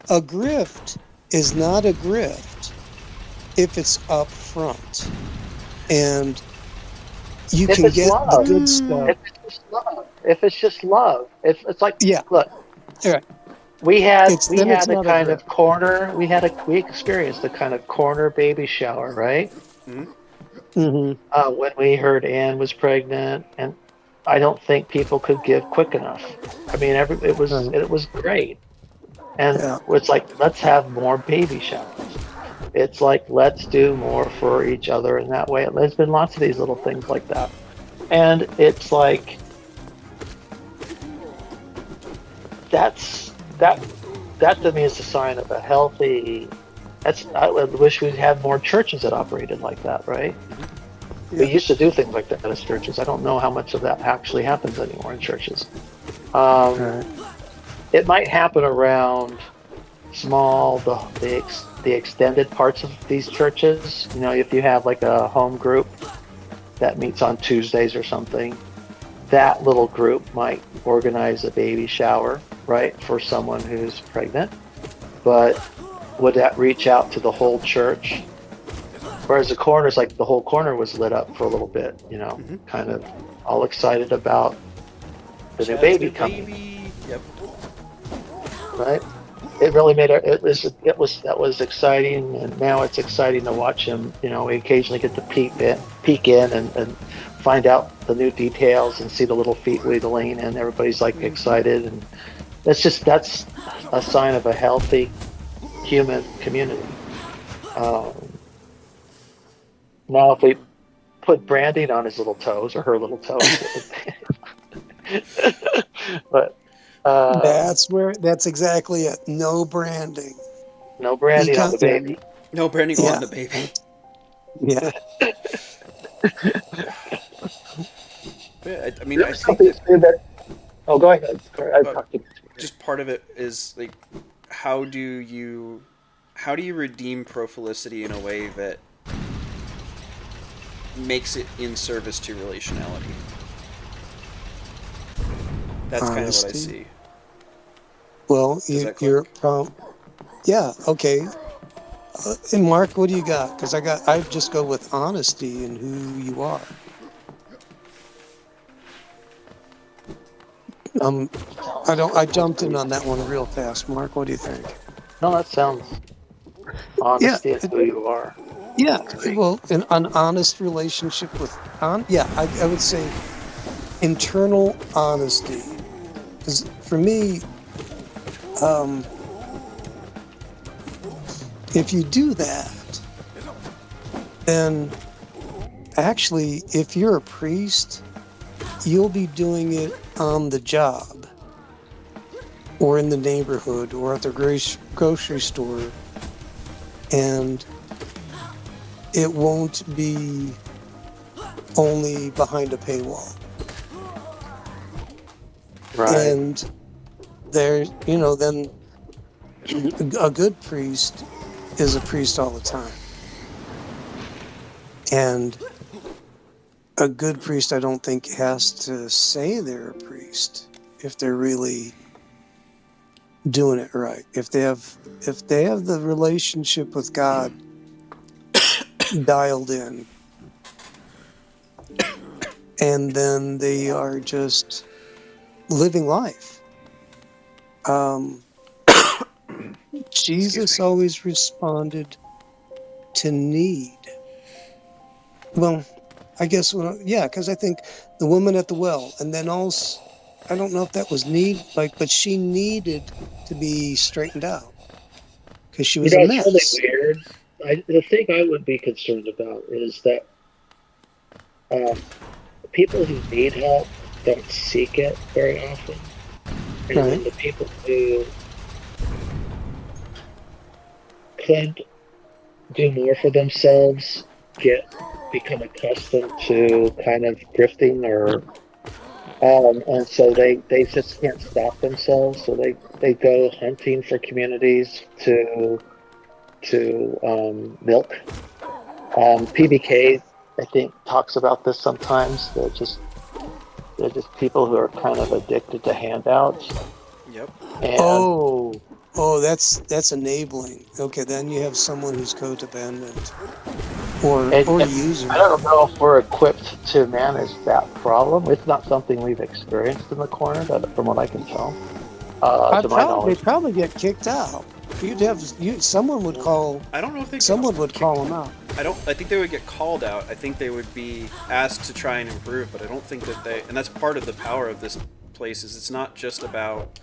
A grift is not a grift if it's up front, and you If can it's get the love. good stuff. If it's just love. If it's like Yeah. Look. Yeah. We had Then it's a not a kind grift. of corner. We experienced a kind of corner baby shower, right? Mm-hmm. When we heard Anne was pregnant, and I don't think people could give quick enough. I mean, it was great, and Yeah. it's like let's have more baby showers. It's like let's do more for each other in that way. There's been lots of these little things like that, and it's like that to me is a sign of a healthy. I wish we'd have more churches that operated like that, right? We used to do things like that as churches. I don't know how much of that actually happens anymore in churches. It might happen around small, the extended parts of these churches. You know, if you have like a home group that meets on Tuesdays or something, that little group might organize a baby shower, right, for someone who's pregnant. But would that reach out to the whole church? Whereas the corners, like the whole corner was lit up for a little bit, you know, kind of all excited about the new baby coming, Yep. right? It really made that was exciting, and now it's exciting to watch him. You know, we occasionally get to peek in and find out the new details and see the little feet wiggling, and everybody's like excited, and that's a sign of a healthy human community. Now, if we put branding on his little toes or her little toes, but That's exactly it. No branding. no branding on the baby. No branding on the baby. Yeah. Yeah, I mean, I think that Oh, go ahead. I talked to you. just part of it is like, how do you redeem profilicity in a way that makes it in service to relationality. That's kind of what I Honesty. see. Well, that you're yeah, okay. And Mark, what do you got? Because I just go with honesty and who you are. I jumped in on that one real fast. Mark, what do you think? No, that sounds honesty is who you are. Yeah, well, an honest relationship with, I would say internal honesty. Because for me, if you do that, then actually, if you're a priest, you'll be doing it on the job or in the neighborhood or at the grocery store, and it won't be only behind a paywall. Right. And there, then a good priest is a priest all the time. And a good priest, I don't think, has to say they're a priest if they're really doing it right. If they have the relationship with God dialed in, and then they are just living life. Jesus always responded to need. Well, I guess because I think the woman at the well, and then also, I don't know if that was need, but she needed to be straightened out because she was a mess. It's really weird. The thing I would be concerned about is that people who need help don't seek it very often, and then the people who could do more for themselves become accustomed to kind of grifting and so they just can't stop themselves, so they go hunting for communities to milk. PBK, I think, talks about this sometimes. They're just people who are kind of addicted to handouts. Yep. And Oh, that's enabling. Okay, then you have someone who's codependent or user. I don't know if we're equipped to manage that problem. It's not something we've experienced in the corner, from what I can tell. To my knowledge, They'd probably get kicked out. Someone would call. I don't know if someone would call them out. I think they would get called out. I think they would be asked to try and improve, but I don't think that and that's part of the power of this place, is it's not just about,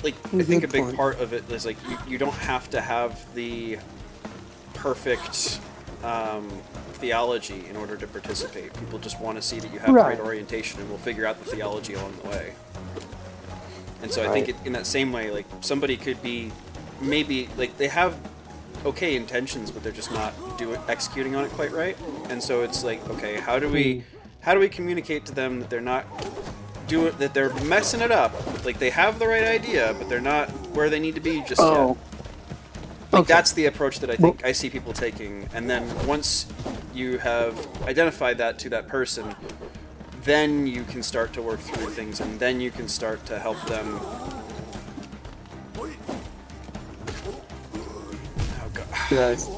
like, I think a big part of it is, like, you don't have to have the perfect theology in order to participate. People just want to see that you have the right orientation, and we'll figure out the theology along the way. And so I think in that same way, like, somebody could be maybe, like, they have okay intentions, but they're just not executing on it quite right. And so it's like, okay, how do we communicate to them that they're not that they're messing it up? Like, they have the right idea, but they're not where they need to be just yet. Like, that's the approach that I think I see people taking. And then once you have identified that to that person, then you can start to work through things, and then you can start to help them. Oh god. Yes.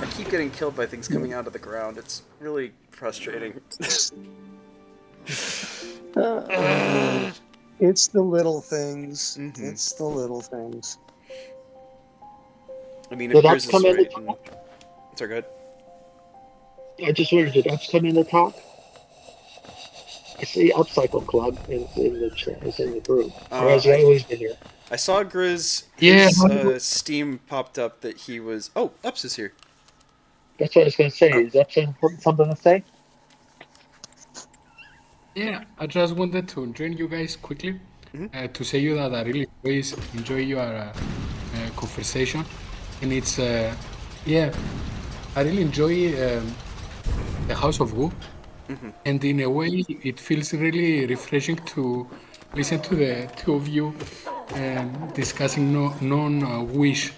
I keep getting killed by things coming out of the ground. It's really frustrating. It's the little things. Mm-hmm. It's the little things. I mean, if yours is right, sorry, go ahead. I just wondered, did Ups come in to talk? I see Upcycle Club is in the group. Or has he always been here? I saw Grizz. His Steam popped up that he was. Oh, Ups is here. That's what I was going to say. Is Ups something to say? Yeah, I just wanted to join you guys quickly to say you that I really enjoy your conversation, and it's I really enjoy the House of Wu, and in a way it feels really refreshing to listen to the two of you discussing non-wish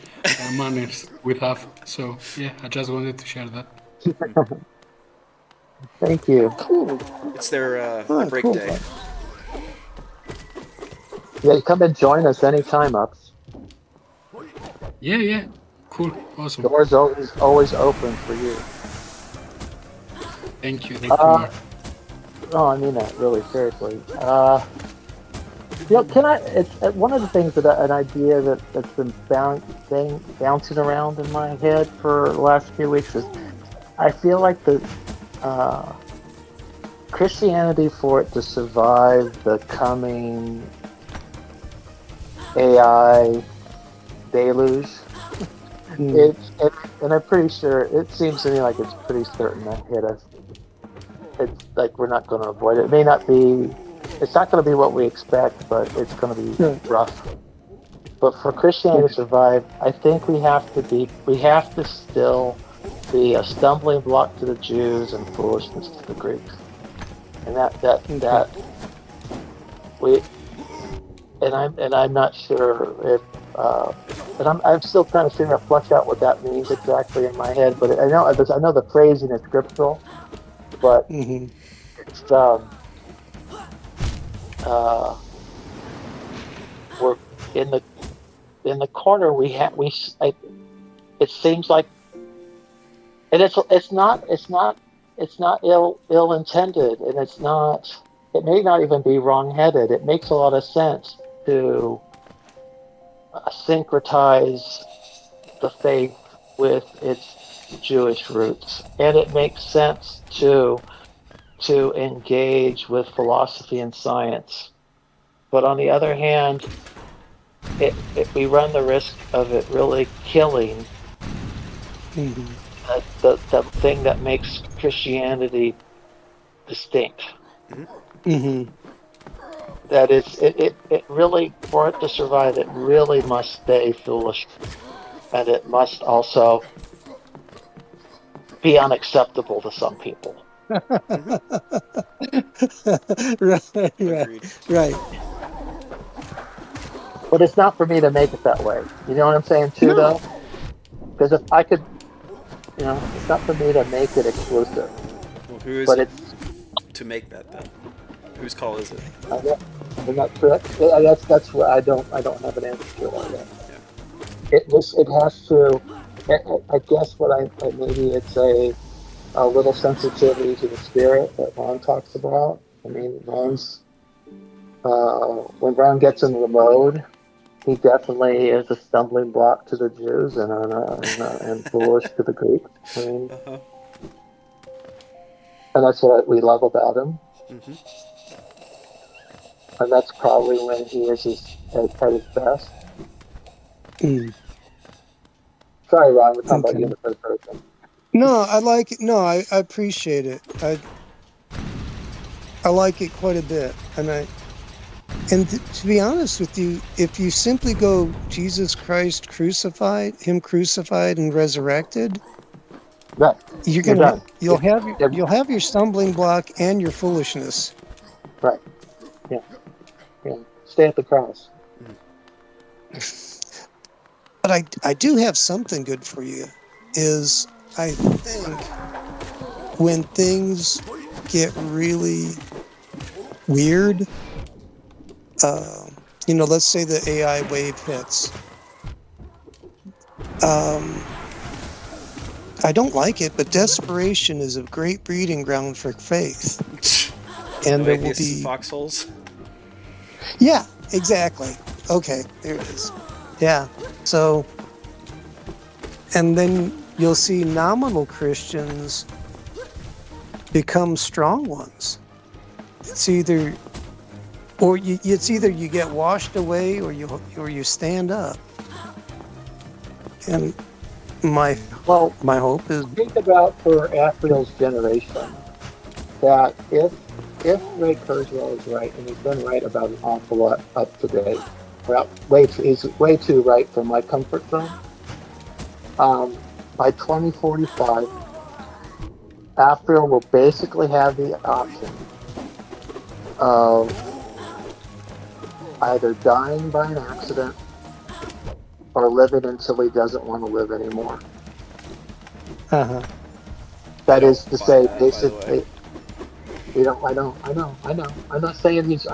manners we have. So yeah, I just wanted to share that. Thank you. It's their break cool. day. Yeah, come and join us anytime, Ups. Yeah, cool, awesome. Doors always open for you. Thank you, Mark. No, I mean that really seriously. Can I? It's one of the things an idea that's been bouncing around in my head for the last few weeks is, I feel like the Christianity, for it to survive the coming AI deluge, and I'm pretty sure, it seems to me like it's pretty certain to hit us. It's like we're not going to avoid it. It may not be, it's not going to be what we expect, but it's going to be rough. But for Christianity to survive, I think we have to still be a stumbling block to the Jews and foolishness to the Greeks. And I'm not sure if, and I'm still trying to figure out, flush out what that means exactly in my head. But I know the phrasing is scriptural, but it's we're in the corner. It seems like, and it's not ill intended, and it may not even be wrong-headed. It makes a lot of sense to syncretize the faith with its Jewish roots, and it makes sense to engage with philosophy and science. But on the other hand, we run the risk of it really killing the thing that makes Christianity distinct. That it really, for it to survive, it really must stay foolish, and it must also be unacceptable to some people. Right. But it's not for me to make it that way. You know what I'm saying too, though? Because if I could, it's not for me to make it exclusive. Well, who is but it it's to make that then? Whose call is it? I'm not sure. That's what I don't have an answer to it yet. Yeah. It has to. I guess maybe it's a little sensitivity to the spirit that Ron talks about. I mean, when Ron gets into the mode, he definitely is a stumbling block to the Jews and foolish to the Greeks. I mean, and that's what we love about him. And that's probably when he is at his best. Sorry, Ron, we're talking about you in the third person. No, I like it. No, I appreciate it. I like it quite a bit, and to be honest with you, if you simply go Jesus Christ crucified, Him crucified and resurrected, right, you'll have your stumbling block and your foolishness. Right. Yeah. Stay at the cross. But I do have something good for you. Is I think when things get really weird, let's say the AI wave hits. I don't like it, but desperation is a great breeding ground for faith. And there will be foxholes. Yeah, exactly. Okay, there it is. Yeah. So, and then you'll see nominal Christians become strong ones. It's either you get washed away or you stand up. And my hope is, think about for Afriel's generation that if Ray Kurzweil is right, and he's been right about an awful lot up to date, he's way too right for my comfort zone. By 2045, Afriel will basically have the option of either dying by an accident or living until he doesn't want to live anymore. Uh-huh. That is to buy say, that, by the basically, way. you know, I know. I'm not saying he's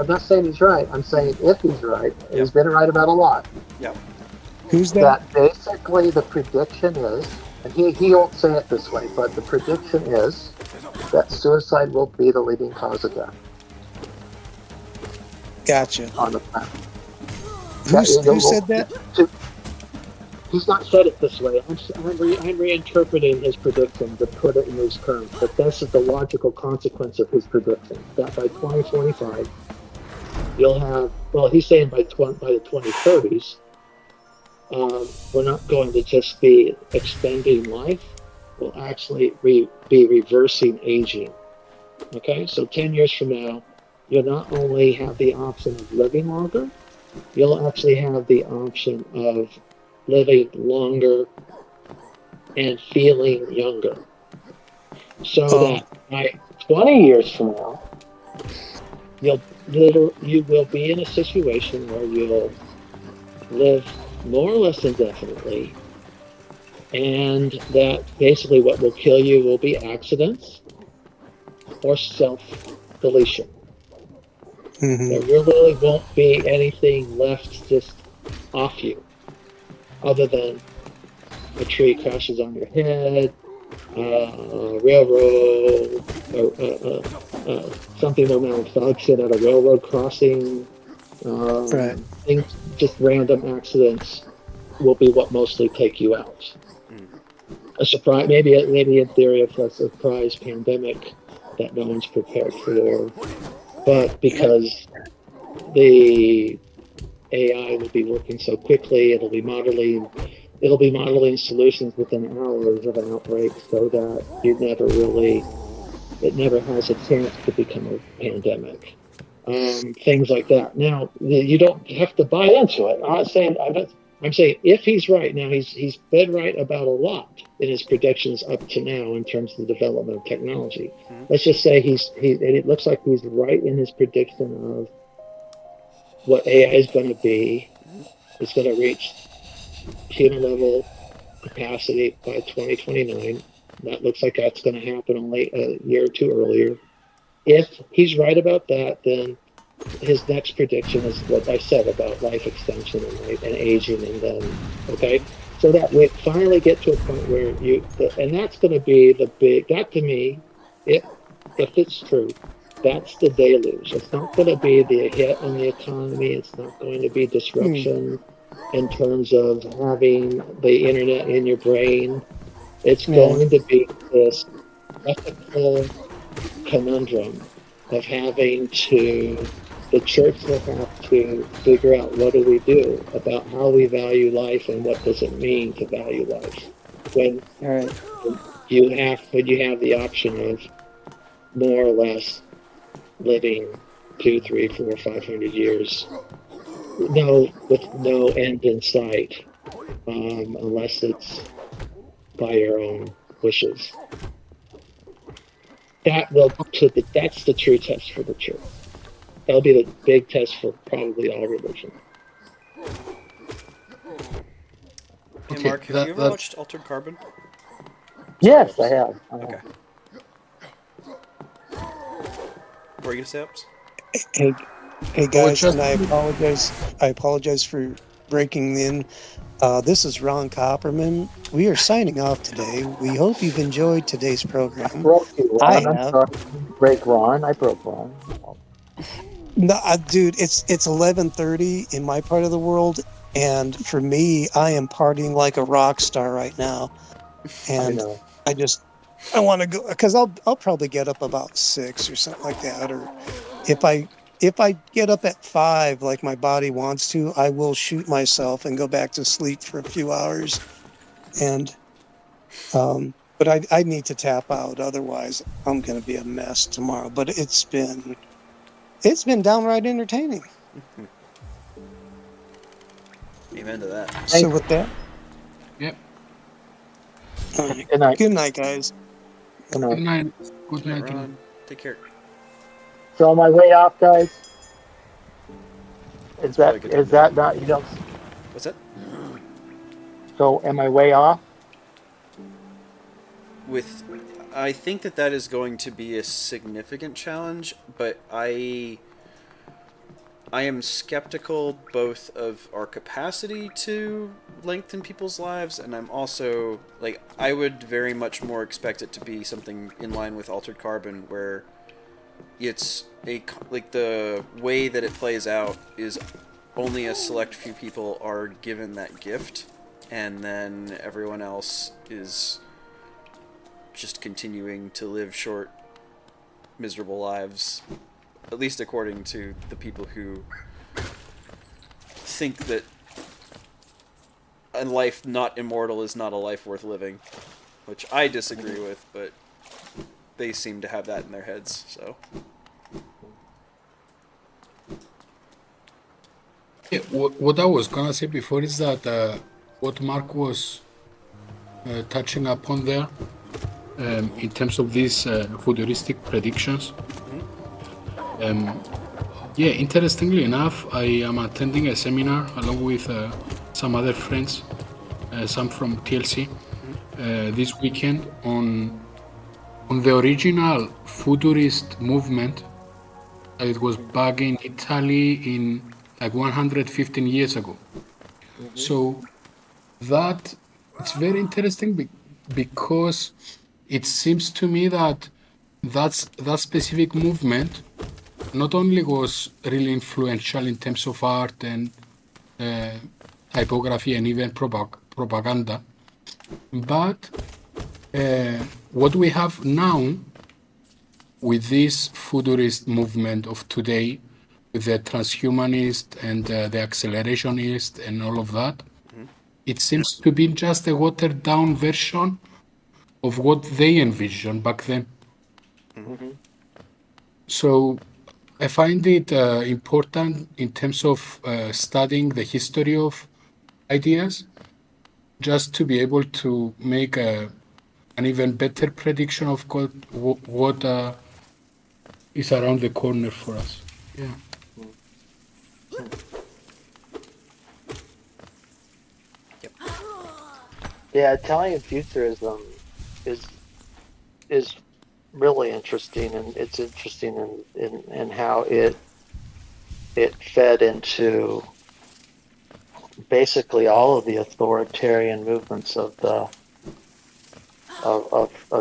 right. I'm saying if he's right, Yep. he's been right about a lot. Yep. Who's that? That basically the prediction is, and he won't say it this way, but the prediction is that suicide will be the leading cause of death Gotcha. on the planet. Who said that? He's not said it this way. I'm reinterpreting his prediction to put it in these terms, but this is the logical consequence of his prediction. That by 2025, you'll have, well, he's saying by the 2030s, we're not going to just be extending life, we'll actually be reversing aging. Okay, so 10 years from now, you'll not only have the option of living longer, you'll actually have the option of living longer and feeling younger. So that by 20 years from now, you will be in a situation where you'll live more or less indefinitely, and that basically what will kill you will be accidents or self-deletion. Mm-hmm. There really won't be anything left just off you, other than a tree crashes on your head, a railroad, something will malfunction at a railroad crossing. Right. Things, just random accidents, will be what mostly take you out. A surprise, maybe in theory, if a surprise pandemic that no one's prepared for, but because the AI will be working so quickly, it'll be modeling solutions within hours of an outbreak, so that it never has a chance to become a pandemic. Things like that. Now, you don't have to buy into it. I'm saying if he's right now, he's been right about a lot in his predictions up to now in terms of the development of technology. Mm-hmm. Let's just say it looks like he's right in his prediction of what AI is going to be. It's going to reach human level capacity by 2029. That looks like that's going to happen only a year or two earlier. If he's right about that, then his next prediction is what I said about life extension and aging, and then so that we finally get to a point where and that's going to be that to me, if it's true, that's the deluge. It's not going to be the hit on the economy. It's not going to be disruption in terms of having the internet in your brain. It's going to be this ethical conundrum of the church will have to figure out, what do we do about how we value life and what does it mean to value life when you have the option of more or less living 200, 300, 400, 500 years with no end in sight, unless it's by your own wishes. That's the true test for the church. That'll be the big test for probably all religion. Hey Mark, have you ever watched Altered Carbon? Yes, I have. Okay. What were you gonna say, Ups? Hey guys, and I apologize for breaking in. This is Ron Copperman. We are signing off today. We hope you've enjoyed today's program. I broke you, Ron. I'm sorry. Break Ron. I broke Ron. No, dude, it's 11:30 in my part of the world, and for me, I am partying like a rock star right now. And I want to go, because I'll probably get up about 6 or something like that, or if I get up at 5 like my body wants to, I will shoot myself and go back to sleep for a few hours. And but I need to tap out, otherwise I'm going to be a mess tomorrow. But it's been downright entertaining. Amen to that. So with that, Yep. Good night. Good night, guys. Good night. Good night. Good night. Ron, take care. So on my way off, guys, Is probably that a good is that not you don't? What's that? So am I way off? I think that is going to be a significant challenge, but I am skeptical both of our capacity to lengthen people's lives, and I'm also, like, I would very much more expect it to be something in line with Altered Carbon, where it's like the way that it plays out is only a select few people are given that gift, and then everyone else is just continuing to live short, miserable lives, at least according to the people who think that a life not immortal is not a life worth living, which I disagree with, but they seem to have that in their heads, so. Yeah, what I was gonna say before is that what Mark was touching upon there, in terms of these futuristic predictions. Yeah, interestingly enough, I am attending a seminar along with some other friends, some from TLC, this weekend on the original futurist movement. It was back in Italy in like 115 years ago. So that it's very interesting because it seems to me that that specific movement not only was really influential in terms of art and typography and even propaganda, but what we have now with this futurist movement of today, with the transhumanist and the accelerationist and all of that, it seems to be just a watered down version of what they envisioned back then. So I find it important in terms of studying the history of ideas, just to be able to make an even better prediction of what is around the corner for us. Yeah. Yeah, Italian futurism is really interesting, and it's interesting in how it fed into basically all of the authoritarian movements of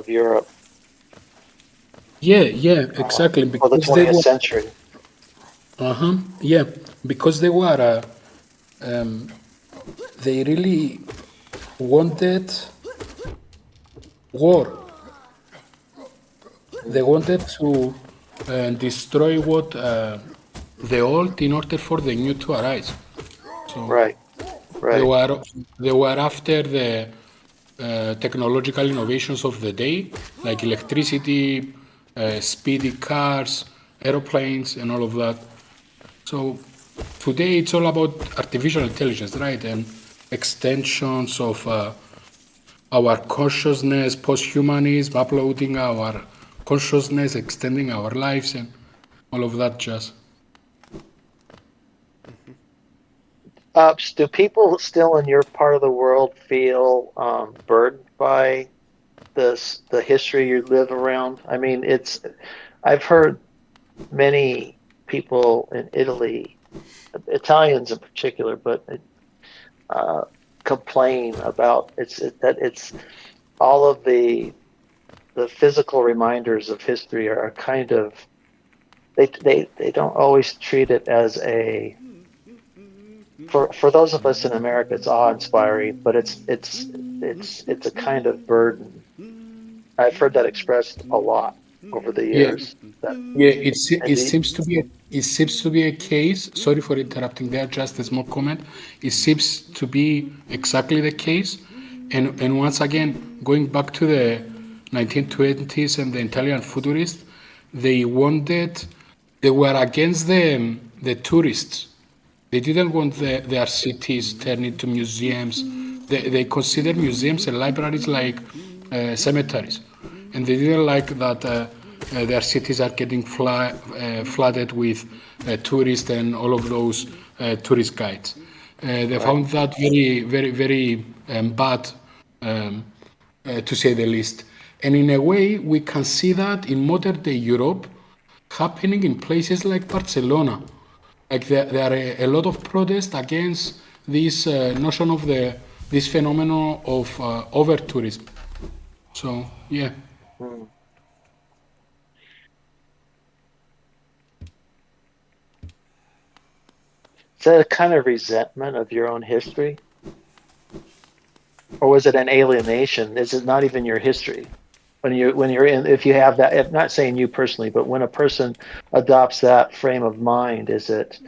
Europe. Yeah, exactly. For the Because they 20th were, century. yeah, because they were, they really wanted war. They wanted to destroy what the old in order for the new to arise. So Right. they were after the technological innovations of the day, like electricity, speedy cars, aeroplanes, and all of that. So today it's all about artificial intelligence, right? And extensions of our consciousness, post-humanism, uploading our consciousness, extending our lives, and all of that jazz. Do people still in your part of the world feel burdened by the history you live around? I mean, I've heard many people in Italy, Italians in particular, but complain about that it's all of the physical reminders of history are kind of they don't always treat it as a for those of us in America, it's awe-inspiring, but it's a kind of burden. I've heard that expressed a lot over the years. Yeah, it seems to be a case. Sorry for interrupting there. Just a small comment. It seems to be exactly the case, and once again, going back to the 1920s and the Italian futurists, they were against the tourists. They didn't want their cities turned into museums. They considered museums and libraries like cemeteries, and they didn't like that their cities are getting flooded with tourists and all of those tourist guides. They found that very, very, very bad, to say the least. And in a way, we can see that in modern day Europe happening in places like Barcelona. Like there are a lot of protests against this notion of this phenomenon of over tourism. So yeah. Is that a kind of resentment of your own history? Or was it an alienation? Is it not even your history? When you're in, if you have that, I'm not saying you personally, but when a person adopts that frame of mind, is it,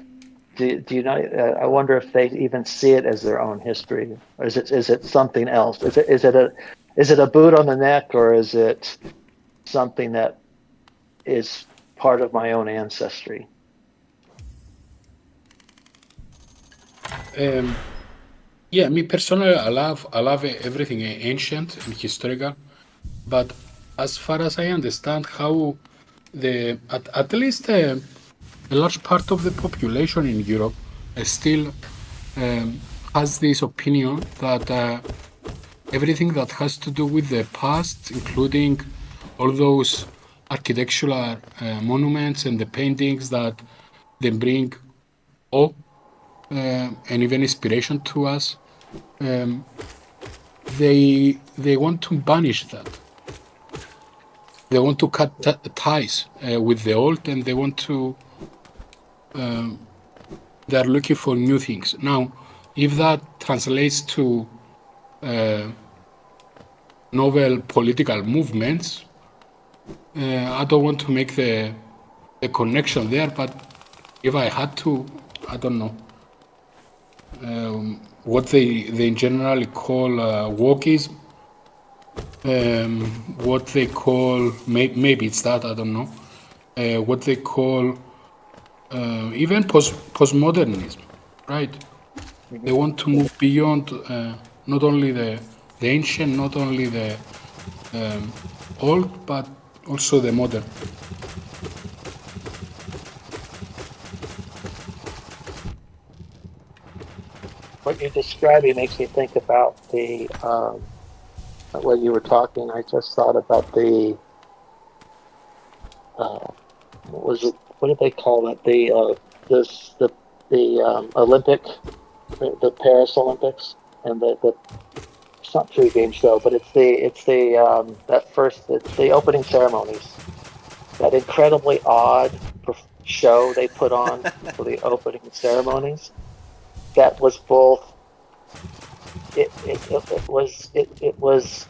do you not, I wonder if they even see it as their own history, or is it something else? Is it a boot on the neck, or is it something that is part of my own ancestry? Yeah, me personally, I love everything ancient and historical, but as far as I understand, how at least a large part of the population in Europe still has this opinion that everything that has to do with the past, including all those architectural monuments and the paintings that they bring awe and even inspiration to us, they want to banish that. They want to cut ties with the old, and they want to. They are looking for new things. Now, if that translates to novel political movements, I don't want to make the connection there, but if I had to, I don't know. What they generally call wokeism, what they call, maybe it's that, I don't know, what they call even postmodernism, right? They want to move beyond not only the ancient, not only the old, but also the modern. What you're describing makes me think about the when you were talking. I just thought about the what was it? What did they call it? The Olympic, the Paris Olympics, and the it's not pre-game show, but it's the opening ceremonies. That incredibly odd show they put on for the opening ceremonies. That was both. It was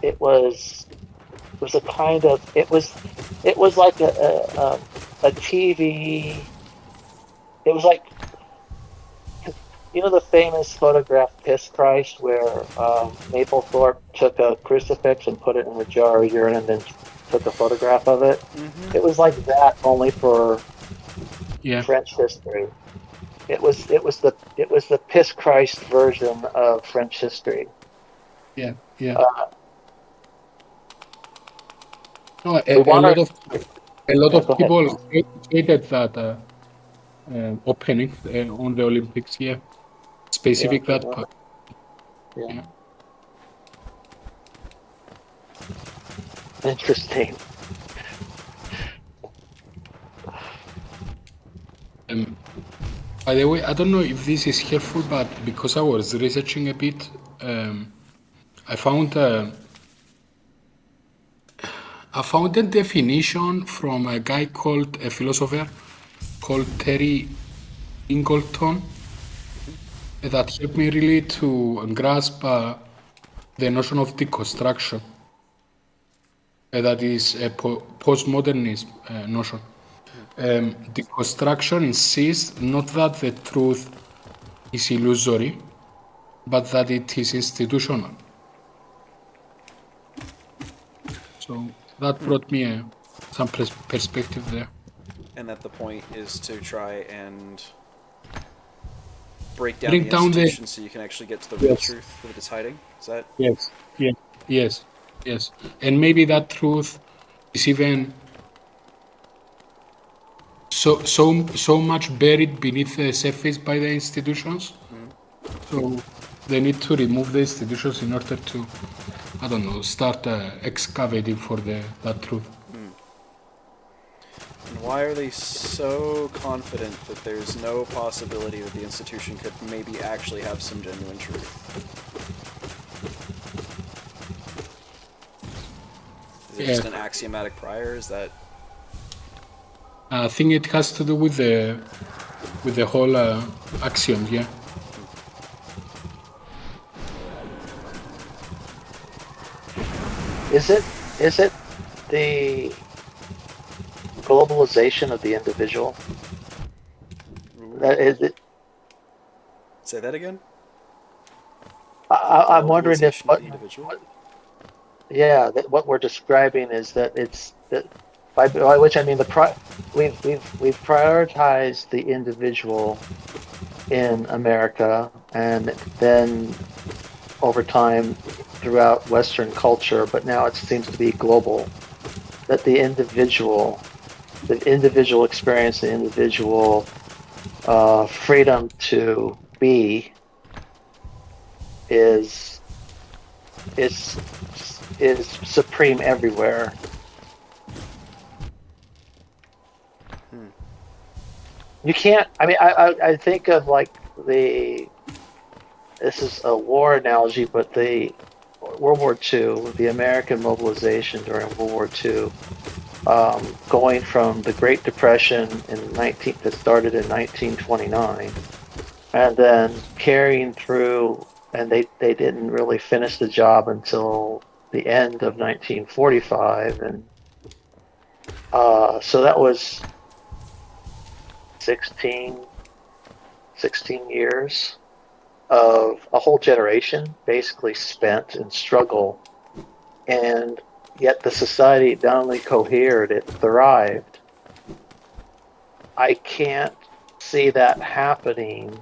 a kind of, it was like a TV. It was like, you know, the famous photograph Piss Christ, where Mapplethorpe took a crucifix and put it in a jar of urine and then took a photograph of it. Mm-hmm. It was like that, only for French history. It was the Piss Christ version of French history. Yeah. No, a lot of people hated that opening on the Olympics. Yeah, specific that part. Yeah. Interesting. By the way, I don't know if this is helpful, but because I was researching a bit, I found a definition from a philosopher called Terry Ingleton, that helped me really to grasp the notion of deconstruction. That is a postmodernist notion. Deconstruction insists not that the truth is illusory, but that it is institutional. So that brought me some perspective there. And that the point is to try and break down the institution so you can actually get to the real truth that it's hiding. Is that? Yes. And maybe that truth is even so much buried beneath the surface by the institutions. So they need to remove the institutions in order to, I don't know, start excavating for that truth. And why are they so confident that there's no possibility that the institution could maybe actually have some genuine truth? Is it just an axiomatic prior? Is that... I think it has to do with the whole axioms, yeah. Is it the globalization of the individual? That is it. Say that again? I'm wondering if Globalization of the individual? what we're describing is that it's that by which I mean we've prioritized the individual in America, and then over time throughout Western culture, but now it seems to be global. That the individual experience, the individual freedom to be is supreme everywhere. You can't. I mean, I think of like this is a war analogy, but the World War II, the American mobilization during World War II, going from the Great Depression that started in 1929, and then carrying through, and they didn't really finish the job until the end of 1945, and so that was 16 years of a whole generation basically spent in struggle, and yet the society not only cohered, it thrived. I can't see that happening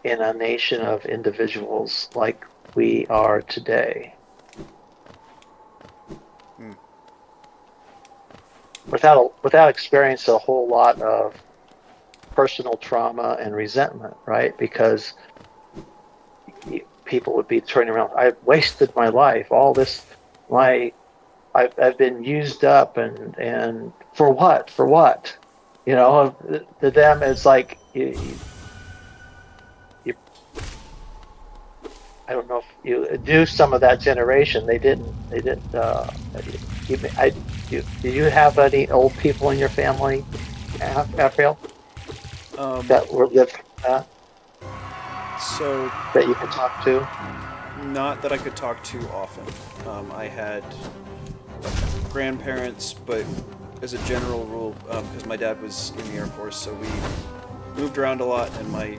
in a nation of individuals like we are today. Without experiencing a whole lot of personal trauma and resentment, right? Because people would be turning around, I've wasted my life, all this, I've been used up, and for what? You know, to them it's like you I don't know if you do some of that generation. They didn't. Do you have any old people in your family, Raphael, that were living that? So That you can talk to? not that I could talk to often. I had grandparents, but as a general rule, because my dad was in the Air Force, so we moved around a lot, and my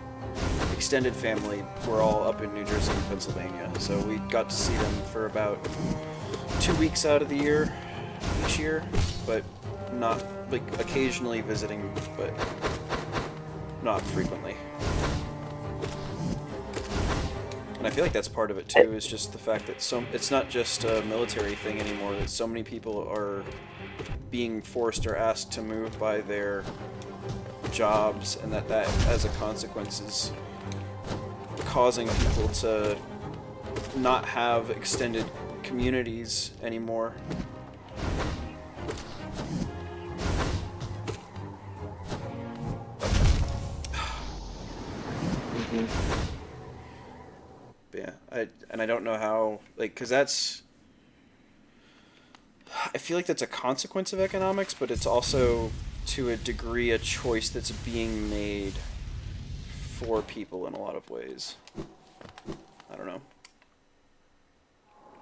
extended family were all up in New Jersey and Pennsylvania. So we got to see them for about 2 weeks out of the year, each year, but not, like, occasionally visiting, but not frequently. And I feel like that's part of it too, is just the fact that it's not just a military thing anymore, that so many people are being forced or asked to move by their jobs, and that as a consequence is causing people to not have extended communities anymore. Yeah, I don't know how, like, because I feel like that's a consequence of economics, but it's also, to a degree, a choice that's being made for people in a lot of ways. I don't know.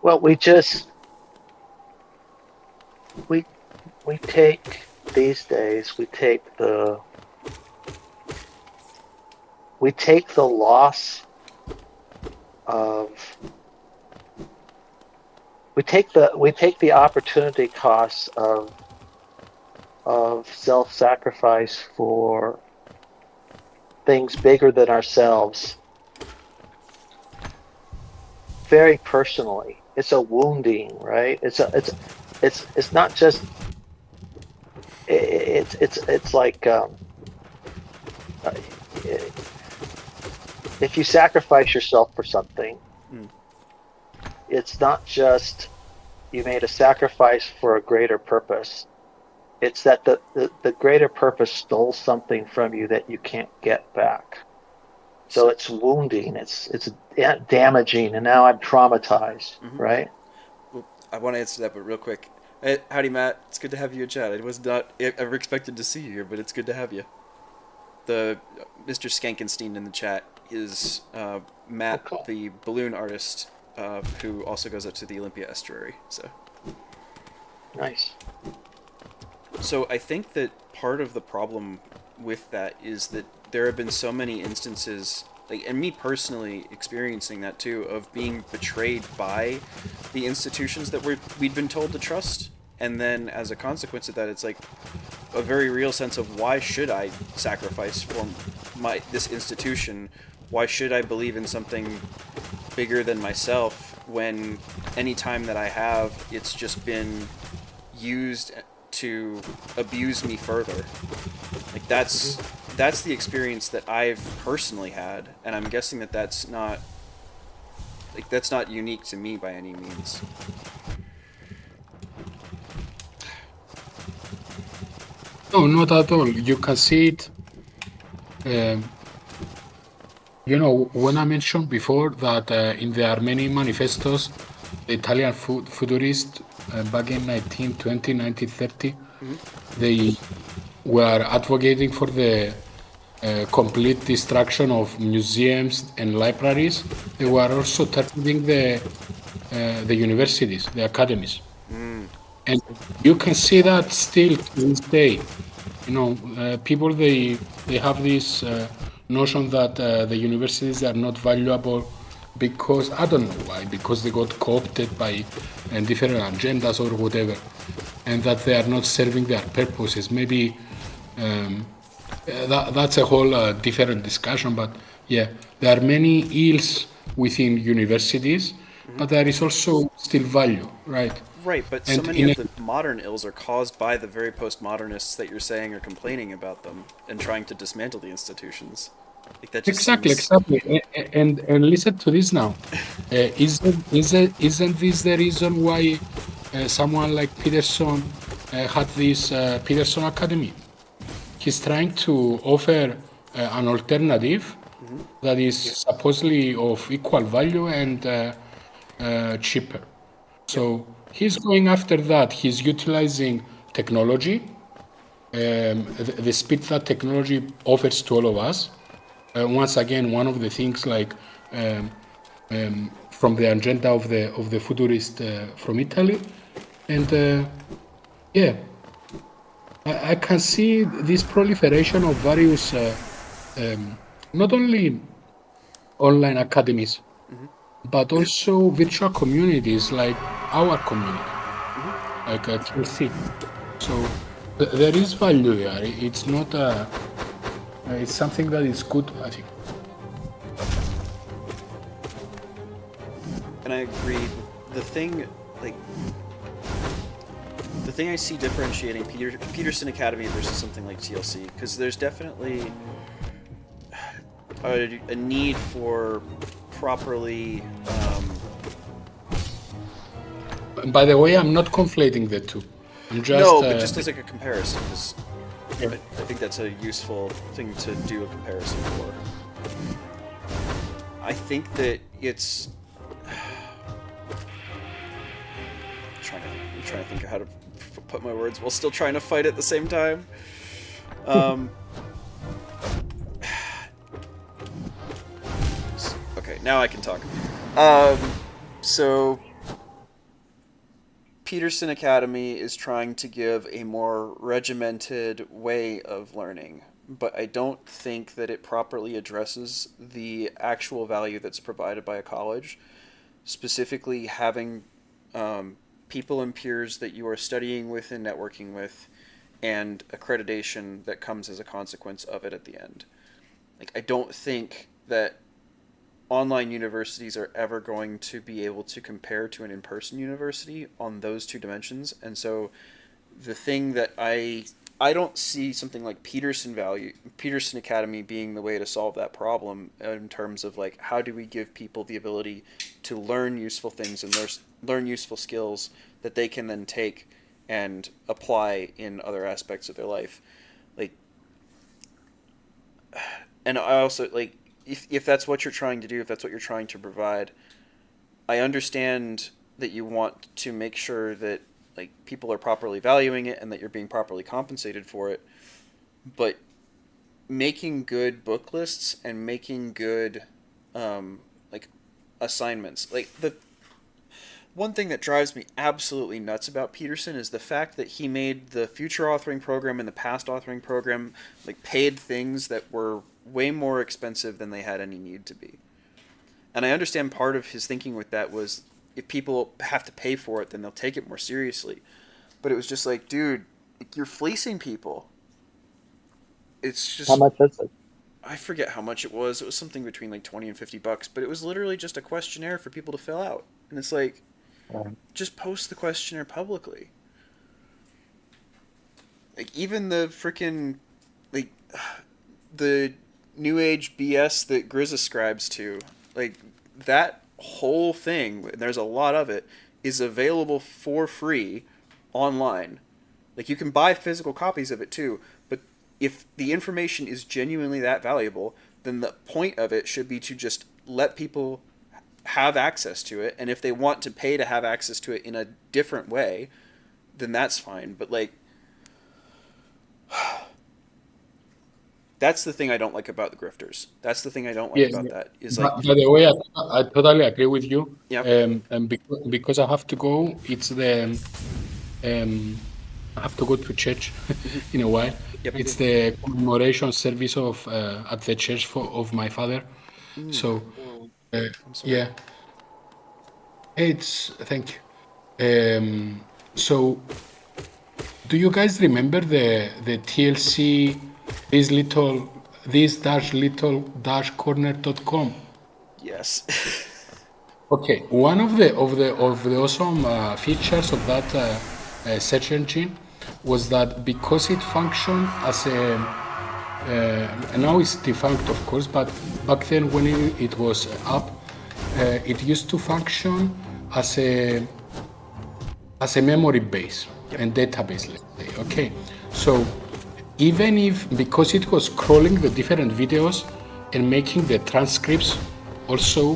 Well, we take these days, we take the loss of, we take the opportunity costs of self-sacrifice for things bigger than ourselves very personally. It's a wounding, right? It's not just, it's it's like if you sacrifice yourself for something, it's not just you made a sacrifice for a greater purpose. It's that the greater purpose stole something from you that you can't get back. So it's wounding, it's damaging, and now I'm traumatized, right? Well, I want to answer that, but real quick. Howdy, Matt. It's good to have you in chat. I was not ever expected to see you here, but it's good to have you. The Mr. Skankenstein in the chat is Matt, Oh, cool. the balloon artist, who also goes up to the Olympia estuary. Nice. So I think that part of the problem with that is that there have been so many instances, like, and me personally experiencing that too, of being betrayed by the institutions that we'd been told to trust, and then as a consequence of that, it's like a very real sense of why should I sacrifice for this institution? Why should I believe in something bigger than myself when any time that I have, it's just been used to abuse me further? Like that's the experience that I've personally had, and I'm guessing that that's not unique to me by any means. No, not at all. You can see it. When I mentioned before that in the Armenian manifestos, the Italian futurists back in 1920, 1930, they were advocating for the complete destruction of museums and libraries. They were also targeting the universities, the academies. And you can see that still to this day. People, they have this notion that the universities are not valuable because, I don't know why, because they got co-opted by different agendas or whatever, and that they are not serving their purposes. Maybe that's a whole different discussion, but yeah, there are many ills within universities, but there is also still value, right? Right, but so many of the modern ills are caused by the very postmodernists that you're saying are complaining about them and trying to dismantle the institutions. Like that just Exactly. And listen to this now. Isn't this the reason why someone like Peterson had this Peterson Academy? He's trying to offer an alternative that is supposedly of equal value and cheaper. So he's going after that. He's utilizing technology, the speed that technology offers to all of us. Once again, one of the things like from the agenda of the futurist from Italy, and yeah, I can see this proliferation of various, not only online academies, but also virtual communities like our community, like TLC. So there is value here. It's not it's something that is good, I think. And I agree. The thing I see differentiating Peterson Academy versus something like TLC, because there's definitely a need for properly. By the way, I'm not conflating the two. I'm just no, but just as like a comparison, because I think that's a useful thing to do a comparison for. I think that it's. I'm trying to think of how to put my words while still trying to fight at the same time. Okay, now I can talk. So Peterson Academy is trying to give a more regimented way of learning, but I don't think that it properly addresses the actual value that's provided by a college, specifically having people and peers that you are studying with and networking with, and accreditation that comes as a consequence of it at the end. Like, I don't think that online universities are ever going to be able to compare to an in-person university on those two dimensions. And so the thing that I I don't see something like Peterson Academy being the way to solve that problem in terms of like how do we give people the ability to learn useful things and learn useful skills that they can then take and apply in other aspects of their life. Like, and I also like if that's what you're trying to do, if that's what you're trying to provide, I understand that you want to make sure that like people are properly valuing it and that you're being properly compensated for it, but making good book lists and making good like assignments, like the one thing that drives me absolutely nuts about Peterson is the fact that he made the future authoring program and the past authoring program like paid things that were way more expensive than they had any need to be. And I understand part of his thinking with that was if people have to pay for it, then they'll take it more seriously. But it was just like, dude, you're fleecing people. It's just... How much is it? I forget how much it was. It was something between like $20 and $50, but it was literally just a questionnaire for people to fill out. And it's like, just post the questionnaire publicly. Like, even the freaking, like, the New Age BS that Grizz ascribes to, like, that whole thing, there's a lot of it, is available for free online. Like, you can buy physical copies of it too, but if the information is genuinely that valuable, then the point of it should be to just let people have access to it, and if they want to pay to have access to it in a different way, then that's fine. But like, that's the thing I don't like about the grifters. That's the thing I don't like about that. Is like, by the way, I totally agree with you. Yep. And because I have to go, it's the I have to go to church in a while. Yep. It's the commemoration service of at the church of my father. So yeah, it's thank you. So do you guys remember the TLC this corner.com? yes. Okay, one of the awesome features of that search engine was that because it functioned as a now it's defunct, of course, but back then when it was up, it used to function as a memory base and database, let's say. Okay, so even if, because it was crawling the different videos and making the transcripts, also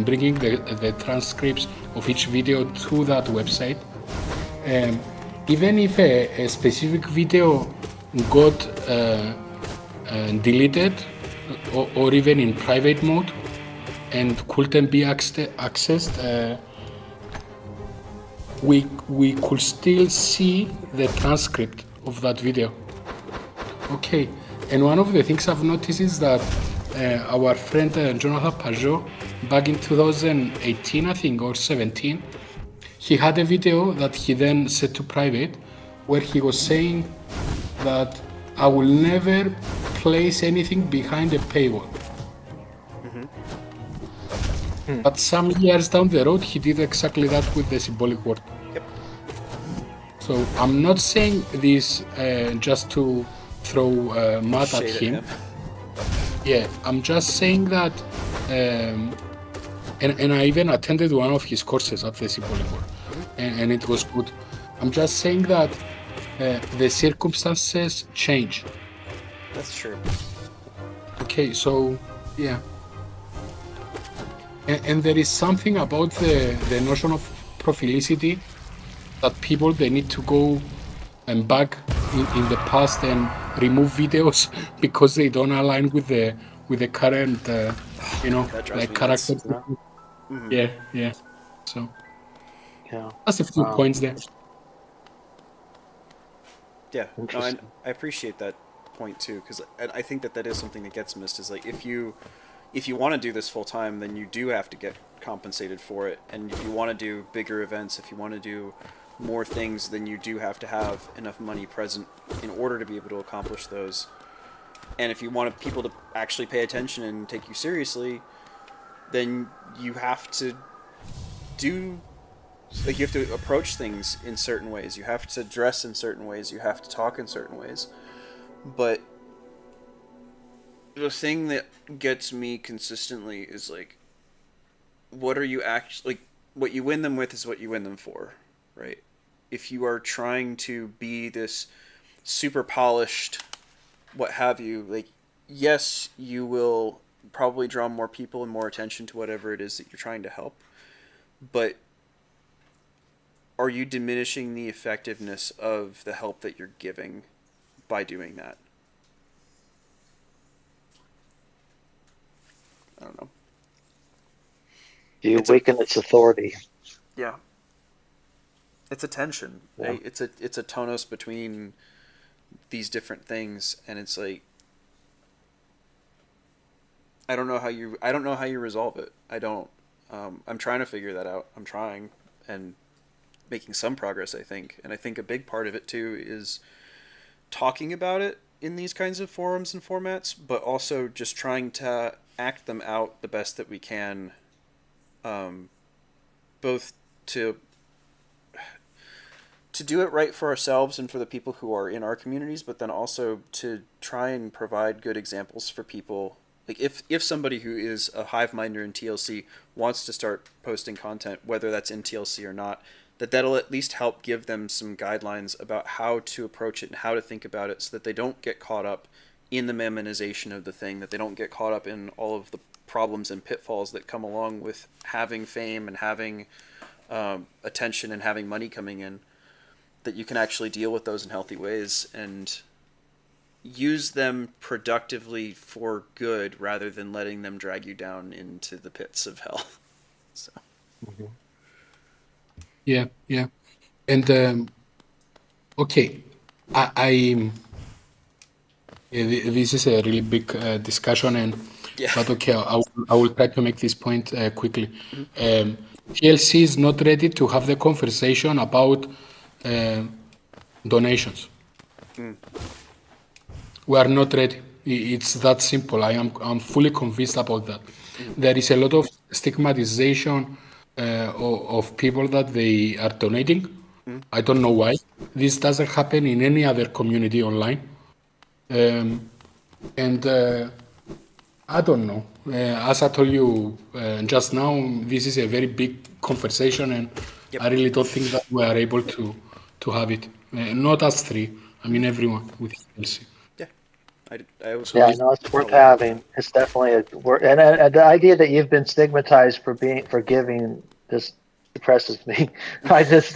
bringing the transcripts of each video to that website, even if a specific video got deleted or even in private mode and couldn't be accessed, we could still see the transcript of that video. Okay, and one of the things I've noticed is that our friend Jonathan Pajot, back in 2018, I think, or 17, he had a video that he then set to private where he was saying that I will never place anything behind a paywall. But some years down the road, he did exactly that with the symbolic word. Yep. So I'm not saying this just to throw mud at him. Yeah, I'm just saying that, and I even attended one of his courses at the symbolic word, and it was good. I'm just saying that the circumstances change. That's true. Okay, so yeah. And there is something about the notion of prophylicity that people, they need to go and back in the past and remove videos because they don't align with the current like character. Yeah. So Yeah. that's a few points there. Yeah, no, Interesting. I appreciate that point too, because I think that is something that gets missed. Is like if you want to do this full time, then you do have to get compensated for it. And if you want to do bigger events, if you want to do more things, then you do have to have enough money present in order to be able to accomplish those. And if you want people to actually pay attention and take you seriously, then you have to do Like, you have to approach things in certain ways. You have to dress in certain ways. You have to talk in certain ways. But the thing that gets me consistently is, like, what are you actually, like, what you win them with is what you win them for, right? If you are trying to be this super polished, what have you, like, yes, you will probably draw more people and more attention to whatever it is that you're trying to help. But are you diminishing the effectiveness of the help that you're giving by doing that? I don't know. You weaken its authority. Yeah. It's a tension. Yeah. Right? It's a tonus between these different things, and it's like, I don't know how you resolve it. I don't. I'm trying to figure that out. I'm trying and making some progress, I think. And I think a big part of it too is talking about it in these kinds of forums and formats, but also just trying to act them out the best that we can, both to do it right for ourselves and for the people who are in our communities, but then also to try and provide good examples for people. Like, if somebody who is a hive minder in TLC wants to start posting content, whether that's in TLC or not, that'll at least help give them some guidelines about how to approach it and how to think about it, so that they don't get caught up in the memmonization of the thing, that they don't get caught up in all of the problems and pitfalls that come along with having fame and having attention and having money coming in, that you can actually deal with those in healthy ways and use them productively for good rather than letting them drag you down into the pits of hell. So. Yeah. And okay, I this is a really big discussion, and Yeah. but okay, I will try to make this point quickly. TLC is not ready to have the conversation about donations. We are not ready. It's that simple. I'm fully convinced about that. There is a lot of stigmatization of people that they are donating. I don't know why. This doesn't happen in any other community online. And I don't know. As I told you just now, this is a very big conversation, and Yep. I really don't think that we are able to have it. Not us three. I mean, everyone with TLC. I was Yeah, no, it's worth having. It's definitely and the idea that you've been stigmatized for giving just depresses me. I just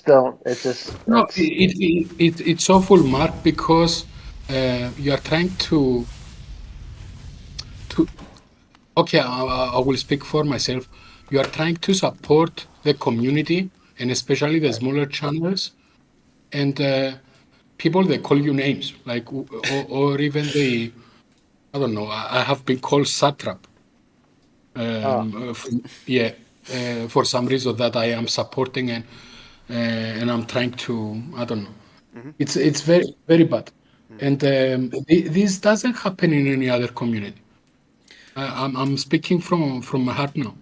don't. It's just No, it's awful, Mark, because you are trying to. Okay, I will speak for myself. You are trying to support the community, and especially the smaller channels, and people, they call you names, like, or even they, I don't know. I have been called satrap. For some reason that I am supporting, and I'm trying to, I don't know. It's very, very bad, and this doesn't happen in any other community. I'm speaking from my heart now.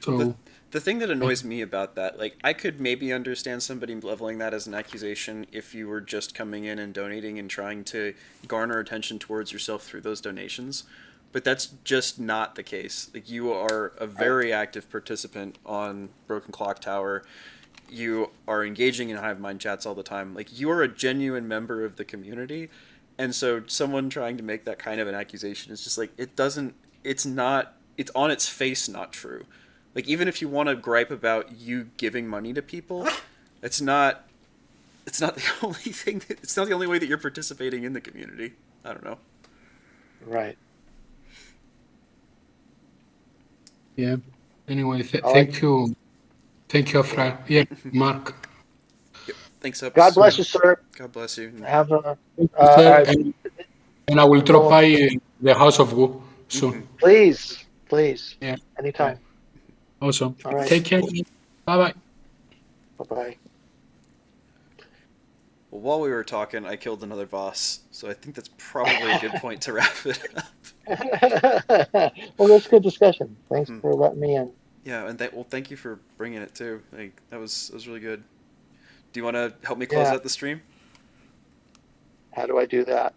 So The thing that annoys me about that, like, I could maybe understand somebody leveling that as an accusation if you were just coming in and donating and trying to garner attention towards yourself through those donations, but that's just not the case. Like, you are a very active participant on Broken Clock Tower. You are engaging in Hive Mind chats all the time. Like, you are a genuine member of the community, and so someone trying to make that kind of an accusation is just like, it's on its face not true. Like, even if you want to gripe about you giving money to people, it's not the only thing. It's not the only way that you're participating in the community. I don't know. right. yeah. Anyway, thank you, Afra. Yeah, Mark. Thanks, up. God bless you, sir. God bless you. Have a Sir, and I will drop by the House of Wu soon. please, Yeah. anytime. Awesome. All right. Take care. Bye bye. Bye bye. Well, while we were talking, I killed another boss, so I think that's probably a good point to wrap it up. Well, that's good discussion. Thanks for letting me in. Yeah, and well, thank you for bringing it too. Like that was really good. Do you want to help me close Yeah. out the stream? How do I do that?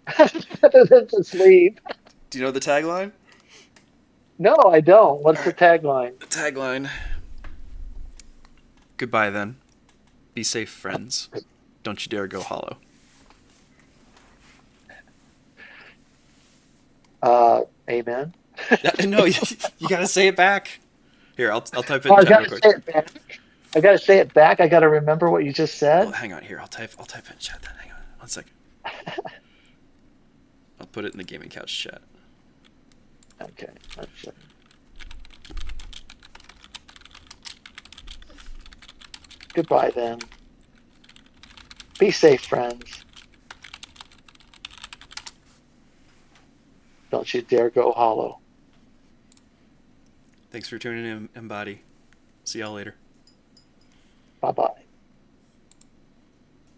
Other than just leave. Do you know the tagline? No, I don't. What's the tagline? The tagline. Goodbye then. Be safe, friends. Don't you dare go hollow. Amen. No, you gotta say it back. Here, I'll type it Oh, in I chat real gotta quick. say it back. I gotta say it back. I gotta remember what you just said. Oh, hang on here. I'll type it in chat then. Hang on. 1 second. I'll put it in the gaming couch chat. Okay. Let's see. Goodbye then. Be safe, friends. Don't you dare go hollow. Thanks for tuning in, Embody. See y'all later. Bye bye.